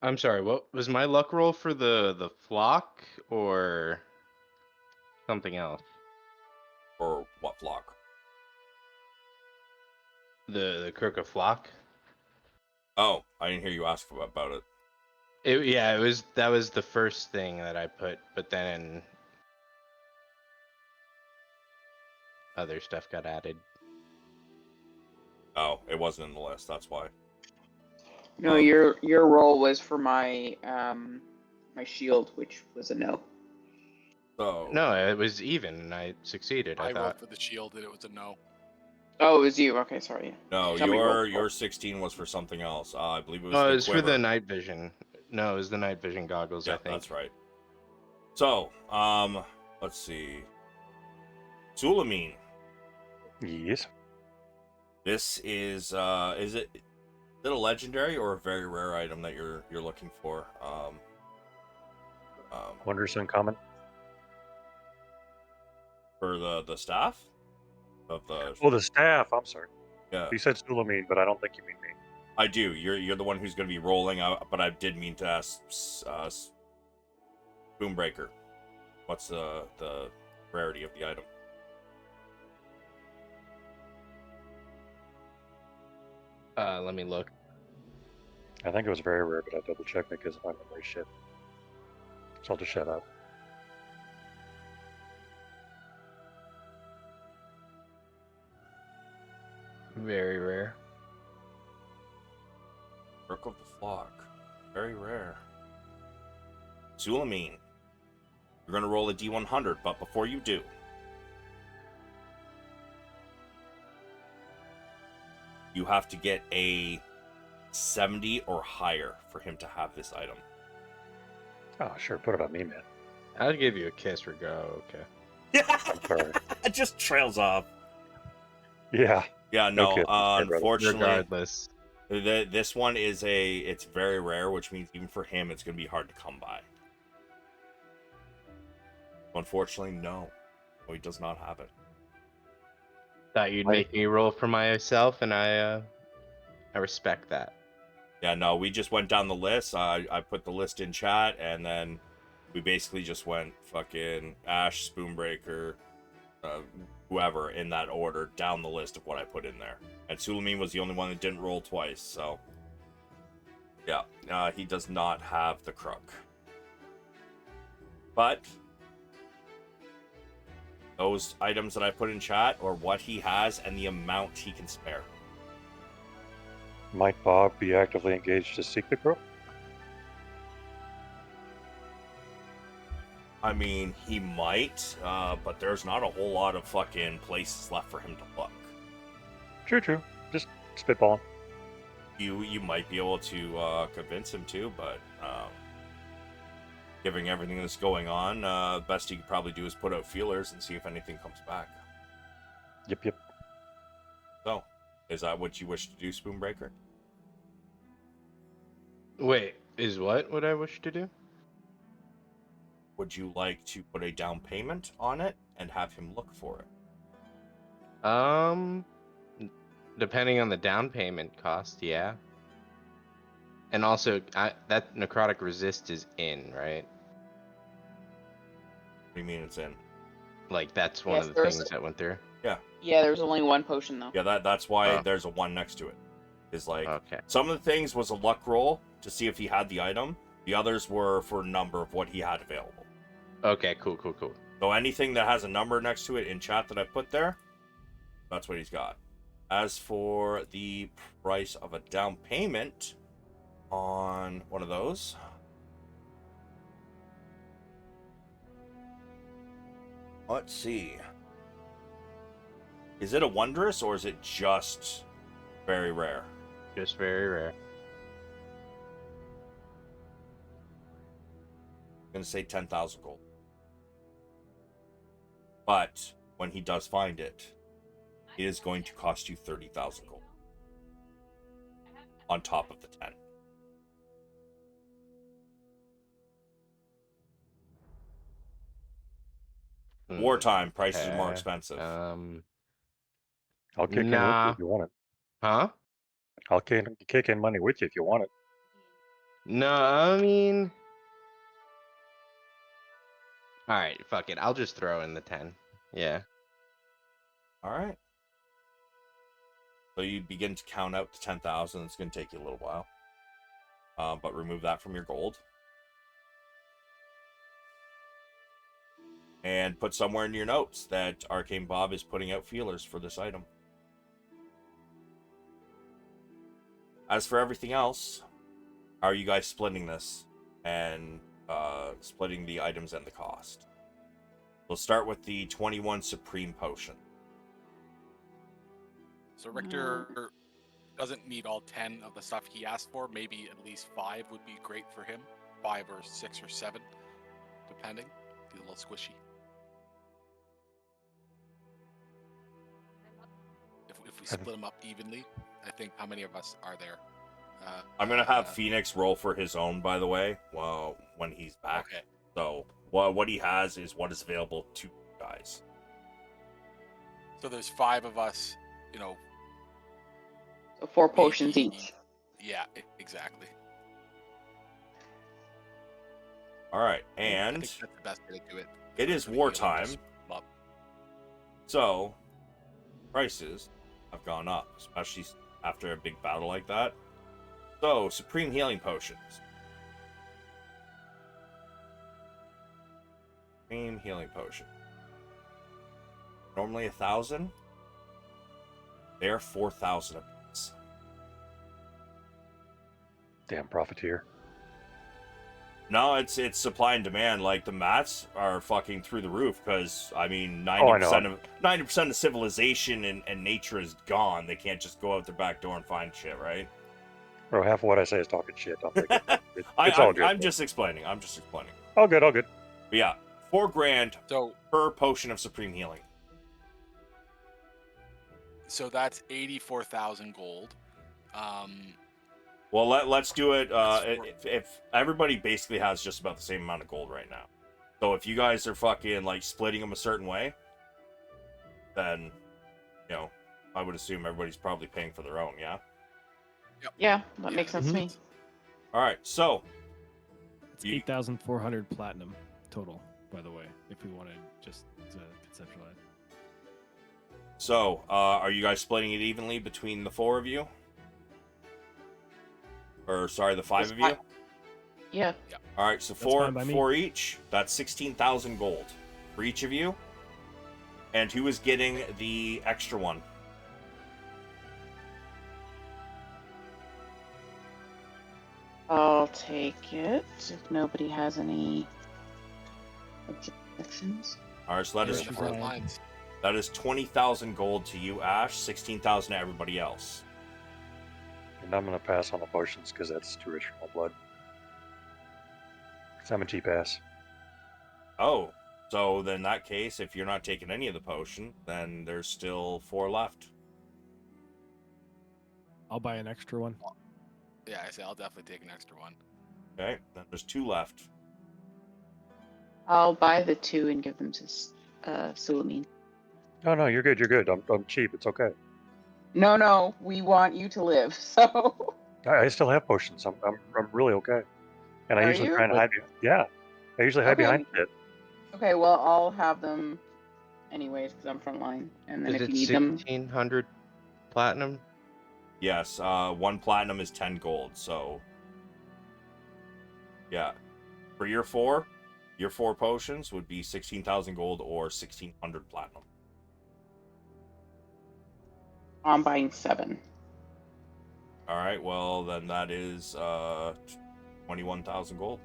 I'm sorry, what was my luck roll for the flock or something else? Or what flock? The crook of flock? Oh, I didn't hear you ask about it. That was the first thing that I put, but then other stuff got added. Oh, it wasn't in the list. That's why. No, your roll was for my my shield, which was a no. So No, it was even, and I succeeded. I I rolled thought. for the shield and it was a no. Oh, it was you. Okay, sorry. no, Somebody rolled your for- 16 was for something else. I believe it was. Oh, the it was for the quiver. night vision. No, it was the night vision goggles. Yeah, I think. that's right. So, let's see. Sulameen. Yes. This is it a legendary or a very rare item that you're looking for? Wondrous uncommon. For the staff of the Oh, the staff. I'm sorry. yeah. You said Sulameen, but I don't think you mean me. I do. You're the one who's going to be rolling out, but I did mean to ask Spoonbreaker. What's the rarity of the item? Let me look. I think it was very rare, but I double checked because my memory shit. So I'll just shut up. Very rare. Brook of the Flock. Very rare. Sulameen. You're going to roll a D100, but before you do, you have to get a 70 or higher for him to have this item. Oh, sure. Put it on me, man. I'll give you a kiss for go. Okay. Yeah, sorry. it just trails off. Yeah. Yeah, no. Okay, Unfortunately, Regardless. this one is it's very rare, which means even for him, it's going to be hard to come by. Unfortunately, no, he does not have it. Thought you'd make me roll for myself, and I respect that. Yeah, no, we just went down the list. I put the list in chat, and then we basically just went fucking Ash, Spoonbreaker, whoever in that order down the list of what I put in there. And Sulameen was the only one that didn't roll twice, so yeah, he does not have the crook. But those items that I put in chat are what he has and the amount he can spare. Might Bob be actively engaged to seek the crook? I mean, he might, but there's not a whole lot of fucking places left for him to look. True. Just spitballing. You might be able to convince him to, but given everything that's going on, best he could probably do is put out feelers and see if anything comes back. Yep. So, is that what you wish to do, Spoonbreaker? Wait, is what I wish to do? Would you like to put a down payment on it and have him look for it? Depending on the down payment cost, yeah. And also, that necrotic resist is in, right? What do you mean it's in? Like that's one Yes, of the there's- things that went through. Yeah, there's only one potion though. Yeah, that's why Oh. there's a 1 next to it. Is like Okay. some of the things was a luck roll to see if he had the item. The others were for a number of what he had available. Okay, cool. So anything that has a number next to it in chat that I put there, that's what he's got. As for the price of a down payment on one of those, let's see. Is it a wondrous or is it just very rare? Just very rare. I'm going to say 10,000 gold. But when he does find it, it is going to cost you 30,000 gold on top of the 10. Wartime prices are more Okay. expensive. I'll kick in with Nah. you if you want it. Huh? I'll kick in money with you if you want it. No, I mean, all right, fuck it. I'll just throw in the 10. Yeah. All right. So you begin to count out to 10,000. It's going to take you a little while. But remove that from your gold. And put somewhere in your notes that Arcane Bob is putting out feelers for this item. As for everything else, how are you guys splitting this? And splitting the items and the cost? We'll start with the 21 Supreme Potion. So Richter doesn't need all 10 of the stuff he asked for. Maybe at least 5 would be great for him. 5 or 6 or 7, depending. Be a little squishy. If we split them up evenly, I think how many of us are there? I'm gonna have Pheonix roll for his own, by the way, well, when he's back. Okay. So, what he has is what is available to you guys. So there's 5 of us, So 4 potions maybe- each. Yeah, exactly. All right, I and think that's the best way to do it. it is For the healing, wartime, just split 'em up. so prices have gone up, especially after a big battle like that. So, Supreme Healing Potions. Supreme Healing Potion. Normally 1,000. They're 4,000 apiece. Damn profiteer. No, it's supply and demand. Like, the mats are fucking through the roof because, I mean, Oh, I know. 90% of civilization and nature is gone. They can't just go out their back door and find shit, right? Bro, half of what I say is talking shit. Don't take it. It's all good. I'm just explaining. All good, all good. But yeah, $4,000 So per potion of Supreme Healing. that's 84,000 gold. Well, let's do it. That's If everybody basically has just about the same amount of gold right now, so if you guys are fucking like splitting them a certain way, then I would assume everybody's probably paying for their own. Yeah. Yeah, that makes sense to me. All right. So It's 8,400 platinum total, by the way, if we wanted just to conceptualize. So, are you guys splitting it evenly between the 4 of you? Or, sorry, the 5 of you? Yeah. All right, so That's four fine by me. each. That's 16,000 gold for each of you. And who is getting the extra one? I'll take it if nobody has any objections. All right, so that You're is in the front Right. lines. 20,000 gold to you, Ash. 16,000 to everybody else. And I'm going to pass on the potions because that's too rich for my blood. 'Cause I'm a cheap ass. Oh, so then in that case, if you're not taking any of the potion, then there's still 4 left. I'll buy an extra one. Yeah, I say I'll definitely take an extra one. Okay, then there's 2 left. I'll buy the 2 and give them to Sulameen. No, you're good. You're good. I'm cheap. It's okay. No, we want you to live. So I still have potions. I'm really okay. And I Are usually you? try and hide. Yeah, I usually hide Okay. behind it. okay, well I'll have them anyways because I'm frontline, and then Is if it you need them, 1,600 platinum? Yes, 1 platinum is 10 gold, so... Yeah. For your 4 potions would be 16,000 gold or 1,600 platinum. I'm buying 7. Alright, well, then that is 21,000 gold.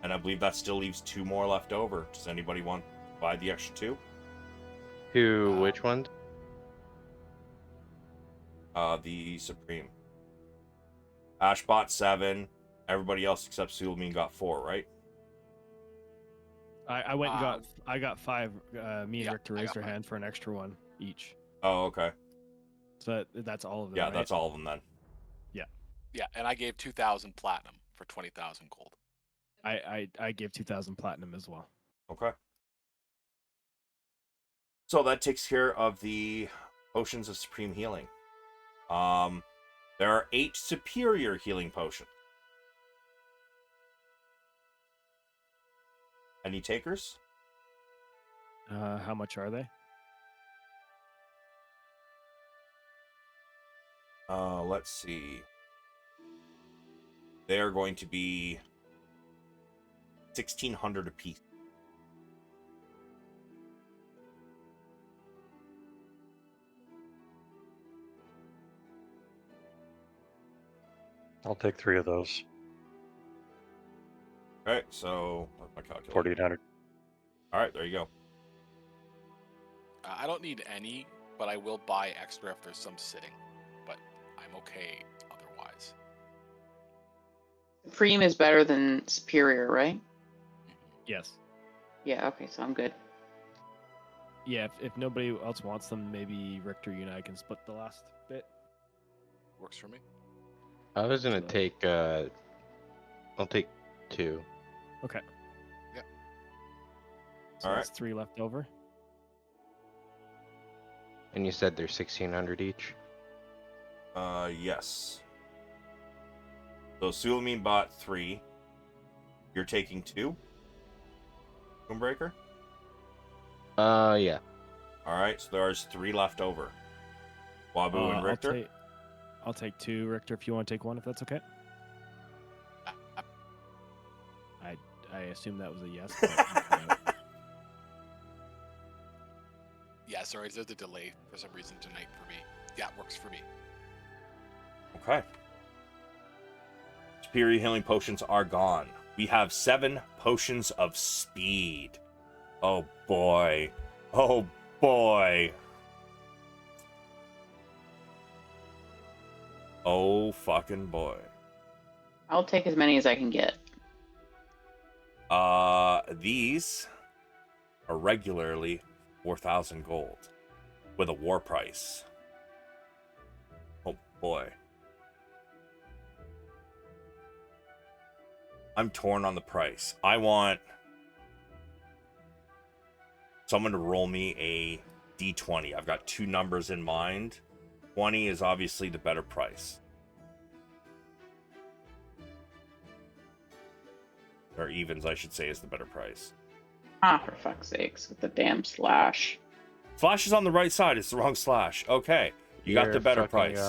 And I believe that still leaves 2 more left over. Does anybody want to buy the extra 2? Which ones? The Supreme. Ash bought 7. Everybody else except Sulameen got 4, right? I went and got 5. Me and yeah, Richter I raised got our 5. hand for an extra one each. Oh, okay. So that's all of them. Yeah, right? that's all of them then. Yeah, and I gave 2,000 platinum for 20,000 gold. I gave 2,000 platinum as well. Okay. So that takes care of the potions of supreme healing. There are 8 superior healing potions. Any takers? How much are they? Let's see. They are going to be 1,600 apiece. I'll take 3 of those. Alright, so what's my calculator? 4,800. Alright, there you go. I don't need any, but I will buy extra if there's some sitting. But I'm okay otherwise. Supreme is better than Superior, right? Yes. Yeah, okay, so I'm good. Yeah, if nobody else wants them, maybe Richter, you and I can split the last bit. Works for me. I was gonna So- take. I'll take 2. Okay. Yeah. So All that's 3 left over. And you said they're 1,600 each. Yes. So Sulameen bought 3. You're taking 2. Spoonbreaker. Yeah. All right. So there's 3 left over. Wabu and Richter. I'll take 2, Richter, if you want to take 1, if that's okay. I assume that was a yes. But Yeah, sorry, there's a delay for some reason tonight for me. Yeah, it works for me. Okay. Superior healing potions are gone. We have 7 potions of speed. Oh boy. Oh boy. Oh fucking boy. I'll take as many as I can get. These are regularly 4,000 gold with a war price. Oh boy. I'm torn on the price. I want someone to roll me a d20. I've got 2 numbers in mind. 20 is obviously the better price. Or evens, I should say, is the better price. Ah, for fuck's sakes, with the damn slash. Slash is on the right side. It's the wrong slash. Okay. You got the better price.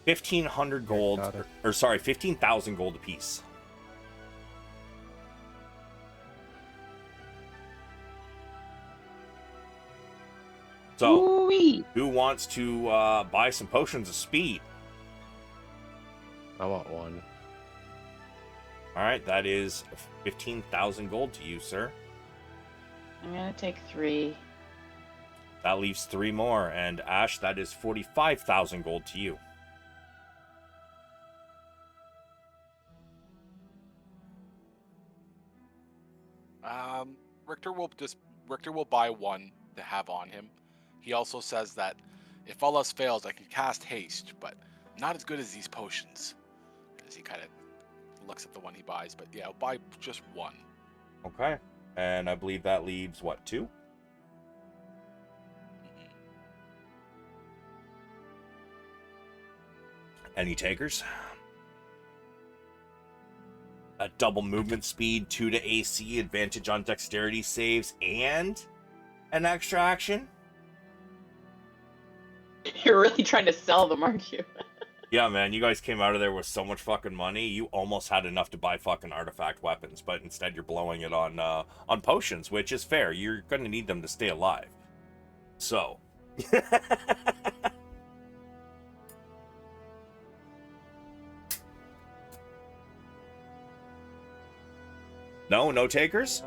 1,500 gold. got it. Or sorry, 15,000 gold apiece. So, Ooh-wee. who wants to buy some potions of speed? I want 1. All right, that is 15,000 gold to you, sir. I'm gonna take 3. That leaves 3 more. And Ash, that is 45,000 gold to you. Richter will buy 1 to have on him. He also says that if all else fails, I can cast haste, but not as good as these potions. As he kind of looks at the one he buys, but yeah, I'll buy just 1. Okay. And I believe that leaves, what, 2? Any takers? A double movement speed, 2 to AC, advantage on dexterity saves, and an extra action? You're really trying to sell them, aren't you? Yeah, man, you guys came out of there with so much fucking money, you almost had enough to buy fucking artifact weapons, but instead you're blowing it on potions, which is fair. You're gonna need them to stay alive. So. No takers?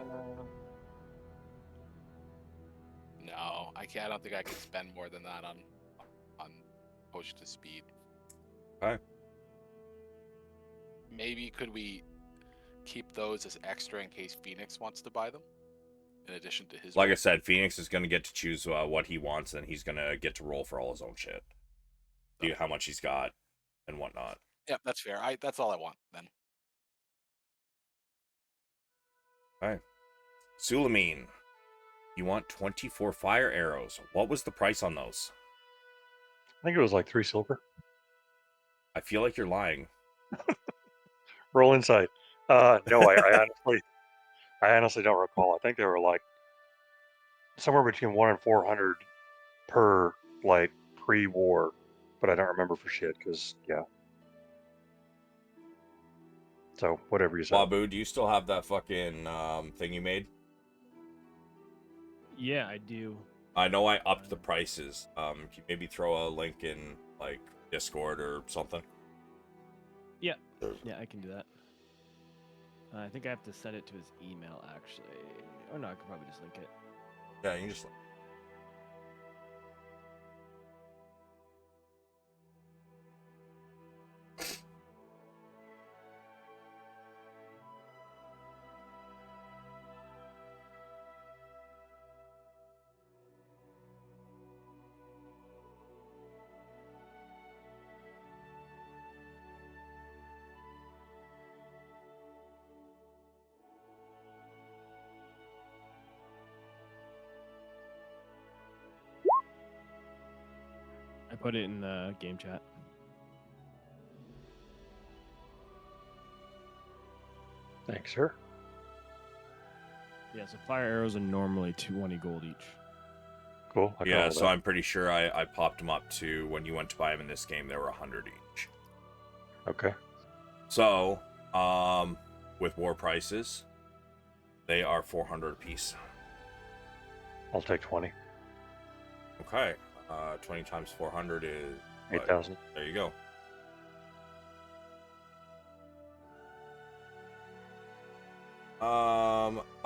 No, I can't. I don't think I can spend more than that on potion to speed. Okay. Maybe could we keep those as extra in case Pheonix wants to buy them, in addition to his. Like I said, Pheonix is going to get to choose what he wants, and he's going to get to roll for all his own shit. See how much he's got and whatnot. Yeah, that's fair. That's all I want then. Okay. Sulameen, you want 24 fire arrows. What was the price on those? I think it was like 3 silver. I feel like you're lying. Roll insight. No, I honestly don't recall. I think they were like somewhere between 1 and 400 per like pre-war, but I don't remember for shit because yeah. So whatever you said. Wabu, do you still have that fucking thing you made? yeah, I do. I know I upped the prices. Can you maybe throw a link in like Discord or something? Yeah, I can do that. I think I have to send it to his email, actually. Or no, I could probably just link it. Yeah, you can just. I put it in the game chat. Thanks, sir. Yeah, so fire arrows are normally 20 gold each. Cool. I got Yeah, all so that. I'm pretty sure I popped them up to when you went to buy them in this game. They were 100 each. Okay. So, with war prices, they are 400 apiece. I'll take 20. Okay, 20 times 400 is what? 8,000. There you go.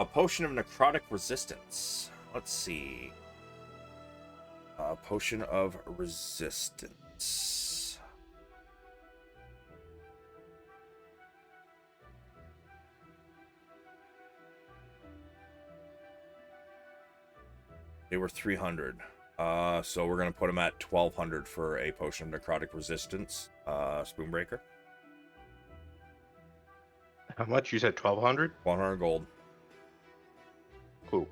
A potion of necrotic resistance. Let's see. A potion of resistance. They were 300. So we're gonna put them at 1,200 for a potion of necrotic resistance. Spoonbreaker. How much? You said 1,200? 100 gold. Cool.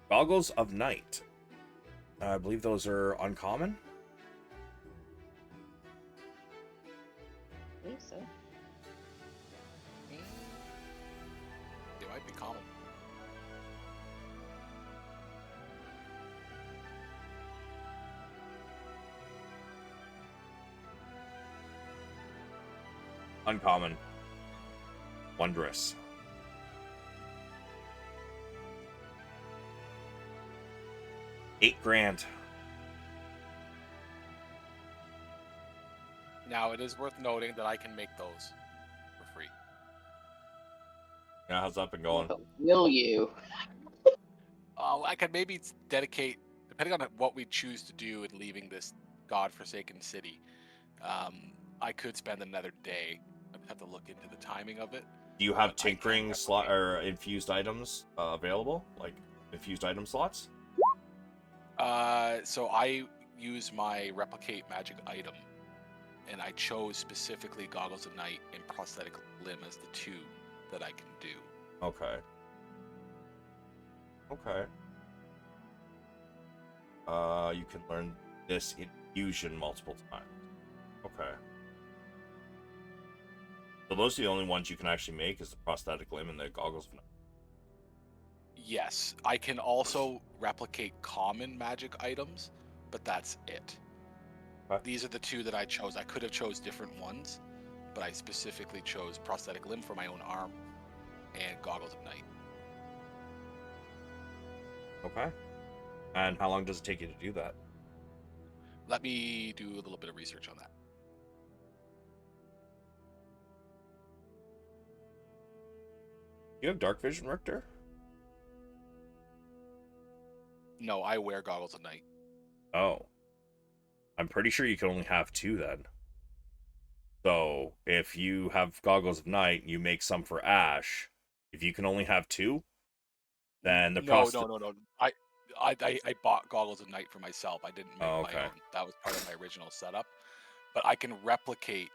Goggles of Night. I believe those are uncommon. I believe so. They might be common. Uncommon. Wondrous. $8,000. Now, it is worth noting that I can make those for free. Yeah, how's that been going? But will you? I could maybe dedicate, depending on what we choose to do in leaving this godforsaken city, I could spend another day. I'd have to look into the timing of it. Do you have But I can tinkering slot replicate. or infused items available? Like infused item slots? So I use my replicate magic item, and I chose specifically Goggles of Night and Prosthetic Limb as the two that I can do. Okay. Okay. You can learn this infusion multiple times. Okay. So those are the only ones you can actually make is the prosthetic limb and the goggles of night. Yes, I can also replicate common magic items, but that's it. Okay. These are the two that I chose. I could have chose different ones, but I specifically chose Prosthetic Limb for my own arm and Goggles of Night. Okay. And how long does it take you to do that? Let me do a little bit of research on that. You have dark vision, Richter? No, I wear Goggles of Night. Oh. I'm pretty sure you can only have two then. So, if you have goggles of night, you make some for Ash. If you can only have two, then the No. I bought Goggles of Night for myself. I didn't make Oh, my okay. own. That was part of my original setup. But I can replicate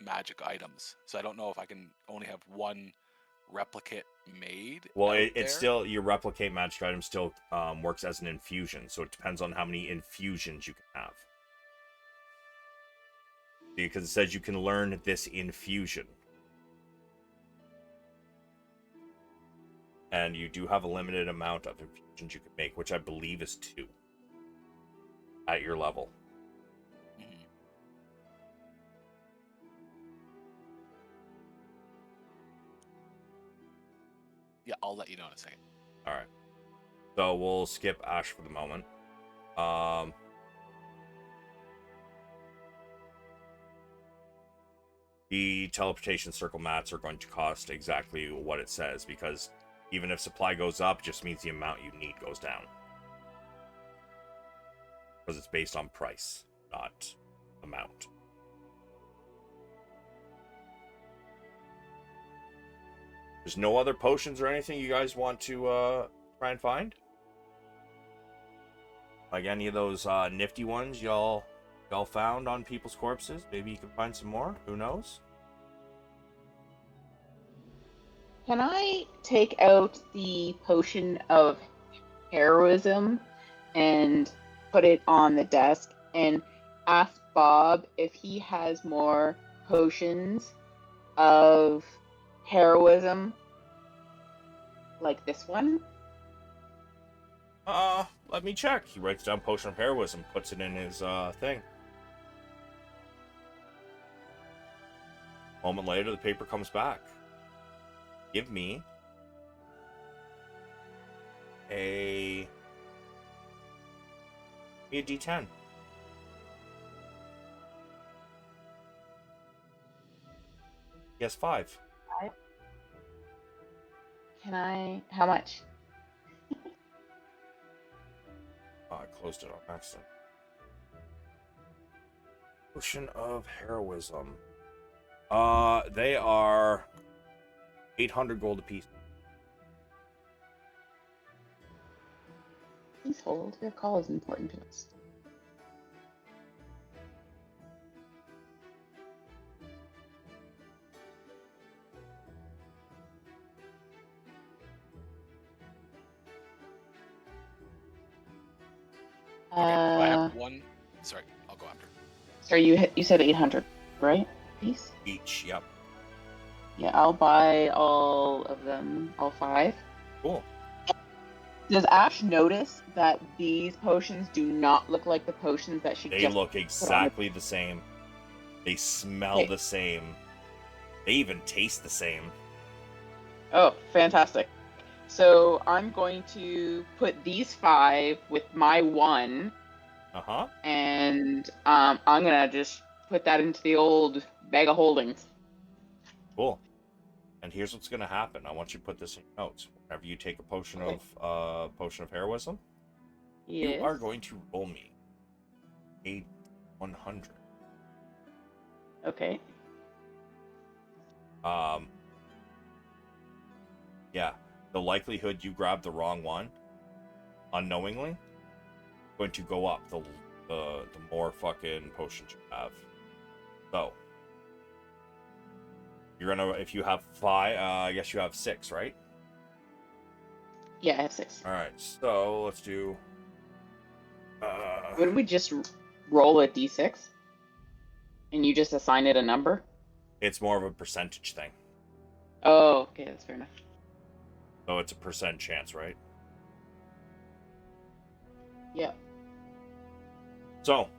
magic items. So I don't know if I can only have one replicate made. Well, out it's there. still, your replicate magic item still works as an infusion, so it depends on how many infusions you can have. Because it says you can learn this infusion. And you do have a limited amount of infusions you can make, which I believe is 2 at your level. Mhm. Yeah, I'll let you know in a second. Alright. So we'll skip Ash for the moment. The teleportation circle mats are going to cost exactly what it says, because even if supply goes up, it just means the amount you need goes down. Because it's based on price, not amount. There's no other potions or anything you guys want to try and find? Like any of those nifty ones y'all found on people's corpses? Maybe you can find some more? Who knows? Can I take out the potion of heroism and put it on the desk and ask Bob if he has more potions of heroism like this one? Let me check. He writes down potion of heroism, puts it in his thing. A moment later, the paper comes back. Give me a D10. He has 5. Can I? How much? Oh, I closed it on accident. Potion of heroism. They are 800 gold apiece. Please hold. Your call is important to us. Okay, so I have one. Sorry, I'll go after. So you said 800, right? Piece? Each, yep. Yeah, I'll buy all of them, all 5. Cool. Does Ash notice that these potions do not look like the potions that she They just look exactly the same. They smell Okay. the same. They even taste the same. Oh, fantastic. So I'm going to put these 5 with my 1, Uh-huh. and I'm gonna just put that into the old bag of holdings. Cool. And here's what's gonna happen. I want you to put this in your notes. Whenever you take a potion Okay. of heroism, Yes. you are going to roll me a 100. Okay. Yeah. The likelihood you grab the wrong one, unknowingly, going to go up the more fucking potions you have. So you're gonna, if you have 5, I guess you have 6, right? Yeah, I have 6. All right. So let's do. Would we just roll a d6? And you just assign it a number? It's more of a percentage thing, Oh, okay, that's fair enough. so it's a percent chance, right? Yeah. So,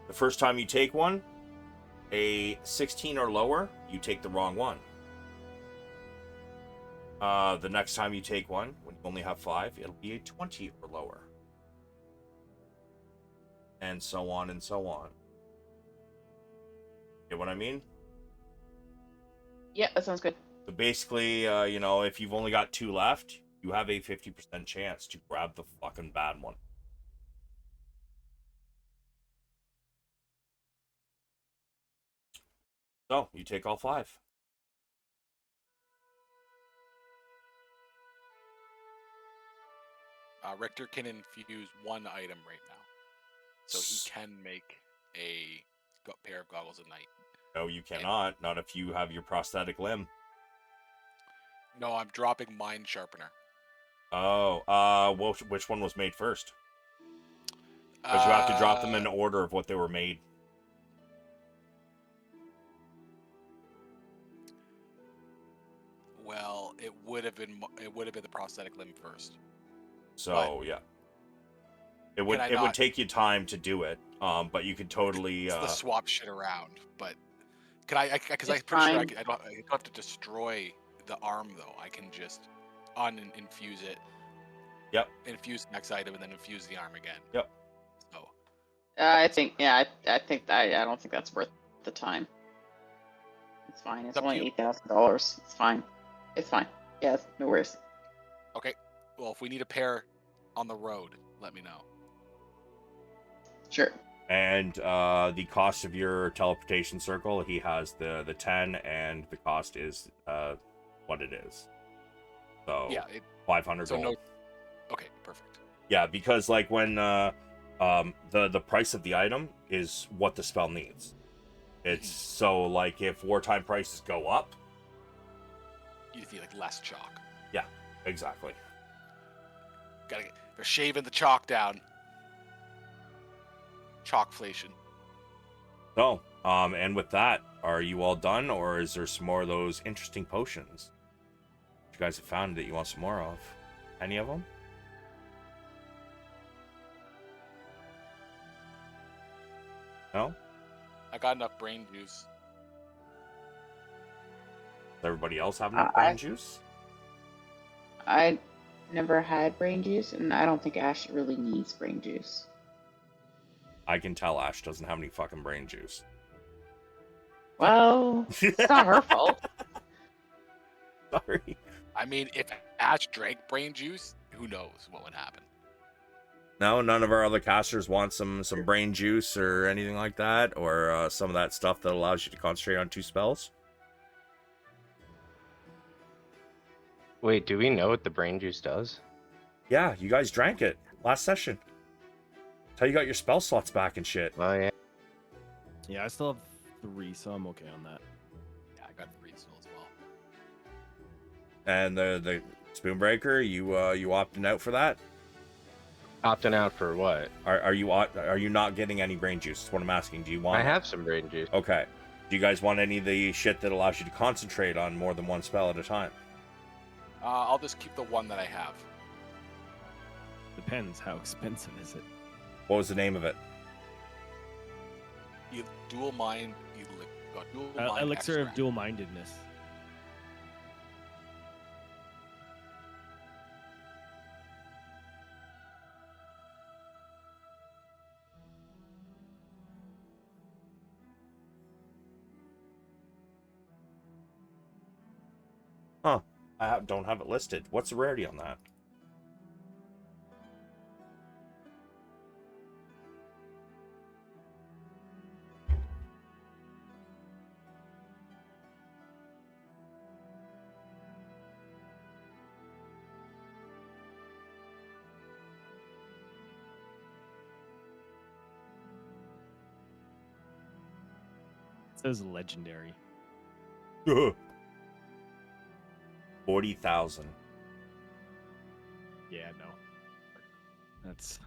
the first time you take one, a 16 or lower, you take the wrong one. The next time you take one, when you only have 5, it'll be a 20 or lower. And so on and so on. Get what I mean? Yeah, that sounds good. So basically, if you've only got 2 left, you have a 50% chance to grab the fucking bad one. So, you take all 5. Richter can infuse 1 item right now, so he can make a pair of goggles at night. No, you cannot. Not if you have your prosthetic limb. No, I'm dropping Mind Sharpener. Oh, which one was made first? Because you have to drop them in order of what they were made. Well, it would have been the prosthetic limb first. So yeah, it would take you time to do it. But you could totally It's the swap shit around. But can I? Because I'm It's pretty sure I fine. don't have to destroy the arm though. I can just infuse it. Yep. Infuse the next item and then infuse the arm again. Yep. So. I think, yeah, I think I don't think that's worth the time. It's fine. It's Up to only you. $8,000. It's fine. It's fine. Yeah, no worries. Okay. Well, if we need a pair on the road, let me know. Sure. And the cost of your teleportation circle, he has the 10, and the cost is what it is. So Yeah. 500 gold. No. Okay. Perfect. Yeah, because like when the price of the item is what the spell needs. It's so like if wartime prices go up, You just need like less chalk. Yeah, exactly. They're shaving the chalk down. Chalkflation. So, and with that, are you all done, or is there some more of those interesting potions you guys have found that you want some more of? Any of them? No? I got enough brain juice. Does everybody else have enough I- brain juice? I never had brain juice, and I don't think Ash really needs brain juice. I can tell Ash doesn't have any fucking brain juice. Well, it's not her fault. Sorry. I mean, if Ash drank brain juice, who knows what would happen? No, none of our other casters want some brain juice or anything like that, or some of that stuff that allows you to concentrate on 2 spells. Wait, do we know what the brain juice does? Yeah, you guys drank it last session. That's how you got your spell slots back and shit. Oh yeah. Yeah, I still have 3, so I'm okay on that. Yeah, I got 3 still as well. And the Spoonbreaker, you opting out for that? Opting out for what? Are you not getting any brain juice? That's what I'm asking. Do you want? I have some brain juice. Okay. Do you guys want any of the shit that allows you to concentrate on more than one spell at a time? I'll just keep the one that I have. Depends. How expensive is it? What was the name of it? Dual mind. Dual mind Elixir of extract. dual-mindedness. Huh. Don't have it listed. What's the rarity on that? It says legendary. 40,000. Yeah, no. That's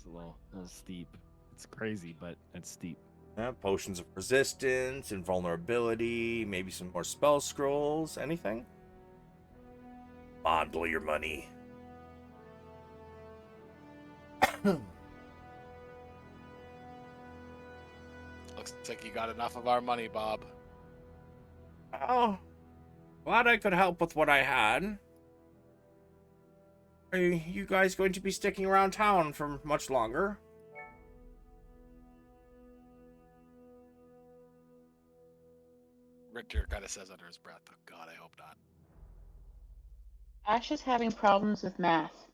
a little steep. It's crazy, but it's steep. Yeah, potions of resistance, invulnerability, maybe some more spell scrolls, anything? On, blow your money. Looks like you got enough of our money, Bob. Oh, glad I could help with what I had. Are you guys going to be sticking around town for much longer? Richter kind of says under his breath, "Oh God, I hope not." Ash is having problems with math.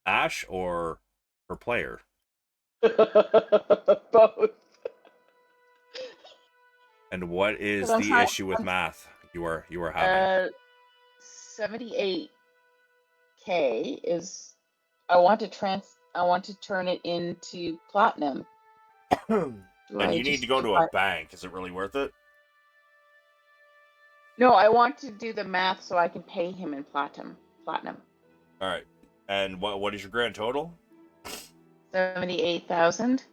Ash or her player? Both. And what is 'Cause I'm the trying- issue with math you are having? 78K is. I want to turn it into platinum. And you need to go to a bank. Is it really worth it? No, I want to do the math so I can pay him in platinum. All right. And what is your grand total? 78,000.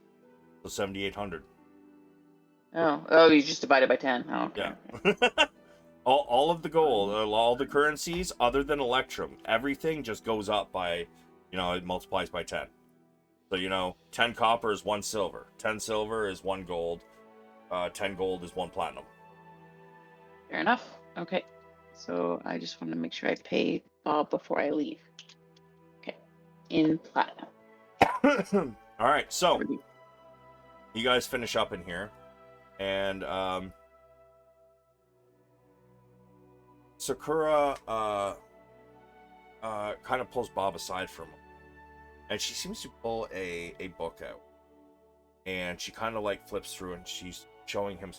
So 7,800. Oh, you just divided by 10. Oh, okay. Yeah. all of the gold, all the currencies, other than Electrum, everything just goes up by, it multiplies by 10. So 10 copper is 1 silver, 10 silver is 1 gold, 10 gold is 1 platinum. Fair enough. Okay. So I just want to make sure I pay Bob before I leave. Okay. In platinum. All right. So you guys finish up in here, and Sakura kind of pulls Bob aside from him, and she seems to pull a book out, and she kind of like flips through, and she's showing him,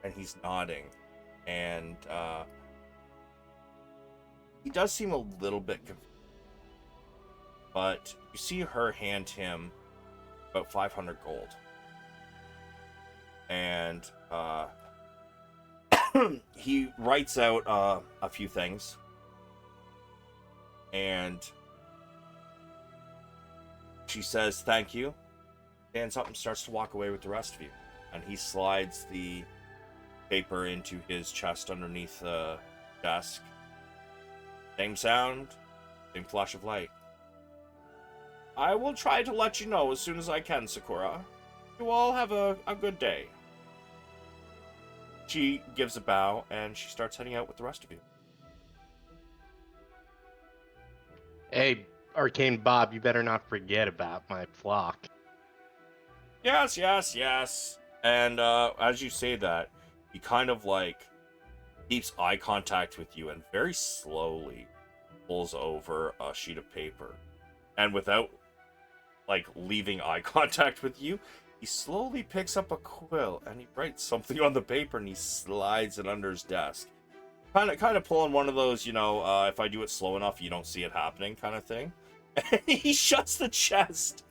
and he's nodding, and he does seem a little bit confused, but you see her hand him about 500 gold, and he writes out a few things, and she says thank you, stands up and starts to walk away with the rest of you, and he slides the paper into his chest underneath the desk. Same sound, same flash of light. I will try to let you know as soon as I can, Sakura. You all have a good day. She gives a bow, and she starts heading out with the rest of you. Hey, Arcane Bob, you better not forget about my flock. Yes, yes, yes. And as you say that, he kind of like keeps eye contact with you and very slowly pulls over a sheet of paper. And without like leaving eye contact with you, he slowly picks up a quill and he writes something on the paper and he slides it under his desk. Kind of pulling one of those, you know, if I do it slow enough, you don't see it happening kind of thing. And he shuts the chest.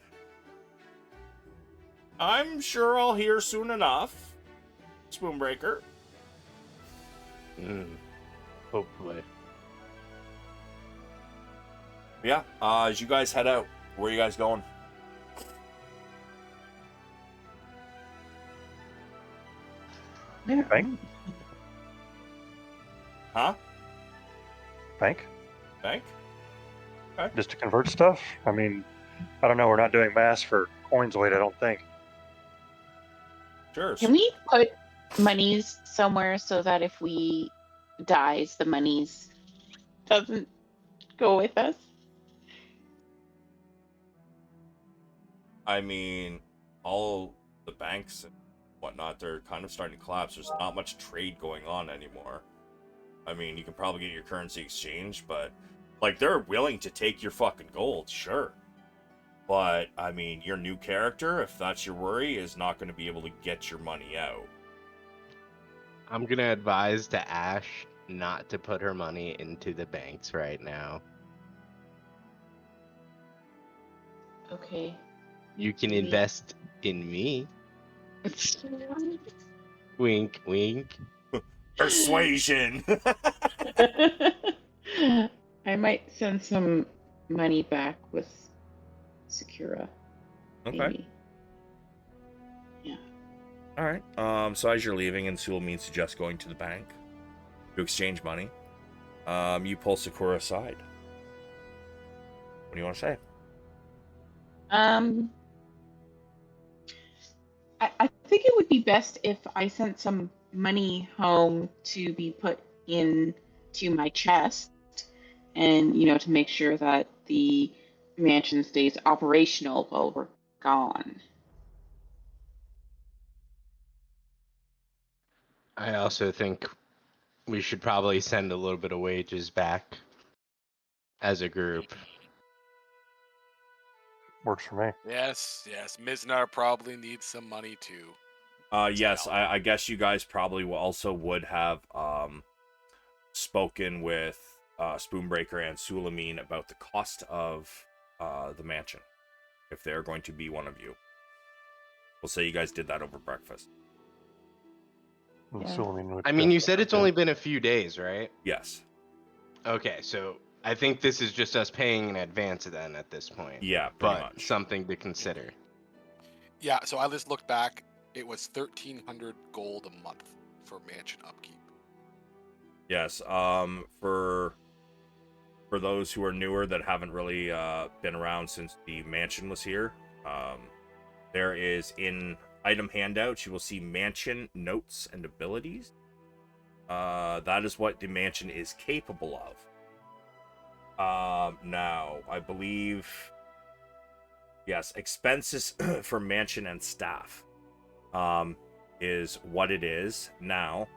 I'm sure I'll hear soon enough, Spoonbreaker. Hopefully. Yeah, as you guys head out, where are you guys going? Bank? Huh? Bank? Bank? Just to convert stuff? I mean, I don't know. We're not doing mass for coins weight, I don't think. Sure. Can we put monies somewhere so that if we dies, the monies doesn't go with us? I mean, all the banks and whatnot, they're kind of starting to collapse. There's not much trade going on anymore. I mean, you can probably get your currency exchange, but like they're willing to take your fucking gold, sure. But I mean, your new character, if that's your worry, is not going to be able to get your money out. I'm gonna advise to Ash not to put her money into the banks right now. Okay. You can Maybe. invest in me. Wink, wink. Persuasion! I might send some money back with Sakura. Okay. Maybe. Yeah. Alright. So as you're leaving and Sulameen suggests going to the bank to exchange money, you pull Sakura aside. What do you want to say? I think it would be best if I sent some money home to be put into my chest, and to make sure that the mansion stays operational while we're gone. I also think we should probably send a little bit of wages back as a group. Works for me. Yes, yes. Miznar probably needs some money too. Yes, help. I guess you guys probably would have spoken with Spoonbreaker and Sulameen about the cost of the mansion, if they're going to be one of you. We'll say you guys did that over breakfast. And Yeah. Sulameen would I mean, you definitely said it's do. only been a few days, right? Yes. Okay, so I think this is just us paying in advance then at this point. Yeah, pretty But much. something to consider. Yeah, so I just looked back. It was 1,300 gold a month for mansion upkeep. Yes. For those who are newer that haven't really been around since the mansion was here, there is in item handouts you will see mansion notes and abilities. That is what the mansion is capable of. Now I believe, yes, expenses for mansion and staff is what it is now.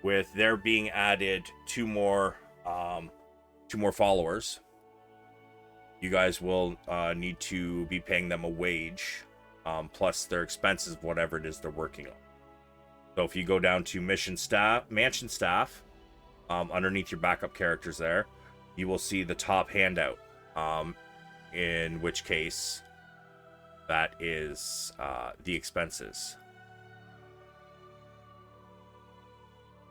With there being added two more followers, you guys will need to be paying them a wage, plus their expenses of whatever it is they're working on. So if you go down to mansion staff, underneath your backup characters there, you will see the top handout, in which case that is the expenses.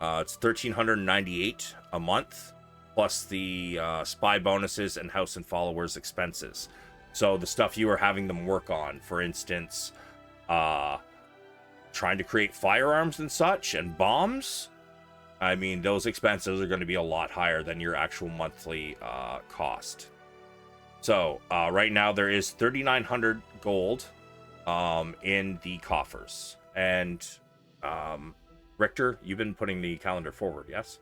It's 1,398 a month, plus the spy bonuses and house and followers expenses. So the stuff you are having them work on, for instance, trying to create firearms and such, and bombs. I mean, those expenses are going to be a lot higher than your actual monthly cost. So right now there is 3,900 gold in the coffers. And Richter, you've been putting the calendar forward, yes?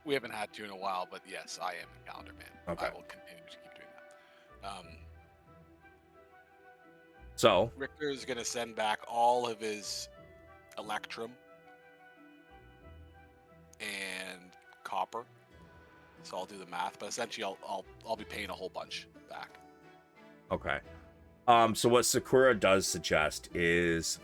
We haven't had to in a while, but yes, I am the calendar man. Okay. I will continue to keep doing that. So Richter is going to send back all of his electrum and copper. So I'll do the math, but essentially I'll be paying a whole bunch back. okay. So what Sakura does suggest is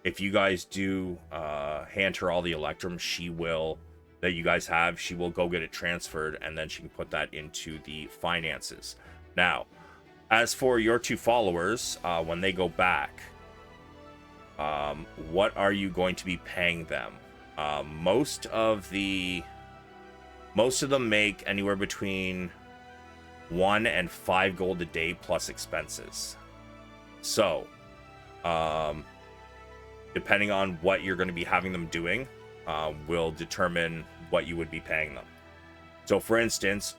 if you guys do hand her all the electrum, that you guys have, she will go get it transferred, and then she can put that into the finances. Now, as for your two followers, when they go back, what are you going to be paying them? Most of them make anywhere between 1 and 5 gold a day plus expenses. So, depending on what you're going to be having them doing, will determine what you would be paying them. So, for instance,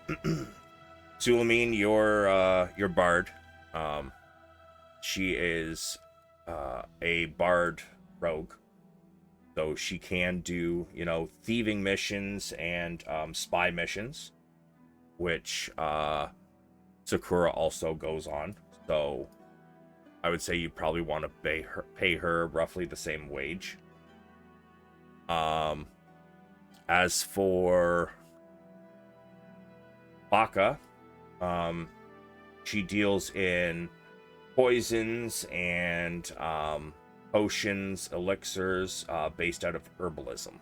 Sulameen, your bard, she is a bard rogue, so she can do, thieving missions and spy missions, which Sakura also goes on. So I would say you probably want to pay her roughly the same wage. As for Baka, she deals in poisons and potions, elixirs, based out of herbalism.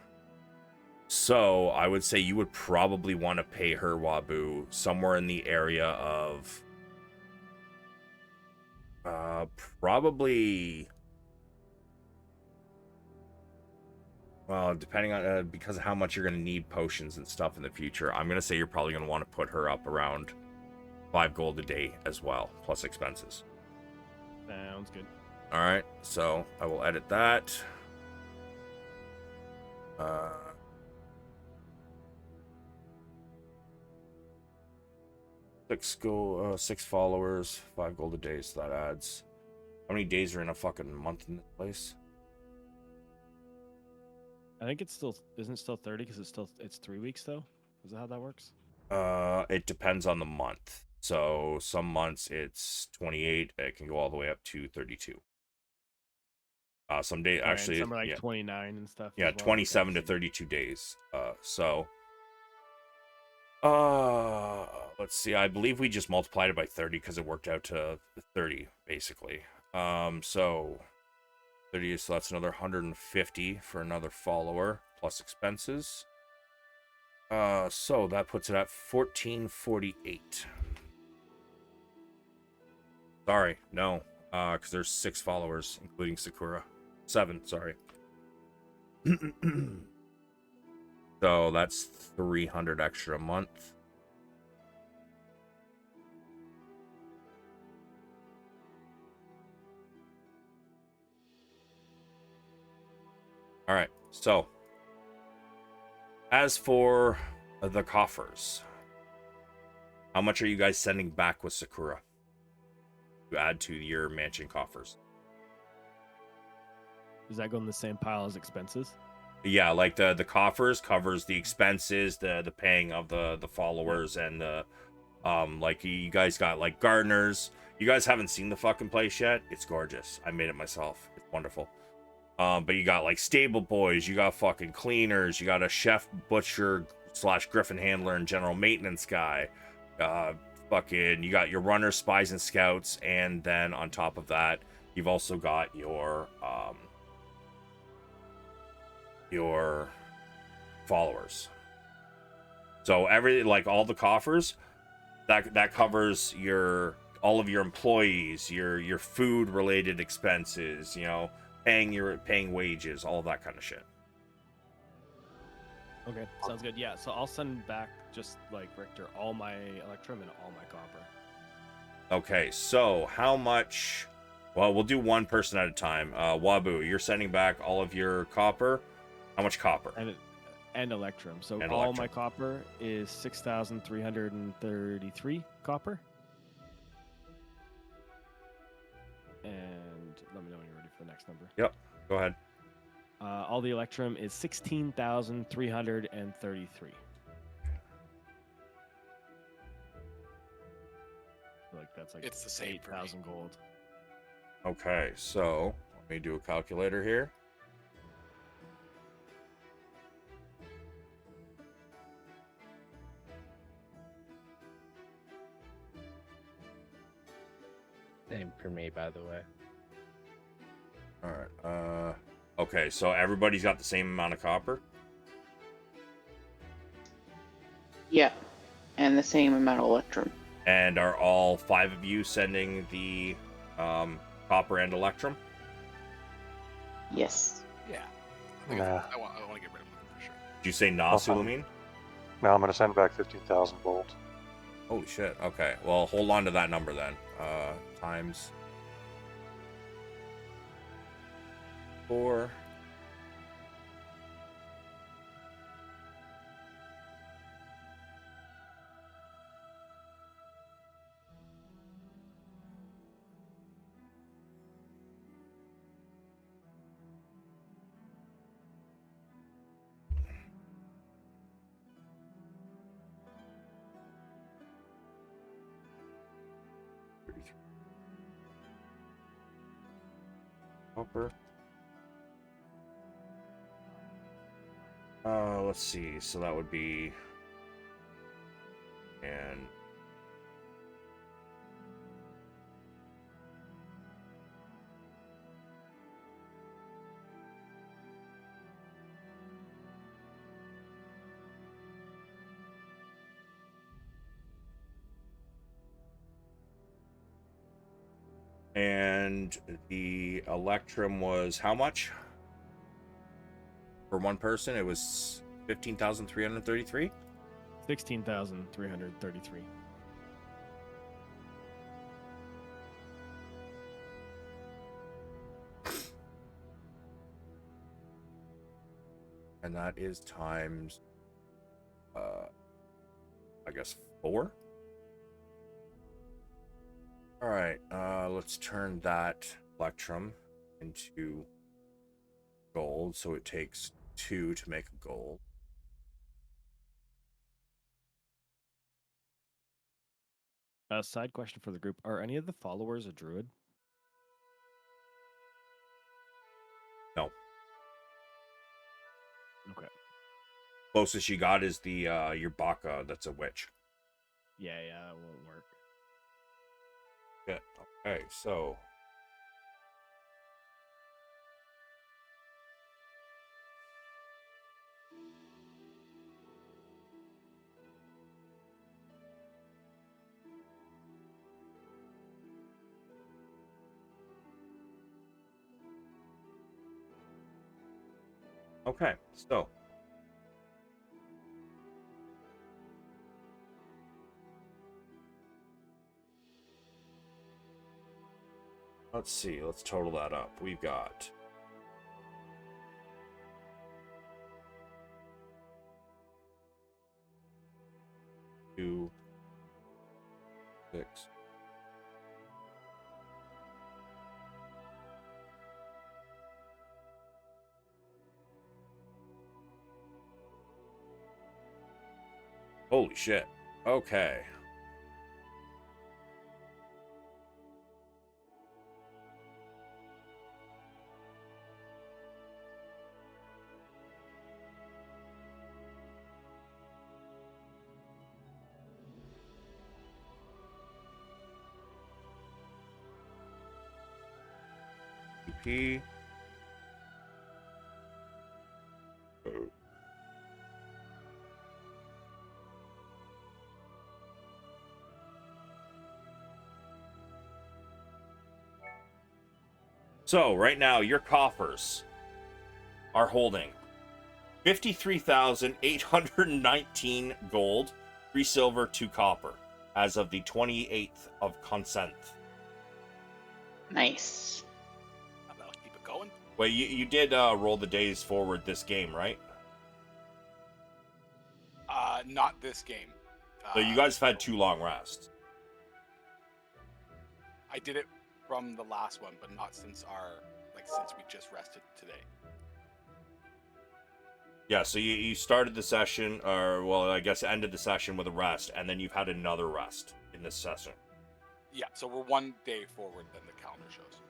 So I would say you would probably want to pay her wabu somewhere in the area of probably, well, depending on because of how much you're going to need potions and stuff in the future, I'm going to say you're probably going to want to put her up around 5 gold a day as well, plus expenses. Sounds good. All right, so I will edit that. 6 followers, 5 gold a day, so that adds. How many days are in a fucking month in this place? I think it's still isn't it still 30 because it's 3 weeks though. Is that how that works? It depends on the month. So some months it's 28. It can go all the way up to 32. Some days actually, some are like yeah, 29 and stuff. yeah, as well. 27 to 32 days. Let's see. I believe we just multiplied it by 30 because it worked out to 30 basically. So 30, so that's another 150 for another follower plus expenses. So that puts it at 1448. Sorry, no, because there's 6 followers, including Sakura. 7, sorry. So that's 300 extra a month. All right, so as for the coffers, how much are you guys sending back with Sakura to add to your mansion coffers? Does that go in the same pile as expenses? Yeah, like the coffers covers the expenses, the paying of the followers, and the like you guys got like gardeners. You guys haven't seen the fucking place yet. It's gorgeous. I made it myself. It's wonderful. But you got like stable boys, you got fucking cleaners, you got a chef, butcher / griffin handler and general maintenance guy. You got your runners, spies, and scouts, and then on top of that, you've also got your followers. So everything, like all the coffers, that covers all of your employees, your food related expenses, paying wages, all that kind of shit. Okay, sounds good. Yeah, so I'll send back, just like Richter, all my electrum and all my copper. Okay, so how much? Well, we'll do one person at a time. Wabu, you're sending back all of your copper. How much copper? And electrum. So And all electrum. my copper is 6,333 copper. And let me know when you're ready for the next number. Yep, go ahead. All the electrum is 16,333. Like that's like It's the same for me. 8,000 gold. Okay, so let me do a calculator here. Same for me, by the way. All right. Okay, so everybody's got the same amount of copper. Yeah, and the same amount of electrum. And are all 5 of you sending the copper and electrum? Yes. Yeah. I, think Nah. I want to get rid of them for sure. Did you say nah, I'll send- Sulameen? Now I'm going to send back 15,000 gold. Holy shit. Okay, well, hold on to that number then. Times 4. Copper. Let's see. So that would be, and the electrum was how much for one person? It was 15,333. 16,333. And that is times, I guess 4. All right, let's turn that electrum into gold. So it takes 2 to make a gold. Side question for the group: are any of the followers a druid? No. Okay. Closest you got is the your Baka. That's a witch. Yeah, that won't work. Yeah. Okay, so okay, so let's see. Let's total that up. We've got 2, 6. Holy shit. Okay. EP. So right now, your coffers are holding 53,819 gold, 3 silver, 2 copper, as of the 28th of Consent. Nice. That'll keep it going. Well, you did roll the days forward this game, right? Not this game. So you guys have had 2 long rests. I did it from the last one, but not since since we just rested today. Yeah, so you started the session, or well, I guess ended the session with a rest, and then you've had another rest in this session. Yeah, so we're 1 day forward than the calendar shows.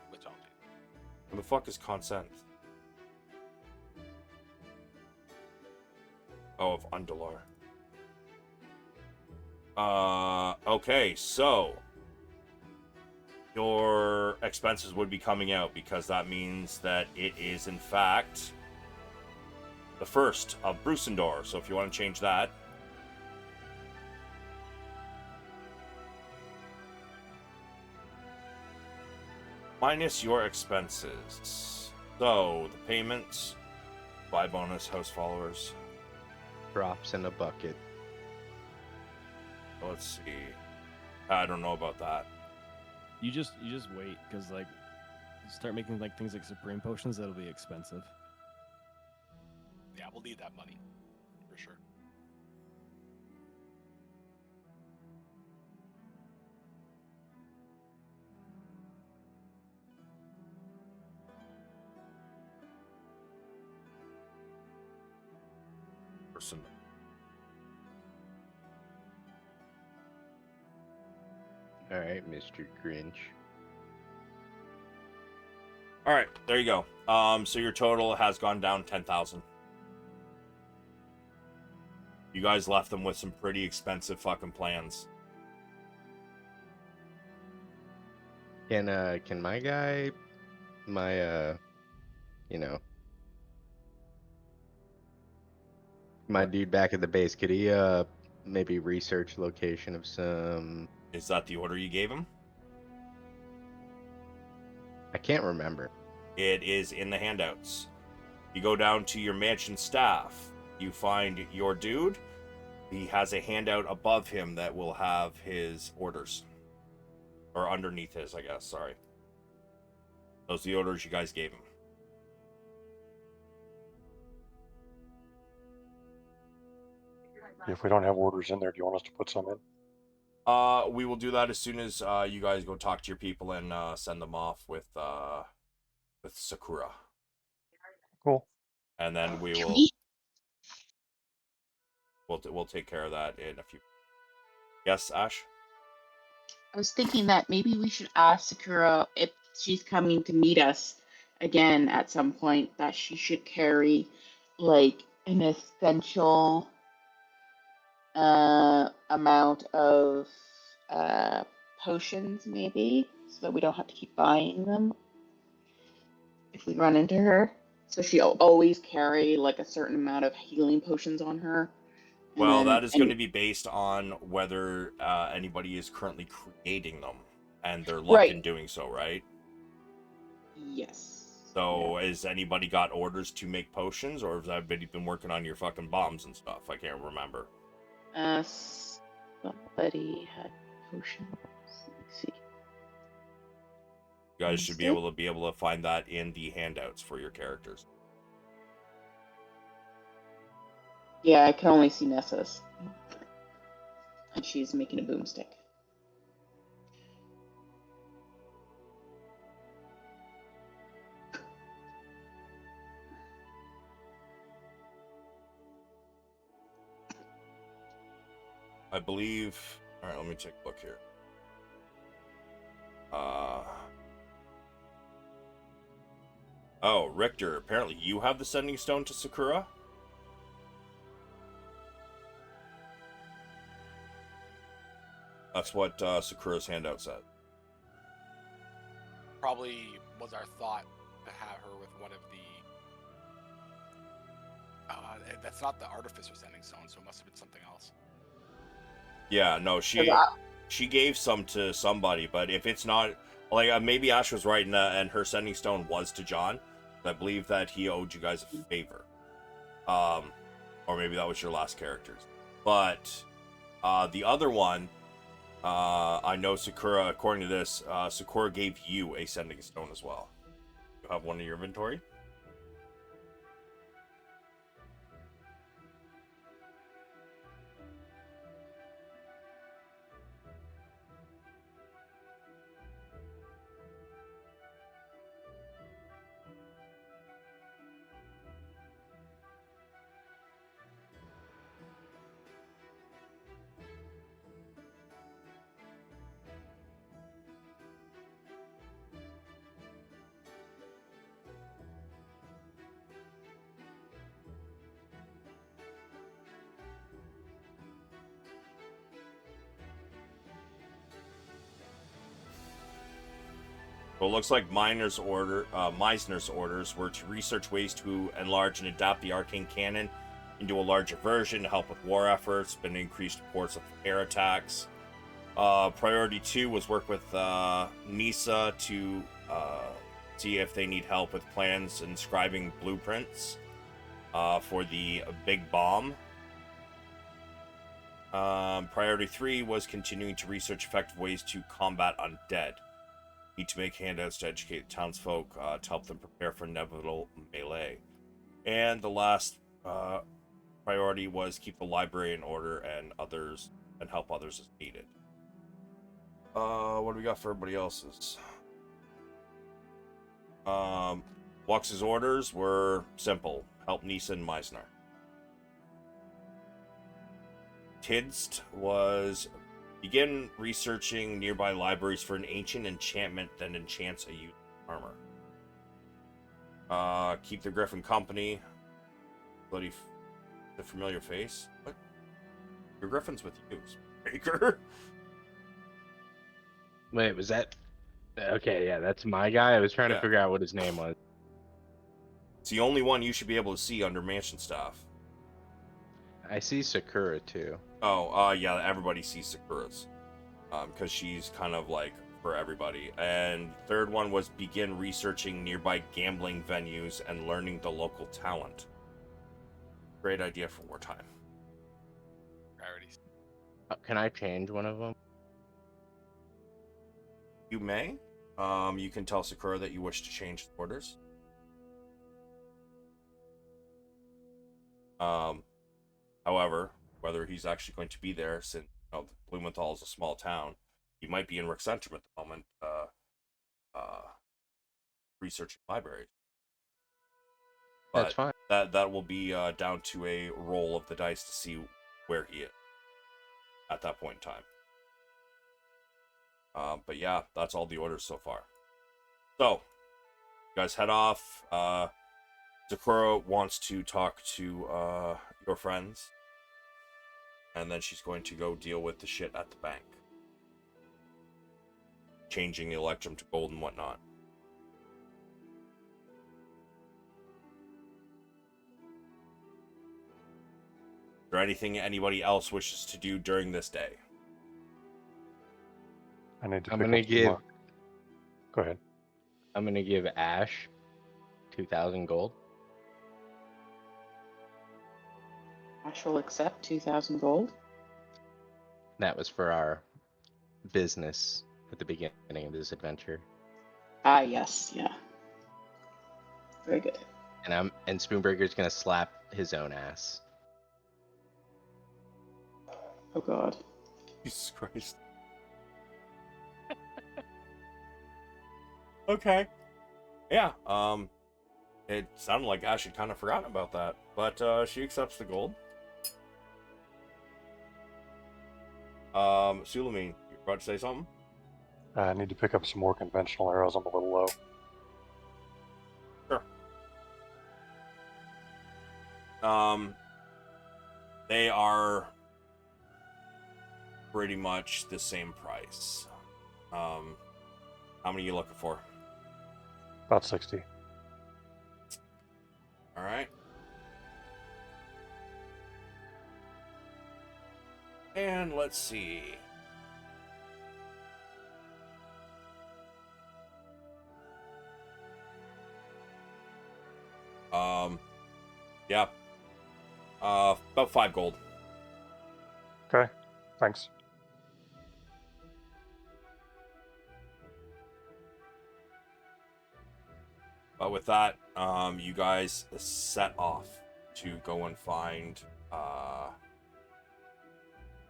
Which I'll do. What the fuck is Consent? Oh, of Undalar. Okay, so your expenses would be coming out because that means that it is in fact the 1st of Brusendor. So if you want to change that, minus your expenses. So the payments, buy bonus, house followers. Drops in a bucket. Let's see. I don't know about that. You just wait, because like you start making like things like supreme potions, that'll be expensive. Yeah, we'll need that money for sure. Person. All right, Mr. Grinch. All right, there you go. So your total has gone down 10,000. You guys left them with some pretty expensive fucking plans. Can my guy, my my dude back at the base, could he maybe research location of some? Is that the order you gave him? I can't remember. It is in the handouts. You go down to your mansion staff. You find your dude. He has a handout above him that will have his orders. Or underneath his, I guess. Sorry. Those are the orders you guys gave him. If we don't have orders in there, do you want us to put some in? We will do that as soon as you guys go talk to your people and send them off with Sakura. Cool. And then we Can will we? we'll take care of that in a few. Yes, Ash? I was thinking that maybe we should ask Sakura if she's coming to meet us again at some point, that she should carry like an essential amount of potions, maybe, so that we don't have to keep buying them if we run into her. So she'll always carry like a certain amount of healing potions on her. Well, that is going to be based on whether anybody is currently creating them and their luck Right. in doing so, right? Yes. So, has anybody got orders to make potions, or has everybody been working on your fucking bombs and stuff? I can't remember. Somebody had potions. Let's see. You guys should be able to find that in the handouts for your characters. Yeah, I can only see Nessa's. And she's making a boomstick. I believe. All right, let me take a look here. Oh, Richter. Apparently, you have the sending stone to Sakura. That's what Sakura's handout said. Probably was our thought to have her with one of the. That's not the artificer sending stone, so it must have been something else. Yeah, no, she she gave some to somebody, but if it's not like maybe Ash was right, and her sending stone was to John. I believe that he owed you guys a favor, or maybe that was your last characters. But the other one, I know Sakura. According to this, Sakura gave you a sending stone as well. You have one in your inventory. Well, it looks like Meisner's orders were to research ways to enlarge and adapt the arcane cannon into a larger version to help with war efforts, but increased reports of air attacks. Priority 2 was work with Nisa to see if they need help with plans and scribing blueprints for the big bomb. Priority 3 was continuing to research effective ways to combat undead. Need to make handouts to educate townsfolk to help them prepare for inevitable melee. And the last priority was keep the library in order and help others as needed. What do we got for everybody else's? Lux's orders were simple: help Nisa and Meisner. Tidst was begin researching nearby libraries for an ancient enchantment that enchants a use armor. Keep the Griffin company. Bloody the familiar face. What? Your Griffin's with you, Spoonbreaker. Wait, was that? Okay, yeah, that's my guy. I was trying to figure out what his name was. It's the only one you should be able to see under mansion staff. I see Sakura too. Oh, yeah, everybody sees Sakura's. Because she's kind of like for everybody. And third one was begin researching nearby gambling venues and learning the local talent. Great idea for wartime. Priorities. Can I change one of them? You may. You can tell Sakura that you wish to change the orders. However, whether he's actually going to be there, since Blumenthal is a small town, he might be in Rick Centrum at the moment, researching libraries. But That's fine. That will be down to a roll of the dice to see where he is at that point in time. But yeah, that's all the orders so far. So, you guys head off. Sakura wants to talk to your friends. And then she's going to go deal with the shit at the bank. Changing the Electrum to gold and whatnot. Is there anything anybody else wishes to do during this day? I need to. I'm gonna give. Go ahead. I'm gonna give Ash 2,000 gold. Ash will accept 2,000 gold. That was for our business at the beginning of this adventure. Ah, yes, yeah. Very good. And Spoonbreaker's gonna slap his own ass. Oh god. Jesus Christ. Okay. Yeah, it sounded like Ash had kind of forgotten about that, but she accepts the gold. Sulameen, you're about to say something? I need to pick up some more conventional arrows. I'm a little low. Sure. They are pretty much the same price. How many are you looking for? About 60. All right. And let's see. Yeah. About 5 gold. Okay, thanks. But with that, you guys set off to go and find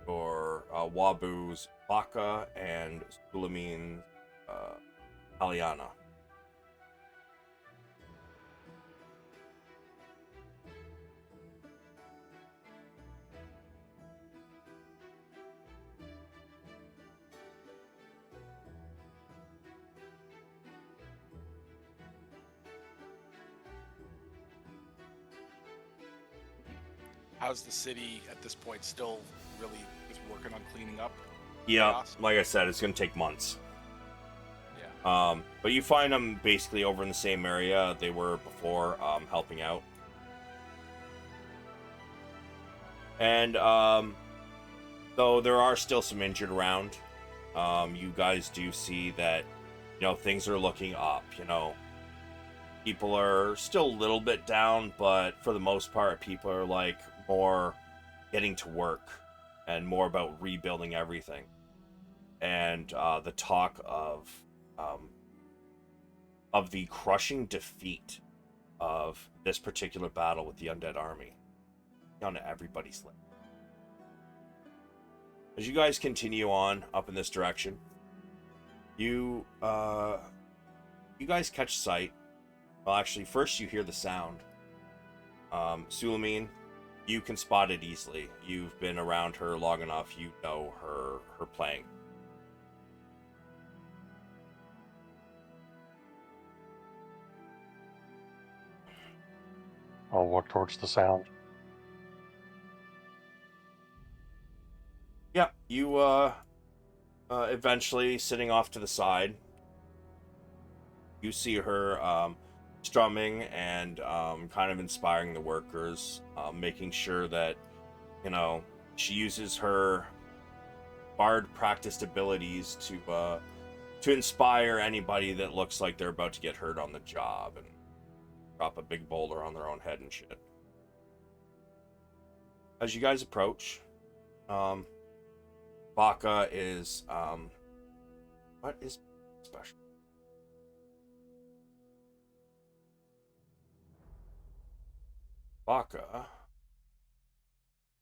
your Wabu's Baka and Sulameen Aliana. How's the city at this point? Still really is working on cleaning up? Yeah, Chaos? like I said, it's going to take months. Yeah. But you find them basically over in the same area they were before, helping out. And though there are still some injured around, you guys do see that, things are looking up. People are still a little bit down, but for the most part, people are like more getting to work and more about rebuilding everything. And the talk of the crushing defeat of this particular battle with the undead army down to everybody's lip. As you guys continue on up in this direction, you guys catch sight. Well, actually, first you hear the sound. Sulameen, you can spot it easily. You've been around her long enough. You know her playing. I'll walk towards the sound. Yeah, you eventually sitting off to the side. You see her strumming and kind of inspiring the workers, making sure that, she uses her bard practiced abilities to inspire anybody that looks like they're about to get hurt on the job and drop a big boulder on their own head and shit. As you guys approach, Baka is what is special? Baka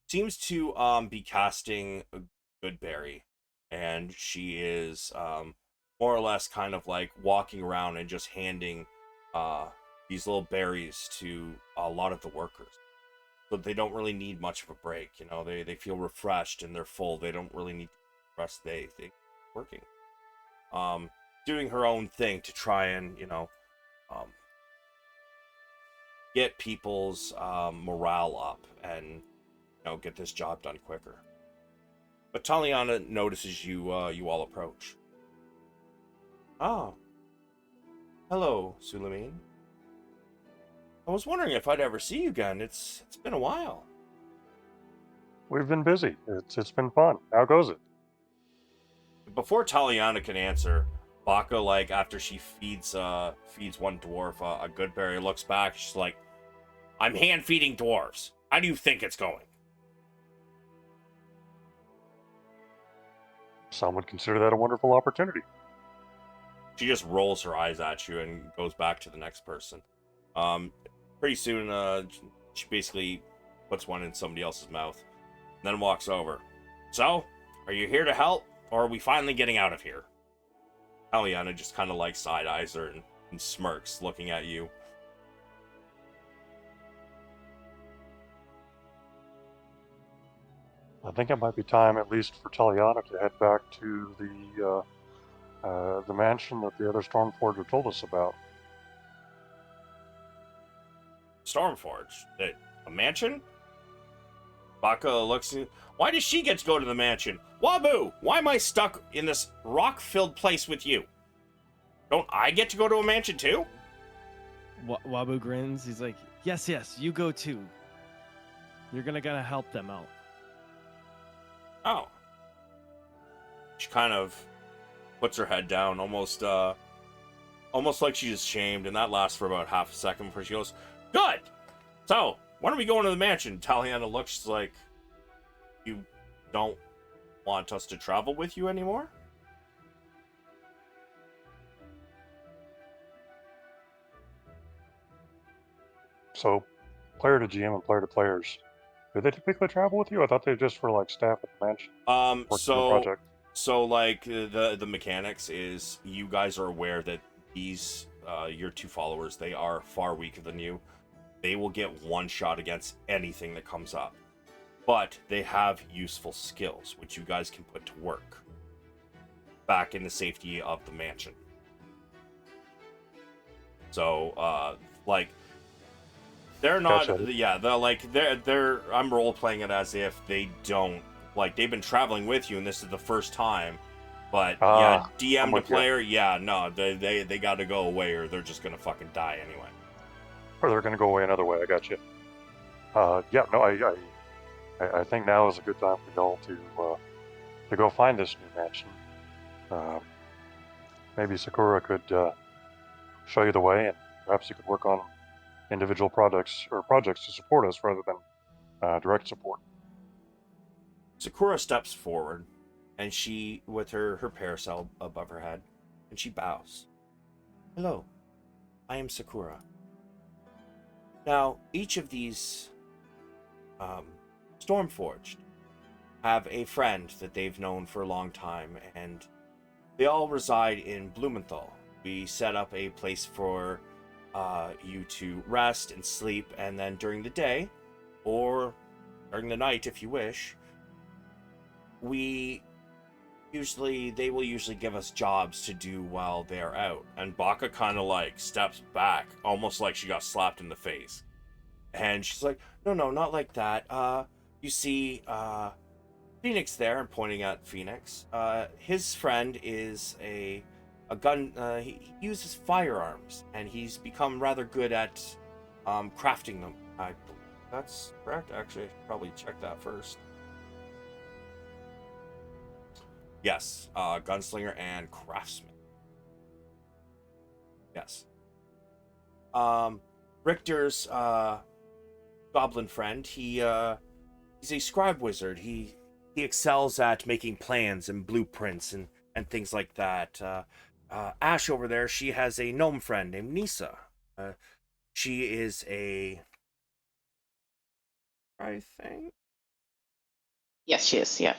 seems to be casting a Goodberry, and she is more or less kind of like walking around and just handing these little berries to a lot of the workers. So they don't really need much of a break, they feel refreshed and they're full. They don't really need to rest. They working. Doing her own thing to try and, get people's morale up and, get this job done quicker. But Taliana notices you all approach. Oh. Hello, Sulameen. I was wondering if I'd ever see you again. It's been a while. We've been busy. It's been fun. How goes it? Before Taliana can answer, Baka, like, after she feeds one dwarf a Goodberry, looks back. She's like, I'm hand feeding dwarves. How do you think it's going? Some would consider that a wonderful opportunity. She just rolls her eyes at you and goes back to the next person. Pretty soon, she basically puts one in somebody else's mouth, and then walks over. So, are you here to help, or are we finally getting out of here? Aliana just kind of like side-eyes her and smirks, looking at you. I think it might be time, at least for Taliana, to head back to the mansion that the other Stormforged told us about. Stormforged? A mansion? Baka looks at... Why does she get to go to the mansion? Wabu! Why am I stuck in this rock-filled place with you? Don't I get to go to a mansion too? Wabu grins. He's like, yes, you go too. You're gonna help them out. Oh. She kind of puts her head down, almost like she's ashamed, and that lasts for about half a second before she goes, Good! So, when are we going to the mansion? Taliana looks like you don't want us to travel with you anymore? So, player to GM and player to players, do they typically travel with you? I thought they were just for like staff at the mansion working on the project. So like the mechanics is you guys are aware that these your two followers, they are far weaker than you. They will get one shot against anything that comes up. But they have useful skills which you guys can put to work back in the safety of the mansion. So like they're not Gotcha. yeah, they're I'm role playing it as if they don't, like, they've been traveling with you and this is the first time. But yeah, I'm DM to with you. player, yeah, no, they got to go away or they're just gonna fucking die anyway. Or they're going to go away another way. I got you. Yeah, no, I think now is a good time for y'all to go find this new mansion. Maybe Sakura could show you the way, and perhaps you could work on individual projects to support us rather than direct support. Sakura steps forward, and she, with her parasol above her head, and she bows. Hello, I am Sakura. Now, each of these Stormforged have a friend that they've known for a long time, and they all reside in Blumenthal. We set up a place for you to rest and sleep, and then during the day, or during the night if you wish, they will usually give us jobs to do while they're out. And Baka kind of like steps back, almost like she got slapped in the face. And she's like, no, not like that. You see, Pheonix there, and pointing at Pheonix. His friend is a gun. He uses firearms, and he's become rather good at crafting them. I believe that's correct. Actually, I should probably check that first. Yes, gunslinger and craftsman. Yes. Richter's goblin friend, he's a scribe wizard. He excels at making plans and blueprints and things like that. Ash over there, she has a gnome friend named Nisa. She is I think. Yes, she is. Yeah.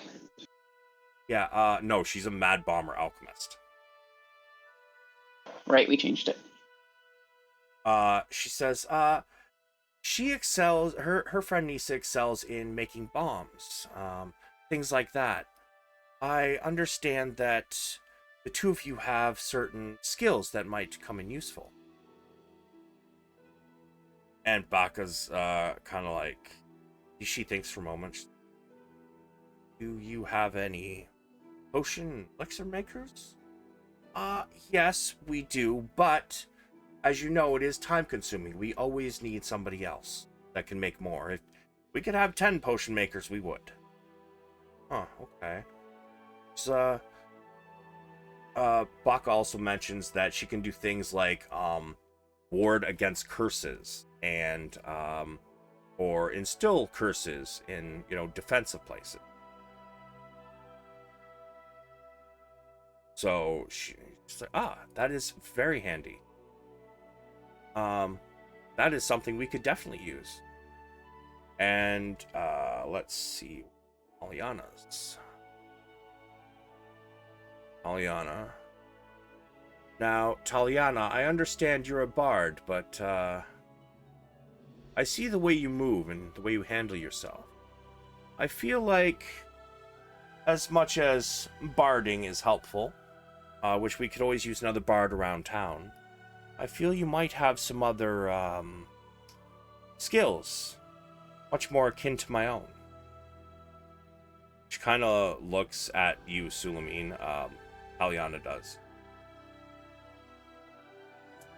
Yeah, no, she's a mad bomber alchemist. Right, we changed it. She says, she excels, her friend Nisa excels in making bombs, things like that. I understand that the two of you have certain skills that might come in useful. And Baka's kind of like, she thinks for a moment. Do you have any potion elixir makers? Yes, we do, but as you know, it is time consuming. We always need somebody else that can make more. If we could have 10 potion makers, we would. Huh, okay. So, Baka also mentions that she can do things like ward against curses and or instill curses in, defensive places. So she's like, that is very handy. That is something we could definitely use. And let's see, Taliana. Now, Taliana, I understand you're a bard, but I see the way you move and the way you handle yourself. I feel like, as much as barding is helpful, which we could always use another bard around town, I feel you might have some other skills, much more akin to my own. She kind of looks at you, Sulameen. Aliana does.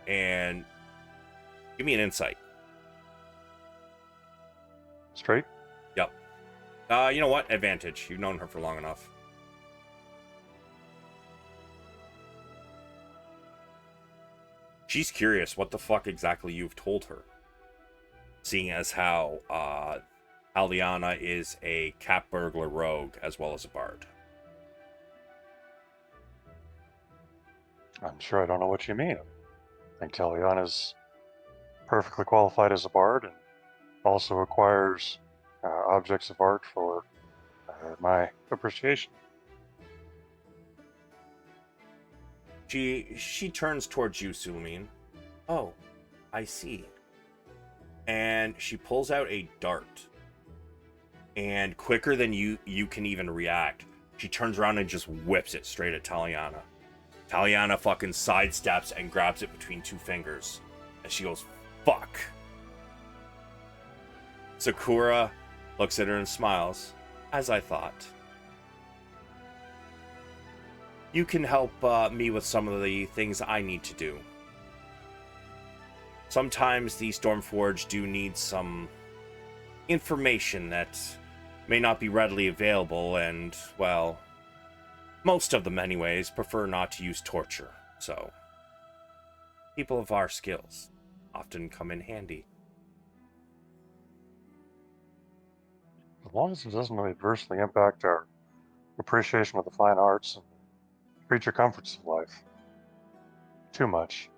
And give me an insight. Straight? Yep. You know what? Advantage. You've known her for long enough. She's curious what the fuck exactly you've told her. seeing as how Aliana is a cat burglar rogue as well as a bard. I'm sure I don't know what you mean. I think Taliana's perfectly qualified as a bard and also acquires objects of art for my appreciation. She turns towards you, Sulameen. Oh, I see. And she pulls out a dart. And quicker than you can even react, she turns around and just whips it straight at Taliana. Taliana fucking sidesteps and grabs it between two fingers. And she goes, fuck. Sakura looks at her and smiles, as I thought. You can help me with some of the things I need to do. Sometimes the Stormforged do need some information that may not be readily available, and, well, most of them anyways prefer not to use torture, so people of our skills often come in handy. As long as it doesn't adversely impact our appreciation of the fine arts and creature comforts of life. Too much.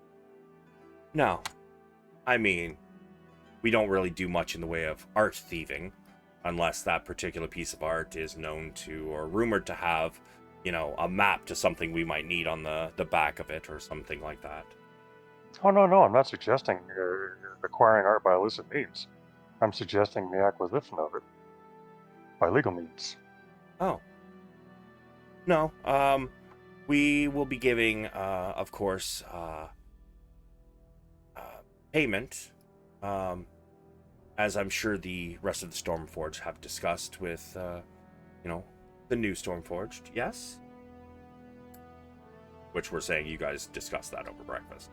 No. I mean, we don't really do much in the way of art thieving, unless that particular piece of art is known to or rumored to have, you know, a map to something we might need on the back of it or something like that. Oh, no, I'm not suggesting acquiring art by illicit means. I'm suggesting the acquisition of it by legal means. Oh. No, we will be giving, of course, payment, as I'm sure the rest of the Stormforged have discussed with, you know, the new Stormforged, yes? Which we're saying you guys discussed that over breakfast.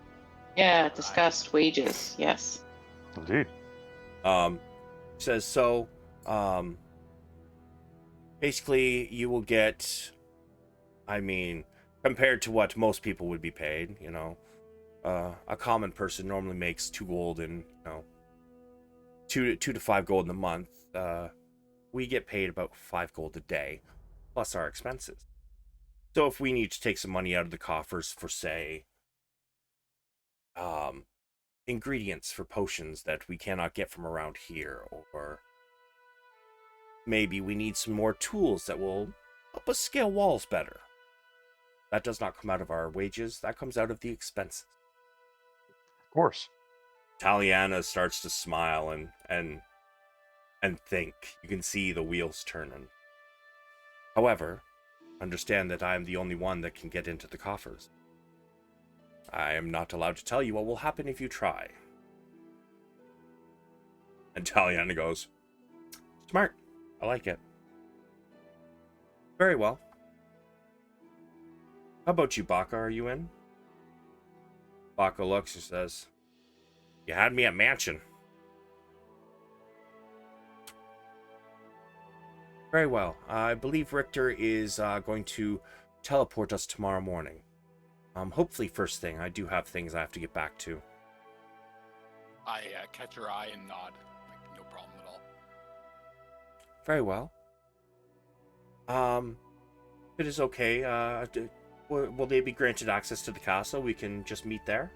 Yeah, discussed wages. Yes. Indeed. Says, so, basically you will get, I mean, compared to what most people would be paid, you know, a common person normally makes 2 gold and, you know, 2 to 5 gold in a month. We get paid about 5 gold a day, plus our expenses. So if we need to take some money out of the coffers for, say, ingredients for potions that we cannot get from around here, or maybe we need some more tools that will help us scale walls better, that does not come out of our wages, that comes out of the expenses. Of course. Taliana starts to smile and think. You can see the wheels turning. However, understand that I am the only one that can get into the coffers. I am not allowed to tell you what will happen if you try. And Taliana goes, smart. I like it. Very well. How about you, Baka? Are you in? Baka looks and says, you had me at mansion. Very well. I believe Richter is going to teleport us tomorrow morning. Hopefully first thing. I do have things I have to get back to. I catch her eye and nod. Like, no problem at all. Very well. If it is okay, will they be granted access to the castle? We can just meet there?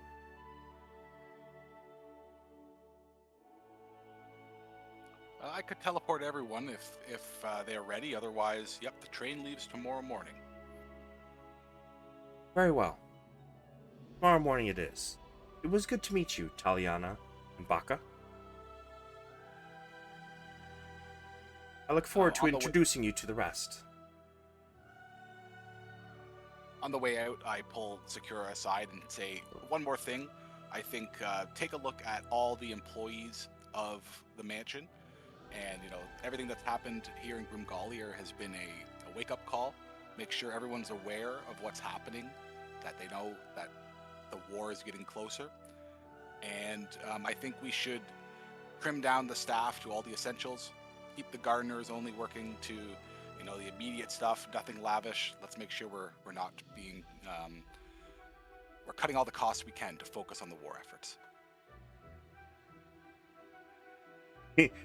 I could teleport everyone if they're ready. Otherwise, yep, the train leaves tomorrow morning. Very well. Tomorrow morning it is. It was good to meet you, Taliana and Baka. I look forward to introducing you to the rest. On the way out, I pull Sakura aside and say, one more thing. I think take a look at all the employees of the mansion. And, you know, everything that's happened here in Grimgolir has been a wake-up call. Make sure everyone's aware of what's happening, that they know that the war is getting closer. And I think we should trim down the staff to all the essentials. Keep the gardeners only working to, you know, the immediate stuff, nothing lavish. Let's make sure we're not being, we're cutting all the costs we can to focus on the war efforts.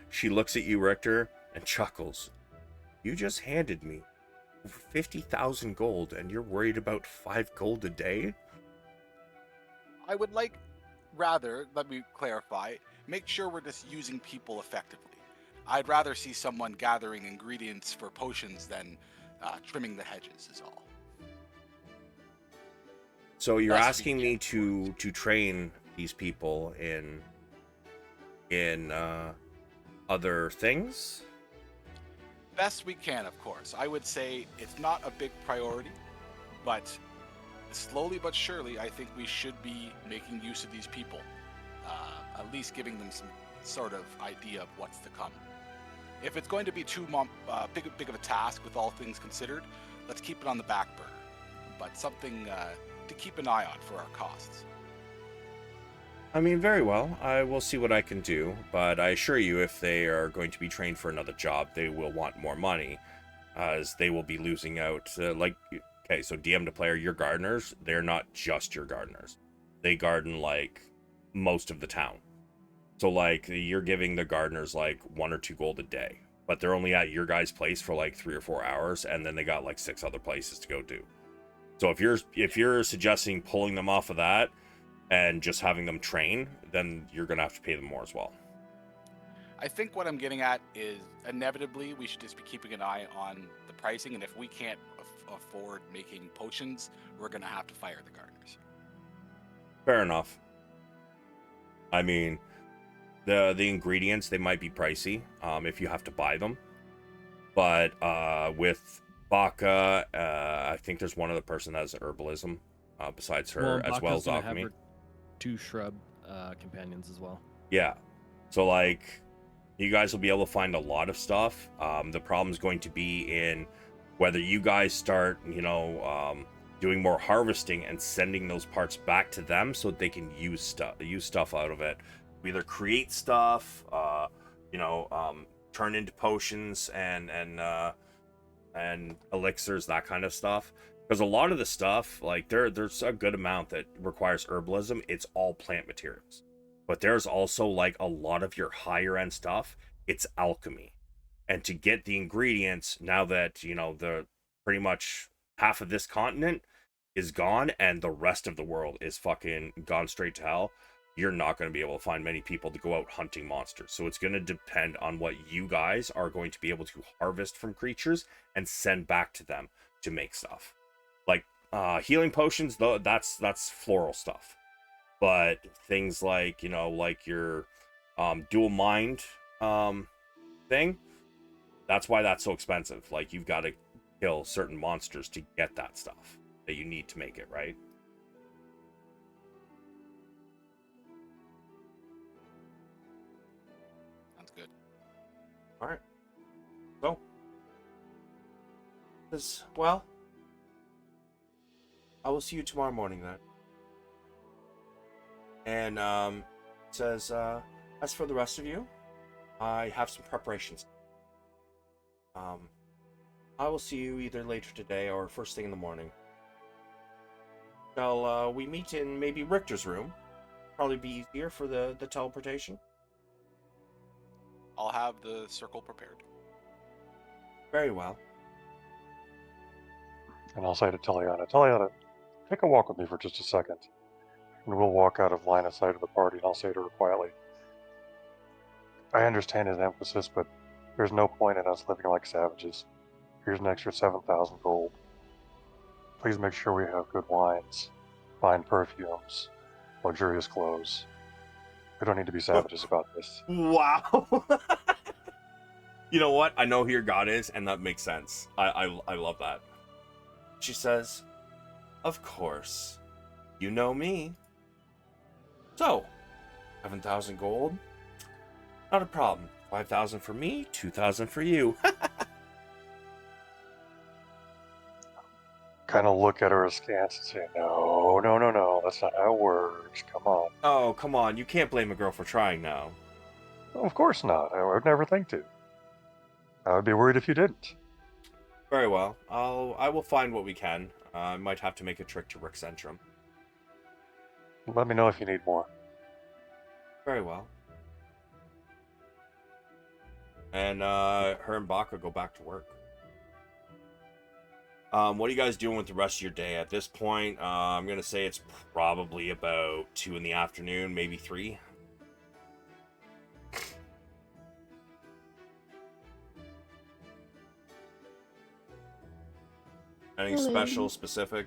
She looks at you, Richter, and chuckles. You just handed me over 50,000 gold, and you're worried about 5 gold a day? I would like, rather, let me clarify, make sure we're just using people effectively. I'd rather see someone gathering ingredients for potions than trimming the hedges, is all. So you're That's asking me to train these people in other things? Best we can, of course. I would say it's not a big priority, but slowly but surely, I think we should be making use of these people. At least giving them some sort of idea of what's to come. If it's going to be too big of a task with all things considered, let's keep it on the back burner. But something to keep an eye on for our costs. I mean, very well. I will see what I can do, but I assure you, if they are going to be trained for another job, they will want more money, as they will be losing out. Okay, so DM to player, your gardeners, they're not just your gardeners. They garden, like, most of the town. So, like, you're giving the gardeners, like, 1 or 2 gold a day, but they're only at your guys' place for, like, 3 or 4 hours, and then they got, like, 6 other places to go do. So if you're suggesting pulling them off of that, and just having them train, then you're going to have to pay them more as well. I think what I'm getting at is inevitably we should just be keeping an eye on the pricing, and if we can't afford making potions, we're going to have to fire the gardeners. Fair enough. I mean, the ingredients, they might be pricey if you have to buy them. But with Baka, I think there's one other person that has herbalism besides her, as well as alchemy. Have her 2 shrub companions as well. Yeah. So, like, you guys will be able to find a lot of stuff. The problem's going to be in whether you guys start, doing more harvesting and sending those parts back to them so that they can use stuff out of it. Either create stuff, turn into potions and elixirs, that kind of stuff. Because a lot of the stuff, like, there's a good amount that requires herbalism. It's all plant materials. But there's also, like, a lot of your higher end stuff, it's alchemy. And to get the ingredients, now that, the pretty much half of this continent is gone and the rest of the world is fucking gone straight to hell, you're not going to be able to find many people to go out hunting monsters. So it's going to depend on what you guys are going to be able to harvest from creatures and send back to them to make stuff. Like healing potions, though, that's floral stuff. But things like, like your dual mind thing, that's why that's so expensive. Like, you've got to kill certain monsters to get that stuff that you need to make it, right? Sounds good. All right. So, well, I will see you tomorrow morning then. And says, as for the rest of you, I have some preparations. I will see you either later today or first thing in the morning. Shall we meet in maybe Richter's room? Probably be easier for the teleportation. I'll have the circle prepared. Very well. And I'll say to Taliana, take a walk with me for just a second. And we'll walk out of line of sight of the party, and I'll say to her quietly, I understand his emphasis, but there's no point in us living like savages. Here's an extra 7,000 gold. Please make sure we have good wines, fine perfumes, luxurious clothes. We don't need to be savages about this. Wow. You know what? I know who your god is, and that makes sense. I love that. She says, of course. You know me. So, 7,000 gold? Not a problem. 5,000 for me, 2,000 for you. Kind of look at her askance and say, no, that's not how it works. Come on. Oh, come on. You can't blame a girl for trying now. Well, of course not. I would never think to. I would be worried if you didn't. Very well. I will find what we can. I might have to make a trip to Rick Centrum. Let me know if you need more. Very well. And her and Baka go back to work. What are you guys doing with the rest of your day? At this point, I'm going to say it's probably about 2 in the afternoon, maybe 3. Anything Hello. special, specific?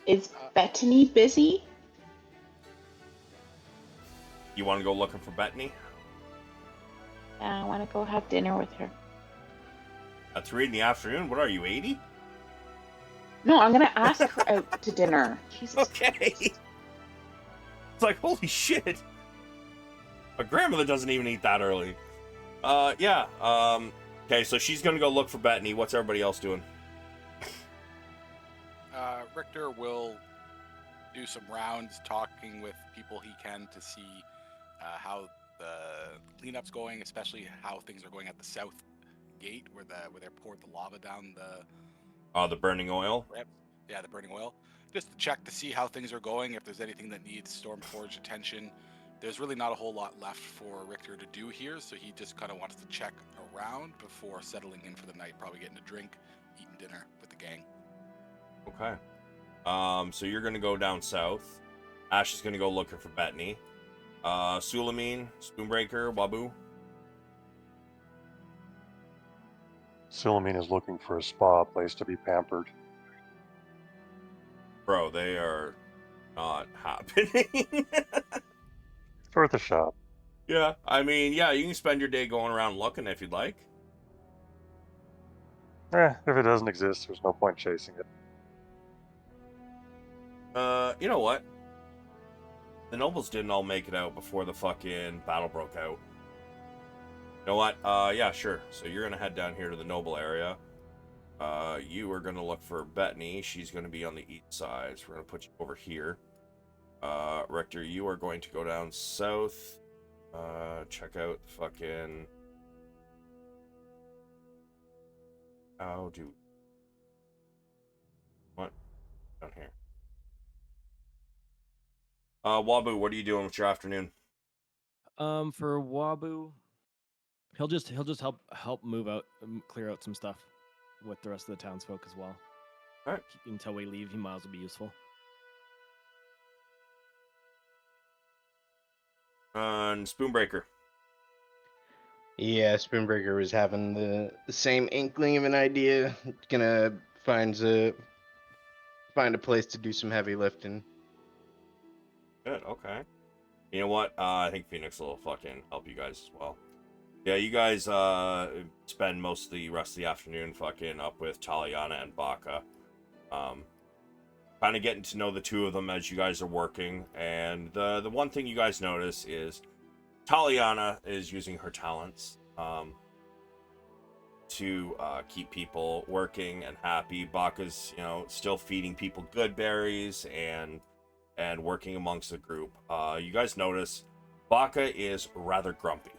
Is Bethany busy? You want to go looking for Bethany? I want to go have dinner with her. At 3 in the afternoon? What are you, 80? No, I'm gonna ask her out to dinner. Jesus. Okay. It's like, holy shit. My grandmother doesn't even eat that early. Yeah. Okay, so she's gonna go look for Bethany. What's everybody else doing? Richter will do some rounds talking with people he can to see how the cleanup's going, especially how things are going at the south gate where they poured the lava down The burning oil. yeah, the burning oil. Just to check to see how things are going, if there's anything that needs Stormforged attention. There's really not a whole lot left for Richter to do here, so he just kind of wants to check around before settling in for the night, probably getting a drink, eating dinner with the gang. Okay. So you're gonna go down south. Ash is gonna go looking for Bethany. Sulameen, Spoonbreaker, Wabu. Sulameen is looking for a spa, a place to be pampered. Bro, they are not happening. It's worth a shot. Yeah, I mean, yeah, you can spend your day going around looking if you'd like. If it doesn't exist, there's no point chasing it. You know what? The nobles didn't all make it out before the fucking battle broke out. You know what? Yeah, sure. So you're gonna head down here to the noble area. You are gonna look for Bethany. She's gonna be on the east side. So we're gonna put you over here. Richter, you are going to go down south. Check out the fucking... How do... What? Down here. Wabu, what are you doing with your afternoon? For Wabu, he'll just help move out, clear out some stuff with the rest of the townsfolk as well. All right. Until we leave, he might as well be useful. And Spoonbreaker. Yeah, Spoonbreaker was having the same inkling of an idea. Gonna find a place to do some heavy lifting. Good, okay. You know what? I think Pheonix will fucking help you guys as well. Yeah, you guys spend most of the rest of the afternoon fucking up with Taliana and Baka. Kind of getting to know the two of them as you guys are working. And the one thing you guys notice is Taliana is using her talents to keep people working and happy. Baka's, still feeding people good berries and working amongst the group. You guys notice Baka is rather grumpy.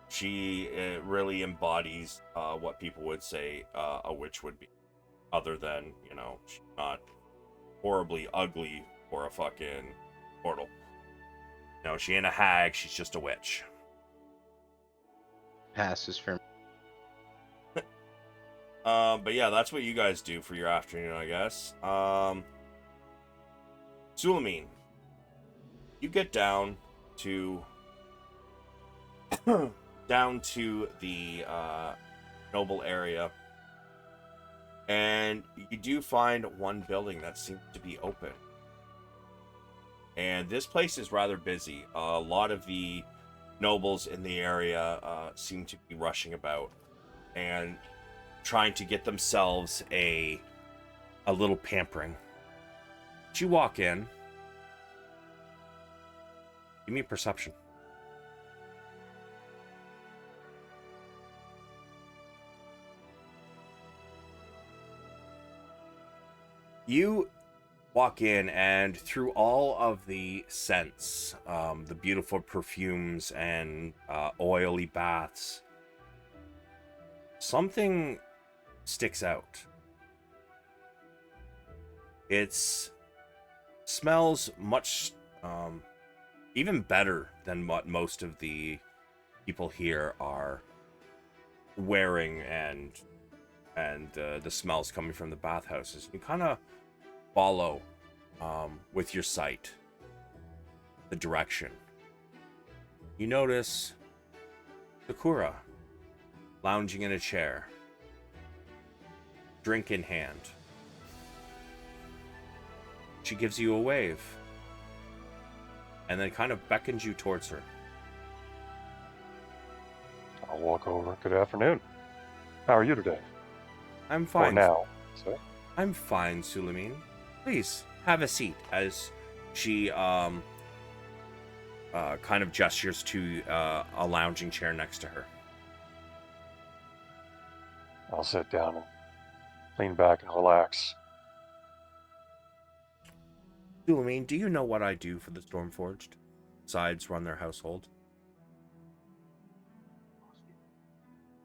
She really embodies what people would say a witch would be, other than, she's not horribly ugly or a fucking mortal. She ain't a hag, she's just a witch. Passes for me. But yeah, that's what you guys do for your afternoon, I guess. Sulameen, you get down to the noble area, and you do find one building that seems to be open. And this place is rather busy. A lot of the nobles in the area seem to be rushing about and trying to get themselves a little pampering. As you walk in, give me a perception. You walk in, and through all of the scents, the beautiful perfumes and oily baths, something sticks out. It smells much even better than what most of the people here are wearing, and the smells coming from the bathhouses. You kind of follow with your sight the direction. You notice Sakura lounging in a chair, drink in hand. She gives you a wave and then kind of beckons you towards her. I'll walk over. Good afternoon. How are you today? I'm For fine. now. So, I'm fine, Sulameen. Please have a seat. As she kind of gestures to a lounging chair next to her. I'll sit down and lean back and relax. Sulameen, do you know what I do for the Stormforged, besides run their household?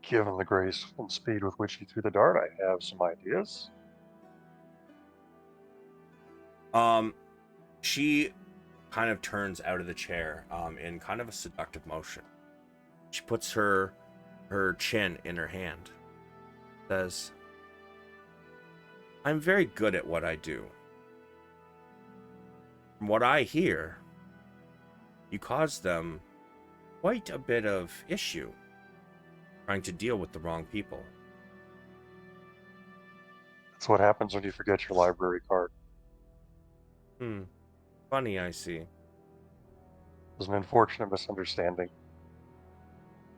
Given the grace and speed with which you threw the dart, I have some ideas. She kind of turns out of the chair in kind of a seductive motion. She puts her chin in her hand. Says, I'm very good at what I do. From what I hear, you caused them quite a bit of issue trying to deal with the wrong people. That's what happens when you forget your library card. Funny, I see. It was an unfortunate misunderstanding.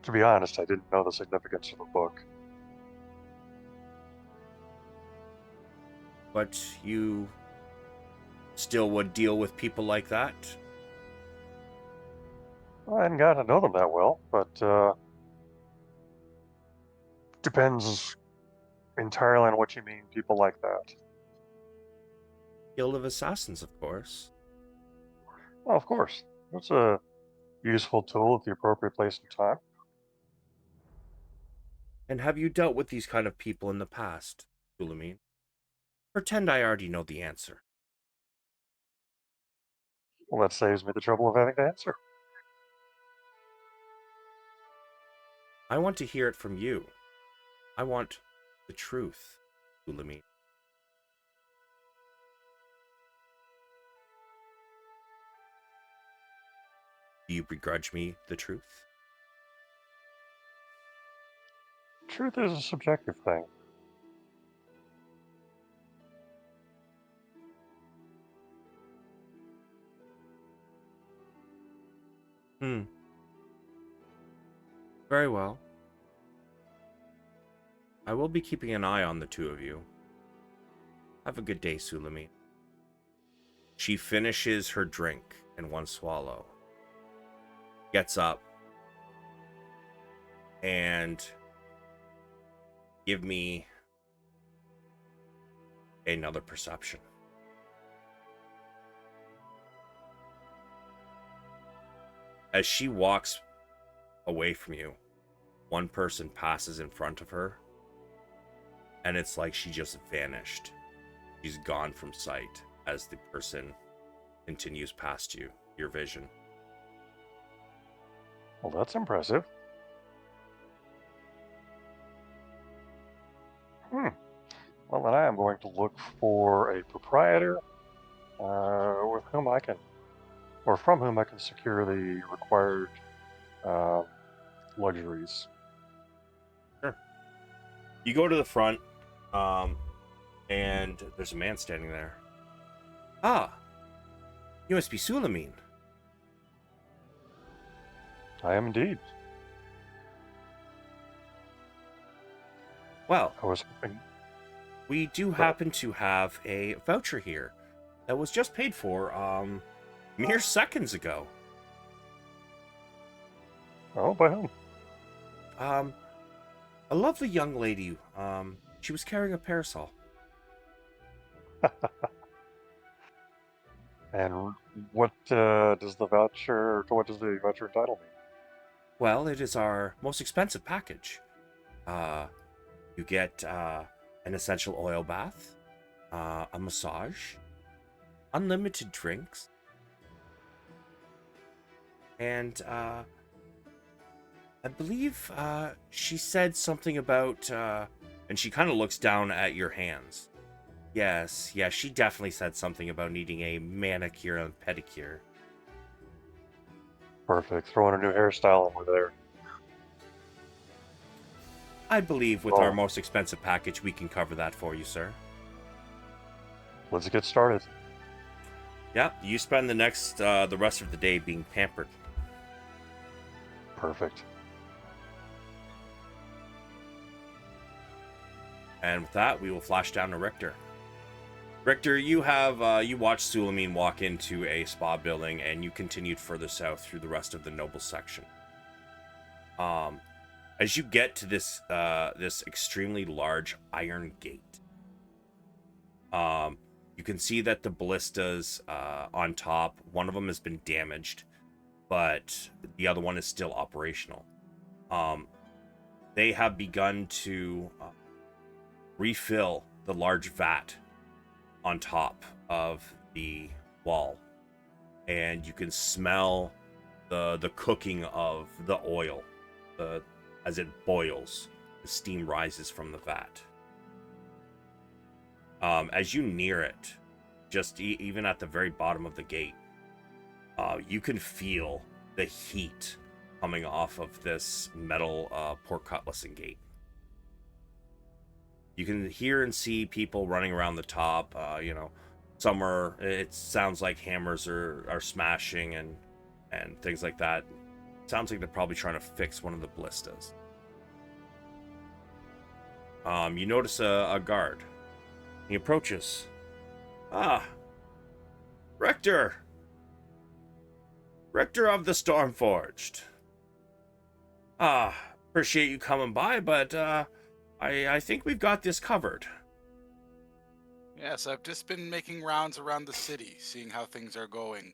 To be honest, I didn't know the significance of the book. But you still would deal with people like that? I hadn't gotten to know them that well, but depends entirely on what you mean, people like that. Guild of Assassins, of course. Well, of course. It's a useful tool at the appropriate place and time. And have you dealt with these kind of people in the past, Sulameen? Pretend I already know the answer. Well, that saves me the trouble of having to answer. I want to hear it from you. I want the truth, Sulameen. Do you begrudge me the truth? Truth is a subjective thing. Very well. I will be keeping an eye on the two of you. Have a good day, Sulameen. She finishes her drink in one swallow, gets up, and give me another perception. As she walks away from you, one person passes in front of her, and it's like she just vanished. She's gone from sight as the person continues past you, your vision. Well, that's impressive. Well, then I am going to look for a proprietor with whom I can, or from whom I can secure the required luxuries. Sure. You go to the front, and there's a man standing there. Ah, you must be Sulameen. I am indeed. Well, I was hoping. we do happen to have a voucher here that was just paid for mere seconds ago. Oh, by whom? A lovely young lady. She was carrying a parasol. And what does the voucher entitle me? Well, it is our most expensive package. You get an essential oil bath, a massage, unlimited drinks, And I believe she said something about, and she kind of looks down at your hands. Yes, yeah, she definitely said something about needing a manicure and pedicure. Perfect. Throw in a new hairstyle and we're there. I believe with our Oh. most expensive package, we can cover that for you, sir. Let's get started. Yeah, you spend the rest of the day being pampered. Perfect. And with that, we will flash down to Richter. Richter, you watched Sulameen walk into a spa building, and you continued further south through the rest of the noble section. As you get to this extremely large iron gate, you can see that the ballistas on top, one of them has been damaged, but the other one is still operational. They have begun to refill the large vat on top of the wall, and you can smell the cooking of the oil as it boils. The steam rises from the vat. As you near it, just even at the very bottom of the gate, you can feel the heat coming off of this metal portcullis gate. You can hear and see people running around the top. It sounds like hammers are smashing and things like that. Sounds like they're probably trying to fix one of the ballistas. You notice a guard. He approaches. Ah, Richter! Richter of the Stormforged. Appreciate you coming by, but I think we've got this covered. Yes, I've just been making rounds around the city, seeing how things are going.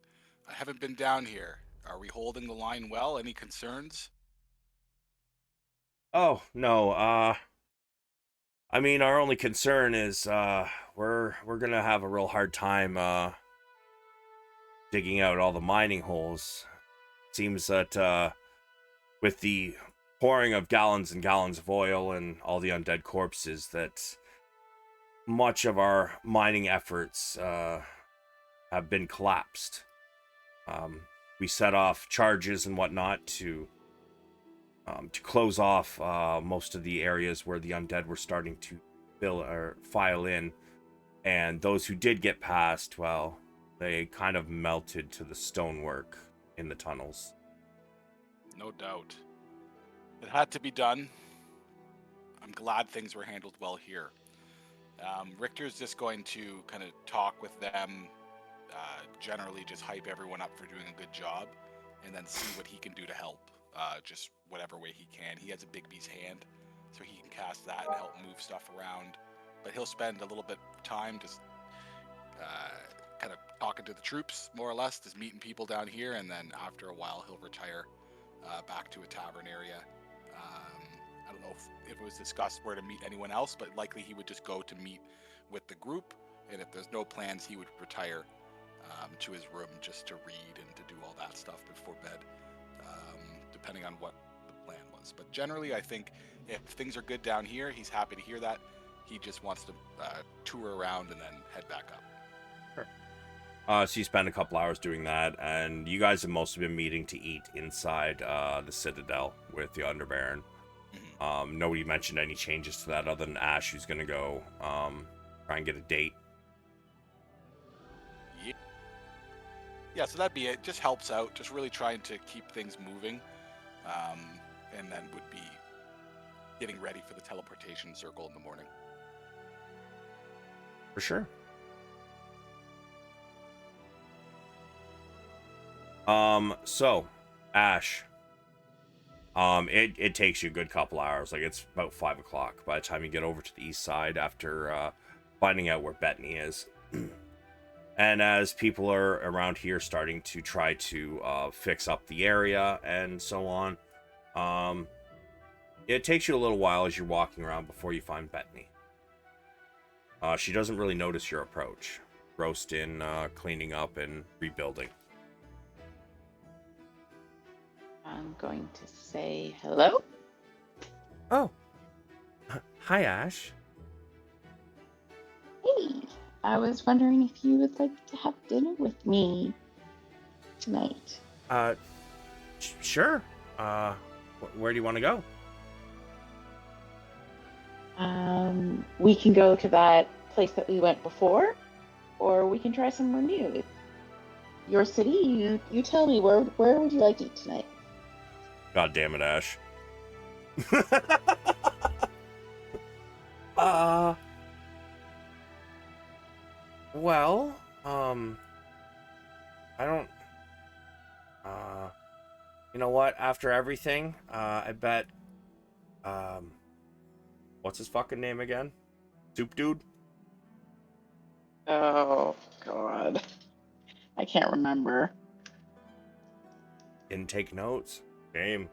I haven't been down here. Are we holding the line well? Any concerns? Oh, no, I mean, our only concern is we're gonna have a real hard time digging out all the mining holes. Seems that with the pouring of gallons and gallons of oil and all the undead corpses, that much of our mining efforts have been collapsed. We set off charges and whatnot to close off most of the areas where the undead were starting to file in, and those who did get past, well, they kind of melted to the stonework in the tunnels. No doubt. It had to be done. I'm glad things were handled well here. Richter's just going to kind of talk with them, generally just hype everyone up for doing a good job, and then see what he can do to help. Just whatever way he can. He has a big beast hand, so he can cast that and help move stuff around. But he'll spend a little bit of time just kind of talking to the troops, more or less, just meeting people down here, and then after a while he'll retire back to a tavern area. I don't know if it was discussed where to meet anyone else, but likely he would just go to meet with the group, and if there's no plans, he would retire to his room just to read and to do all that stuff before bed, depending on what the plan was. But generally, I think if things are good down here, he's happy to hear that. He just wants to tour around and then head back up. So you spend a couple hours doing that, and you guys have mostly been meeting to eat inside the Citadel with the Underbaron. Mm-hmm. Nobody mentioned any changes to that other than Ash, who's going to go try and get a date. Yeah, so that'd be it. Just helps out, just really trying to keep things moving, and then would be getting ready for the teleportation circle in the morning. For sure. So, Ash, it takes you a good couple hours. Like, it's about 5 o'clock by the time you get over to the east side after finding out where Bettany is. And as people are around here starting to try to fix up the area and so on, it takes you a little while as you're walking around before you find Bettany. She doesn't really notice your approach. Roast in, cleaning up and rebuilding. I'm going to say hello. Oh, hi, Ash. Hey, I was wondering if you would like to have dinner with me tonight. Sure. Where do you want to go? We can go to that place that we went before, or we can try somewhere new. Your city, you tell me, where would you like to eat tonight? God damn it, Ash. uh, well, I don't, you know what? After everything, I bet, what's his fucking name again? Soup Dude? Oh, God. I can't remember. Didn't take notes. Shame.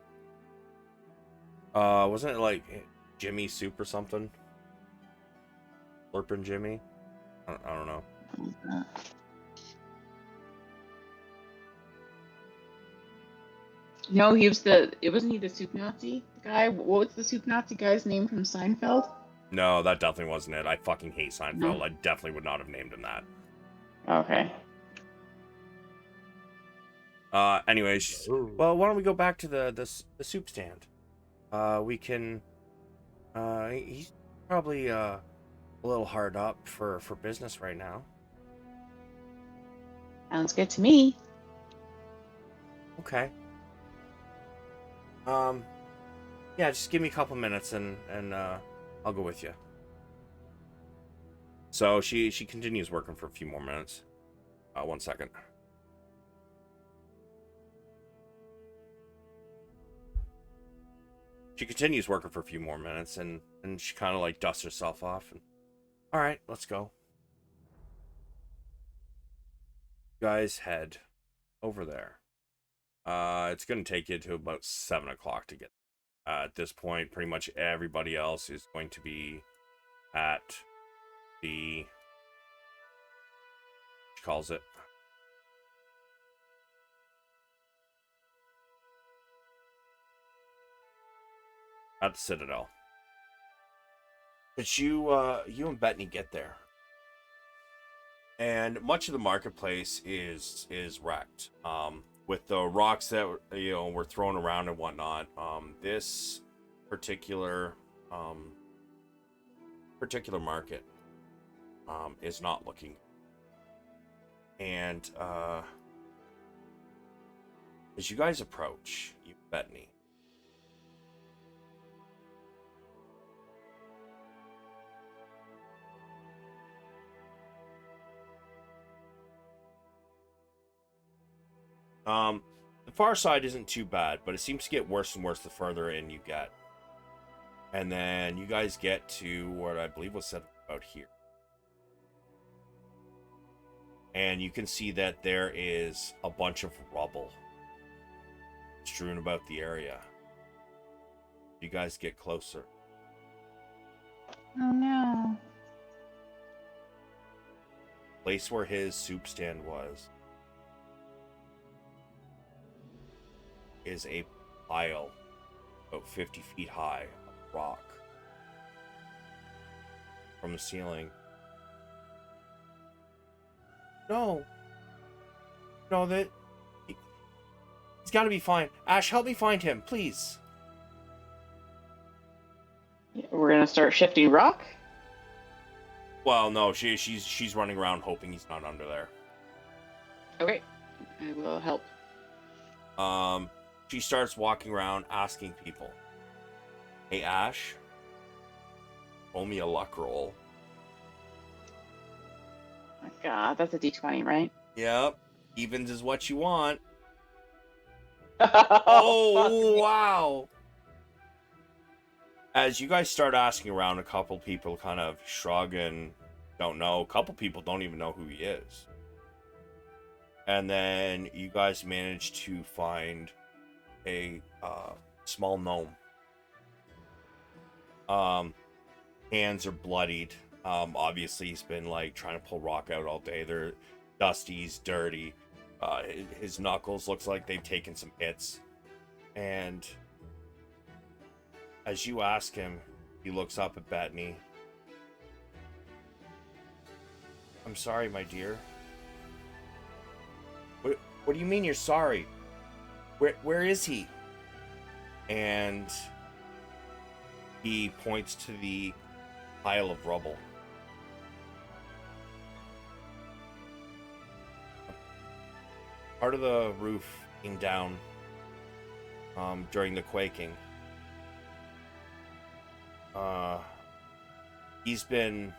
Wasn't it like Jimmy Soup or something? Slurpin' Jimmy? I don't know. No, it wasn't he the soup Nazi guy? What's the soup Nazi guy's name from Seinfeld? No, that definitely wasn't it. I fucking hate Seinfeld. No? I definitely would not have named him that. Okay. Anyways, well, why don't we go back to the soup stand? We can. He's probably a little hard up for business right now. Sounds good to me. Okay. Yeah, just give me a couple minutes and I'll go with you. So she continues working for a few more minutes. 1 second. She continues working for a few more minutes and she kind of like dusts herself off and, all right, let's go. You guys head over there. It's gonna take you to about 7 o'clock to get. At this point, pretty much everybody else is going to be at the. She calls it. At the Citadel. But you and Bettany get there, and much of the marketplace is wrecked. With the rocks that were thrown around and whatnot. This particular market is not looking. And as you guys approach, you Bettany. The far side isn't too bad, but it seems to get worse and worse the further in you get. And then you guys get to what I believe was said about here. And you can see that there is a bunch of rubble strewn about the area. You guys get closer. Oh no. Place where his soup stand was is a pile about 50 feet high of rock from the ceiling. No, that he's got to be fine. Ash, help me find him, please. We're gonna start shifting rock? Well, no, she's running around hoping he's not under there. Okay. I will help. She starts walking around asking people, "Hey, Ash, roll me a luck roll." Oh, God, that's a D20, right? Yep, evens is what you want. Oh, Oh, wow. As you guys start asking around, a couple people kind of shrug and don't know. A couple people don't even know who he is. And then you guys manage to find a small gnome. Hands are bloodied. Obviously he's been like trying to pull rock out all day. They're dusty, he's dirty. His knuckles looks like they've taken some hits. And as you ask him, he looks up at Bettany. I'm sorry, my dear. What do you mean you're sorry? Where is he? And he points to the pile of rubble. Part of the roof came down during the quaking. He's been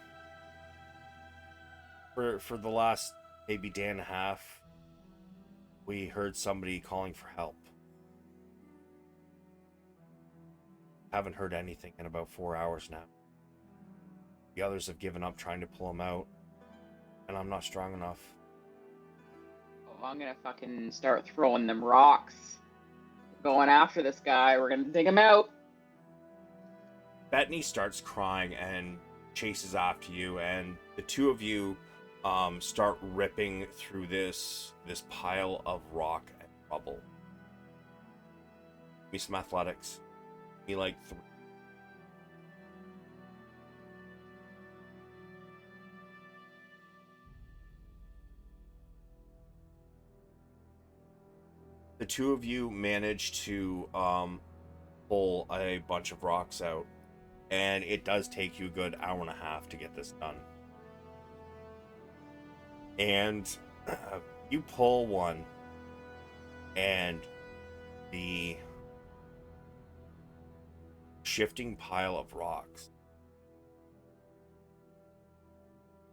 for the last maybe day and a half. We heard somebody calling for help. Haven't heard anything in about 4 hours now. The others have given up trying to pull him out, and I'm not strong enough. Oh, I'm gonna fucking start throwing them rocks. Going after this guy. We're gonna dig him out. Bettany starts crying and chases after you, and the two of you start ripping through this pile of rock and rubble. Give me some athletics. Give me like 3. The two of you manage to pull a bunch of rocks out, and it does take you a good hour and a half to get this done. And you pull one, and the shifting pile of rocks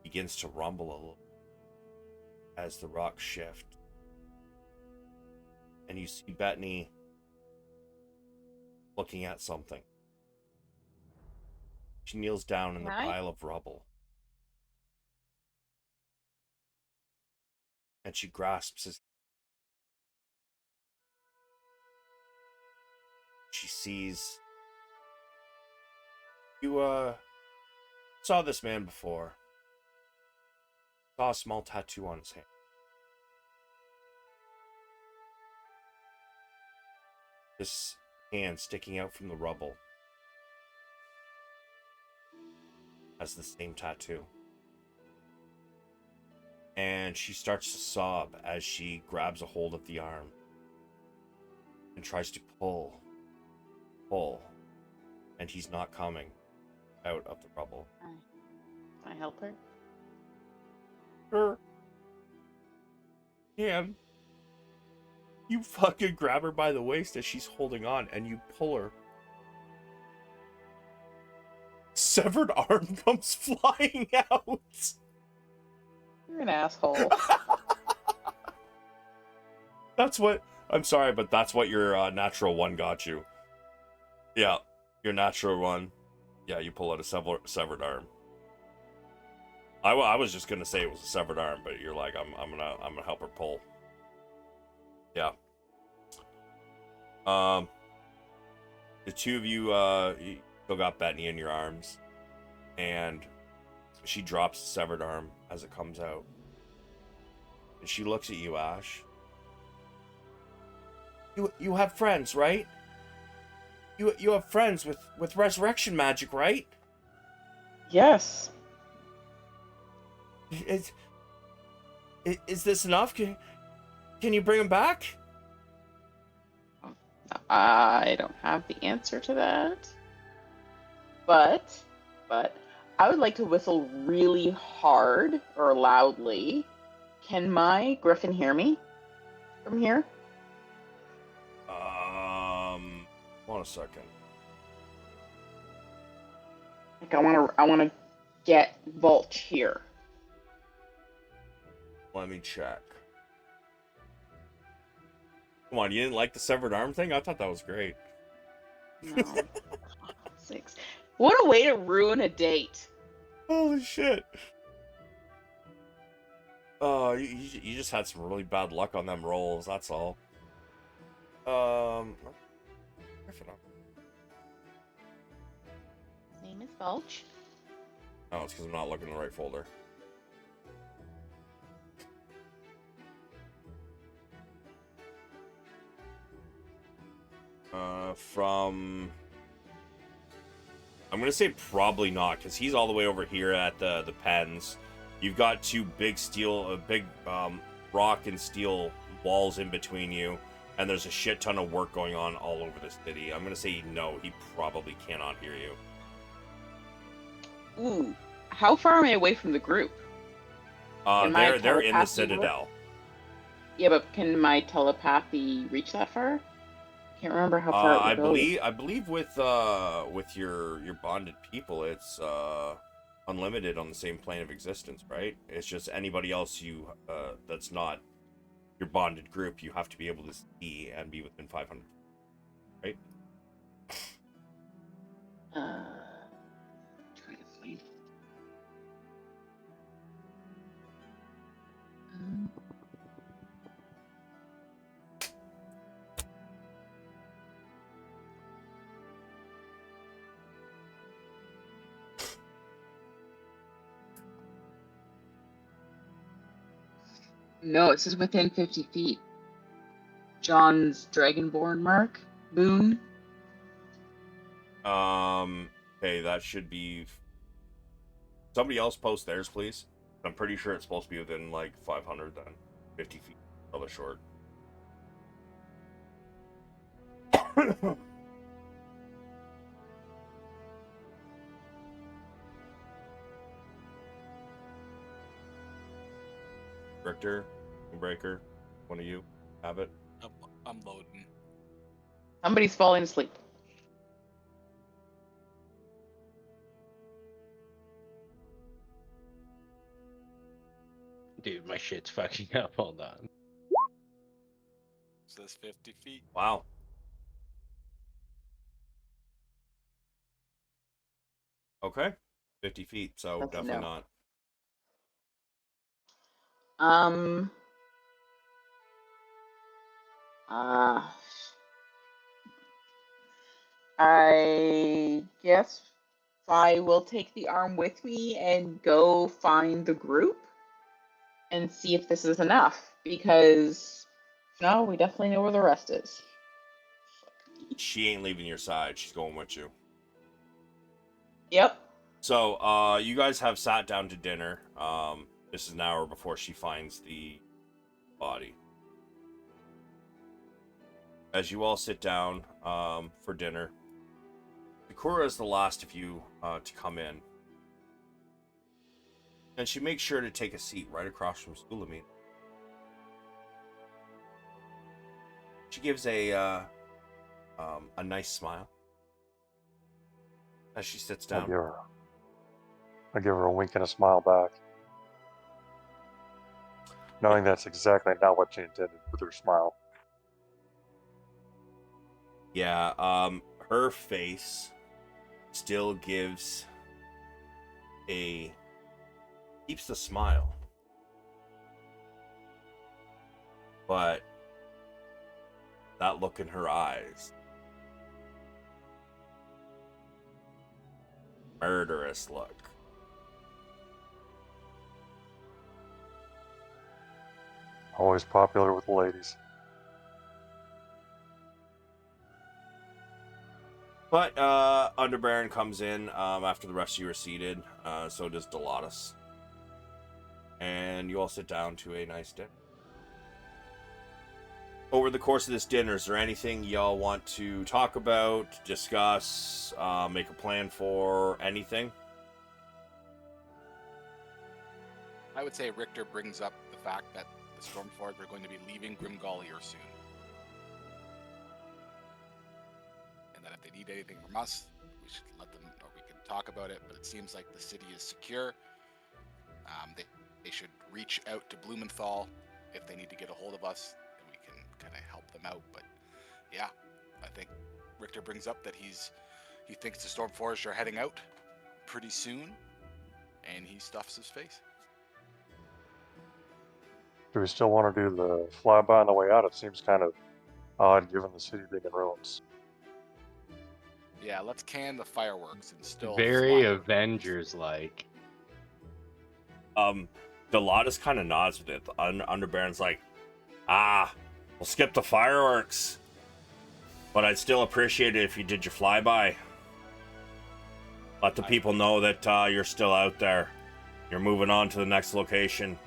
begins to rumble a little as the rocks shift. And you see Bettany looking at something. She kneels down in the pile of rubble. And she grasps his. She sees. You, saw this man before. Saw a small tattoo on his hand. This hand sticking out from the rubble has the same tattoo. And she starts to sob as she grabs a hold of the arm and tries to pull, and he's not coming out of the rubble. Can I help her? Her hand. You fucking grab her by the waist as she's holding on, and you pull her. Severed arm comes flying out. You're an asshole. That's what. I'm sorry, but that's what your natural one got you. Yeah, your natural one. Yeah, you pull out a severed arm. I was just gonna say it was a severed arm, but you're like, I'm gonna help her pull. Yeah. The two of you still got Bettany in your arms, and she drops the severed arm as it comes out, and she looks at you, Ash. You have friends, right? You have friends with resurrection magic, right? Yes. Is this enough? Can you bring them back? I don't have the answer to that. But I would like to whistle really hard or loudly. Can my griffin hear me from here? Hold on a second. Like I wanna get Vulch here. Let me check. Come on, you didn't like the severed arm thing? I thought that was great. No. 6. What a way to ruin a date. Holy shit. Oh, you just had some really bad luck on them rolls, that's all. His name is Vulch. Oh, it's because I'm not looking in the right folder. From... I'm going to say probably not, because he's all the way over here at the pens. You've got two big rock and steel walls in between you, and there's a shit ton of work going on all over the city. I'm going to say no, he probably cannot hear you. Ooh, how far am I away from the group? Can my They're in the telepathy Citadel. work? Yeah, but can my telepathy reach that far? Can't remember how far it would go. I believe with your bonded people, it's unlimited on the same plane of existence, right? It's just anybody else that's not your bonded group, you have to be able to see and be within 500, right? Try to find. No, it says within 50 feet. John's Dragonborn mark. Moon. Okay, that should be... Somebody else post theirs, please. I'm pretty sure it's supposed to be within, like, 500 then. 50 feet. Other short. Richter, Spoonbreaker, one of you have it. I'm loading. Somebody's falling asleep. Dude, my shit's fucking up. Hold on. Says 50 feet. Wow. Okay. 50 feet, so That's a definitely no. not. I guess I will take the arm with me and go find the group and see if this is enough, because no, we definitely know where the rest is. She ain't leaving your side. She's going with you. Yep. So, you guys have sat down to dinner. This is an hour before she finds the body. As you all sit down for dinner, Sakura is the last of you to come in. And she makes sure to take a seat right across from Sulameen. She gives a nice smile as she sits down. I give her a wink and a smile back, knowing that's exactly not what she intended with her smile. Yeah, her face still keeps the smile. But that look in her eyes, murderous look. Always popular with the ladies. But Underbaron comes in after the rest of you are seated. So does Delatus. And you all sit down to a nice dinner. Over the course of this dinner, is there anything y'all want to talk about, discuss, make a plan for, anything? I would say Richter brings up the fact that the Stormforged are going to be leaving Grimgolir soon. And that if they need anything from us, we should let them, or we can talk about it. But it seems like the city is secure. They should reach out to Blumenthal if they need to get a hold of us, and we can kind of help them out. But yeah, I think Richter brings up that he thinks the Stormforged are heading out pretty soon, and he stuffs his face. Do we still want to do the flyby on the way out? It seems kind of odd given the city being in ruins. Yeah, let's can the fireworks and still Very fly. Avengers-like. Delatus kind of nods with it. Underbaron's like, we'll skip the fireworks. But I'd still appreciate it if you did your flyby. Let the people know that you're still out there. You're moving on to the next location.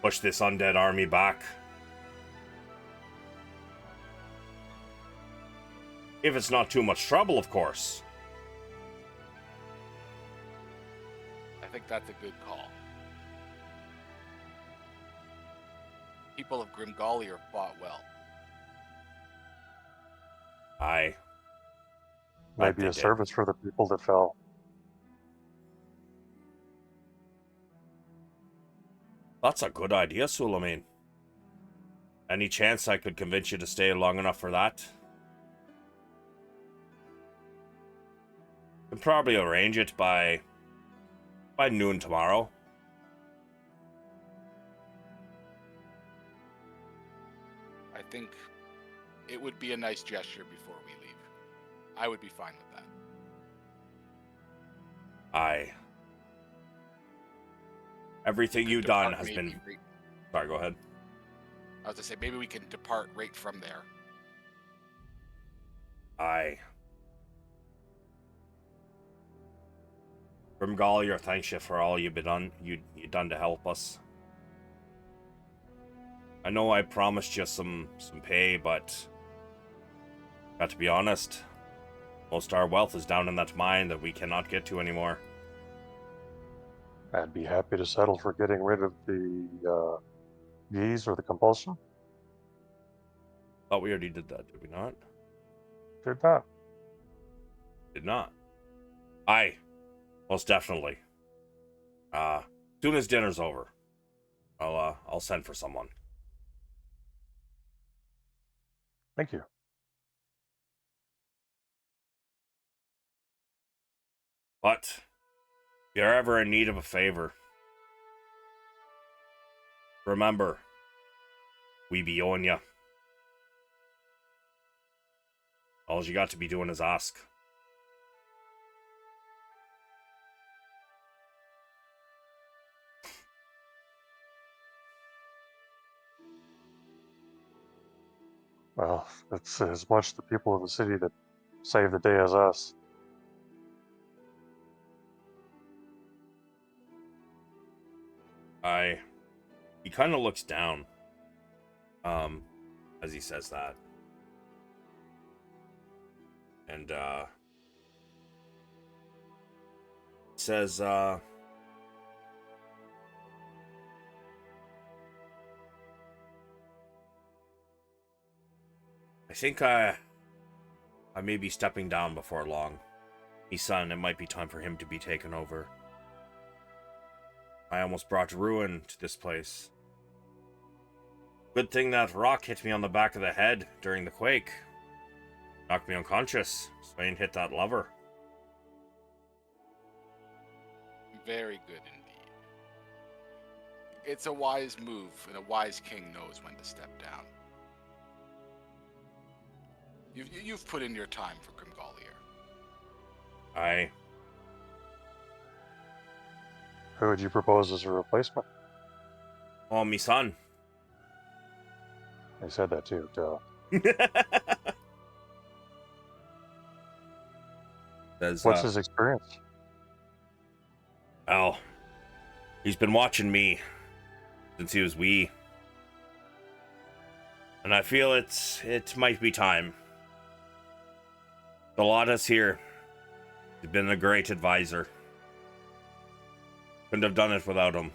Push this undead army back. If it's not too much trouble, of course. I think that's a good call. People of Grimgolir fought well. Aye. Maybe they a did. service for the people that fell. That's a good idea, Sulameen. Any chance I could convince you to stay long enough for that? Can probably arrange it by noon tomorrow. I think it would be a nice gesture before we leave. I would be fine with that. Aye. Everything you've done has been... Sorry, go ahead. I was to say, maybe we can depart right from there. Aye. Grimgolir, thanks you for all you've done to help us. I know I promised you some pay, but got to be honest, most of our wealth is down in that mine that we cannot get to anymore. I'd be happy to settle for getting rid of the geese or the compulsion. Thought we already did that, did we not? Did not. Did not. Aye, most definitely. Soon as dinner's over, I'll send for someone. Thank you. But if you're ever in need of a favor, remember, we be owing ya. All you got to be doing is ask. Well, it's as much the people of the city that save the day as us. He kind of looks down, as he says that. And, says, I think I may be stepping down before long. Me son, it might be time for him to be taken over. I almost brought ruin to this place. Good thing that rock hit me on the back of the head during the quake. Knocked me unconscious, so I didn't hit that lever. Very good indeed. It's a wise move, and a wise king knows when to step down. You've put in your time for Grimgolir. Aye. Who would you propose as a replacement? Oh, me son. I said that too, duh. Says, What's his experience? well, he's been watching me since he was wee. And I feel it might be time. Delata's here. He's been a great advisor. Couldn't have done it without him.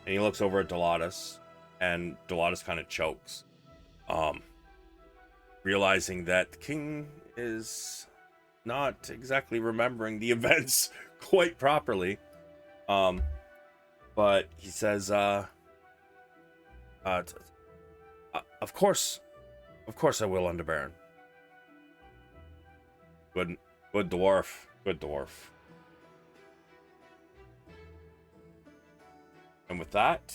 And he looks over at Delatus, and Delatus kind of chokes. Realizing that the king is not exactly remembering the events quite properly. But he says, of course I will, Underbaron. Good dwarf. Good dwarf. And with that,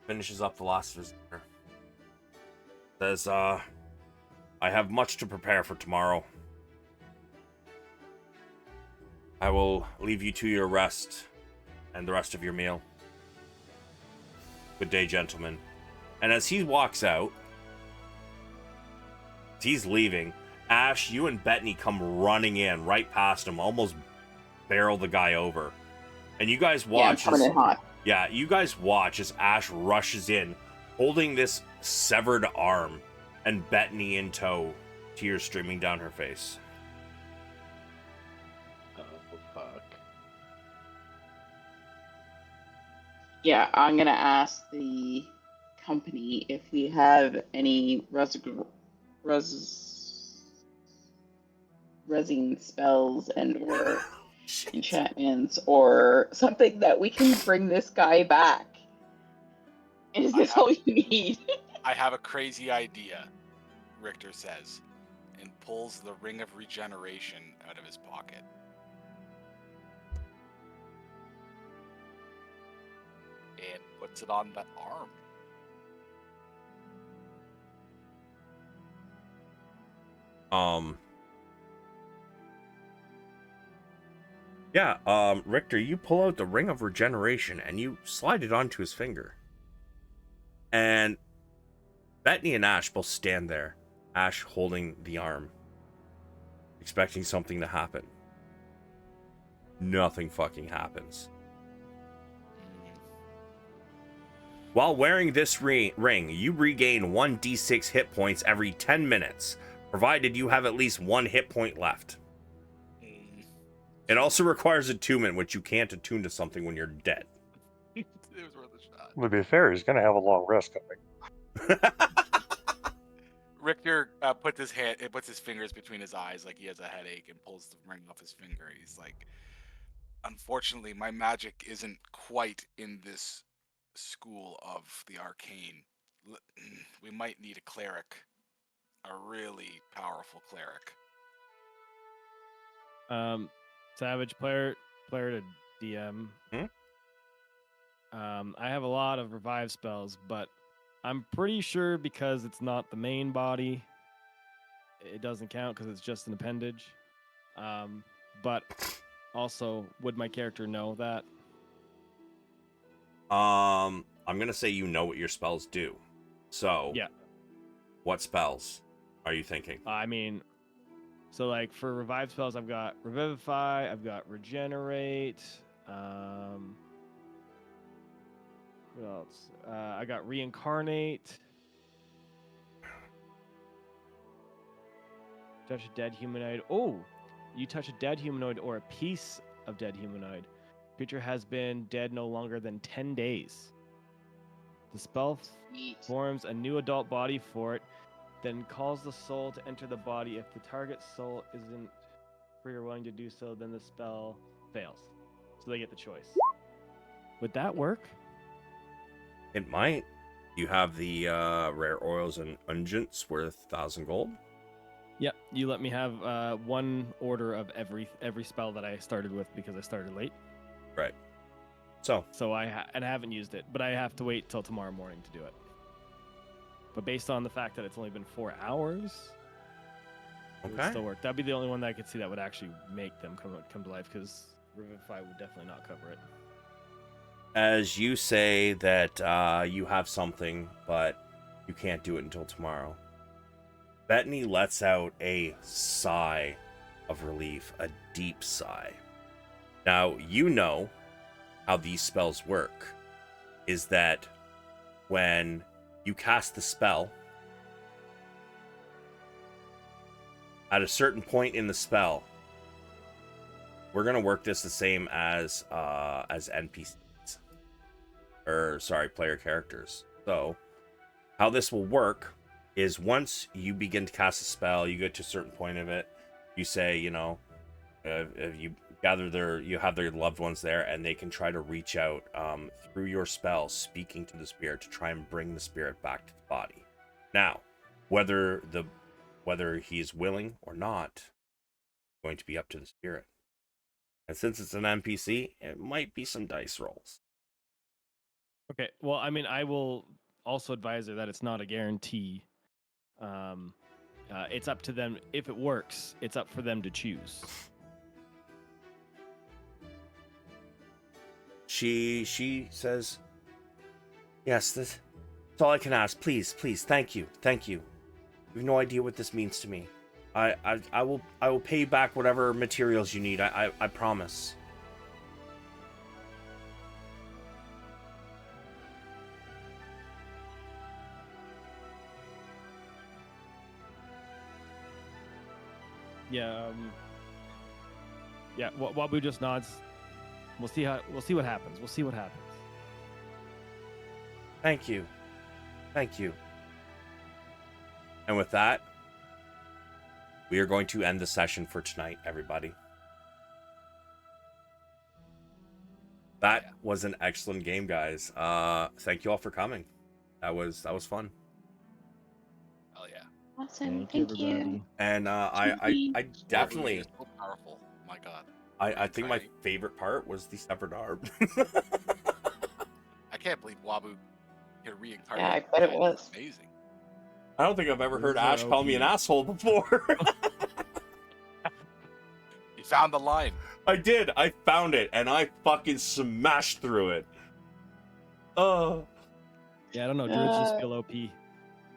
finishes up the last visitor. Says, I have much to prepare for tomorrow. I will leave you to your rest and the rest of your meal. Good day, gentlemen. And as he walks out, He's leaving. Ash, you and Bettany come running in right past him, almost barrel the guy over. And you guys watch Yeah, I'm coming in hot. Yeah, you guys watch as Ash rushes in, holding this severed arm, and Bettany in tow, tears streaming down her face. Oh, fuck. Yeah, I'm gonna ask the company if we have any resin spells and or enchantments or something that we can bring this guy back. Is this all you need? I have a crazy idea, Richter says, and pulls the ring of regeneration out of his pocket. And puts it on the arm. Richter, you pull out the ring of regeneration and you slide it onto his finger. And Bettany and Ash both stand there, Ash holding the arm, expecting something to happen. Nothing fucking happens. While wearing this ring, you regain 1d6 hit points every 10 minutes, provided you have at least 1 hit point left. It also requires attunement, which you can't attune to something when you're dead. It was worth a shot. To be fair, he's going to have a long rest coming. Richter puts his fingers between his eyes like he has a headache and pulls the ring off his finger. He's like, unfortunately, my magic isn't quite in this school of the arcane. We might need a cleric, a really powerful cleric. Savage player to DM. I have a lot of revive spells, but I'm pretty sure because it's not the main body, it doesn't count because it's just an appendage. But also, would my character know that? I'm gonna say you know what your spells do. So Yeah. What spells are you thinking? I mean, so like for revive spells, I've got Revivify, I've got Regenerate. What else? I got Reincarnate. Touch a dead humanoid. Oh, you touch a dead humanoid or a piece of dead humanoid. Creature has been dead no longer than 10 days. The spell forms a new adult body for it, then calls the soul to enter the body. If the target soul isn't free or willing to do so, then the spell fails. So they get the choice. Would that work? It might. You have the rare oils and unguents worth 1,000 gold. Yep, you let me have one order of every spell that I started with because I started late. Right. So I haven't used it, but I have to wait till tomorrow morning to do it. But based on the fact that it's only been 4 hours, it would still work. That'd be the only one that I could see that would actually make them come to life, because Revivify would definitely not cover it. As you say that you have something, but you can't do it until tomorrow, Bettany lets out a sigh of relief, a deep sigh. Now, you know how these spells work, is that when you cast the spell, at a certain point in the spell, we're going to work this the same as NPCs. Player characters. So, how this will work is once you begin to cast a spell, you get to a certain point of it, you say, if you you have their loved ones there, and they can try to reach out through your spell, speaking to the spirit to try and bring the spirit back to the body. Now, whether he's willing or not, going to be up to the spirit. And since it's an NPC, it might be some dice rolls. Okay, well, I mean, I will also advise her that it's not a guarantee. It's up to them. If it works, it's up for them to choose. She says, yes, that's all I can ask. Please, thank you. You have no idea what this means to me. I will pay you back whatever materials you need. I promise. Yeah. Yeah. Wabu just nods. We'll see what happens. We'll see what happens. Thank you. Thank you. And with that, we are going to end the session for tonight, everybody. That was an excellent game, guys. Thank you all for coming. That was fun. Oh yeah. Awesome. Thank Thank you, you. everybody. And I Wabu definitely, is so powerful. My God. I think my Reincarnate. favorite part was the severed arm. I can't believe Wabu can reincarnate. Yeah, I bet it That's was. amazing. I don't think I've ever heard Those are Ash call me an OP. asshole before. You found the line. I did. I found it, and I fucking smashed through it. Yeah, I don't know. Druids just feel OP.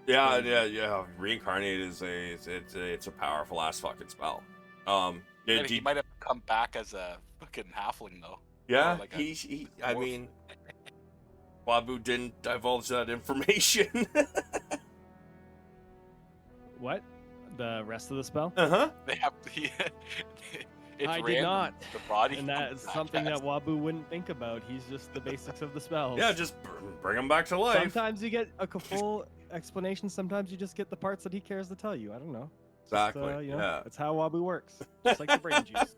Yeah. Reincarnate is it's a powerful ass fucking spell. And he might have come back as a fucking halfling though. Yeah, Or like a he I dwarf. mean, Wabu didn't divulge that information. What? The rest of the spell? Uh-huh. They have it's I did random. not. The body. And that's something that Wabu wouldn't think about. He's just the basics of the spells. Yeah, just bring him back to life. Sometimes you get a full explanation. Sometimes you just get the parts that he cares to tell you. I don't know. Exactly. You know, Yeah. That's how Wabu works. Just like the brain juice.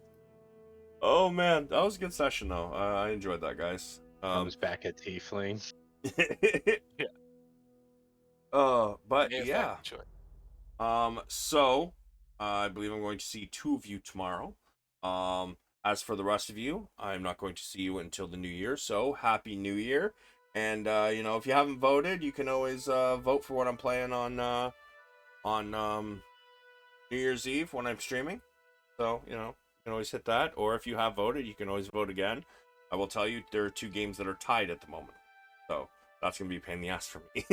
Oh man, that was a good session though. I enjoyed that, guys. Comes back at Tiefling. Yeah. But Yes, yeah. actually. So I believe I'm going to see 2 of you tomorrow. As for the rest of you, I'm not going to see you until the new year. So happy New Year! And you know, if you haven't voted, you can always vote for what I'm playing on New Year's Eve when I'm streaming. So you know, you can always hit that. Or if you have voted, you can always vote again. I will tell you, there are 2 games that are tied at the moment. So that's gonna be a pain in the ass for me.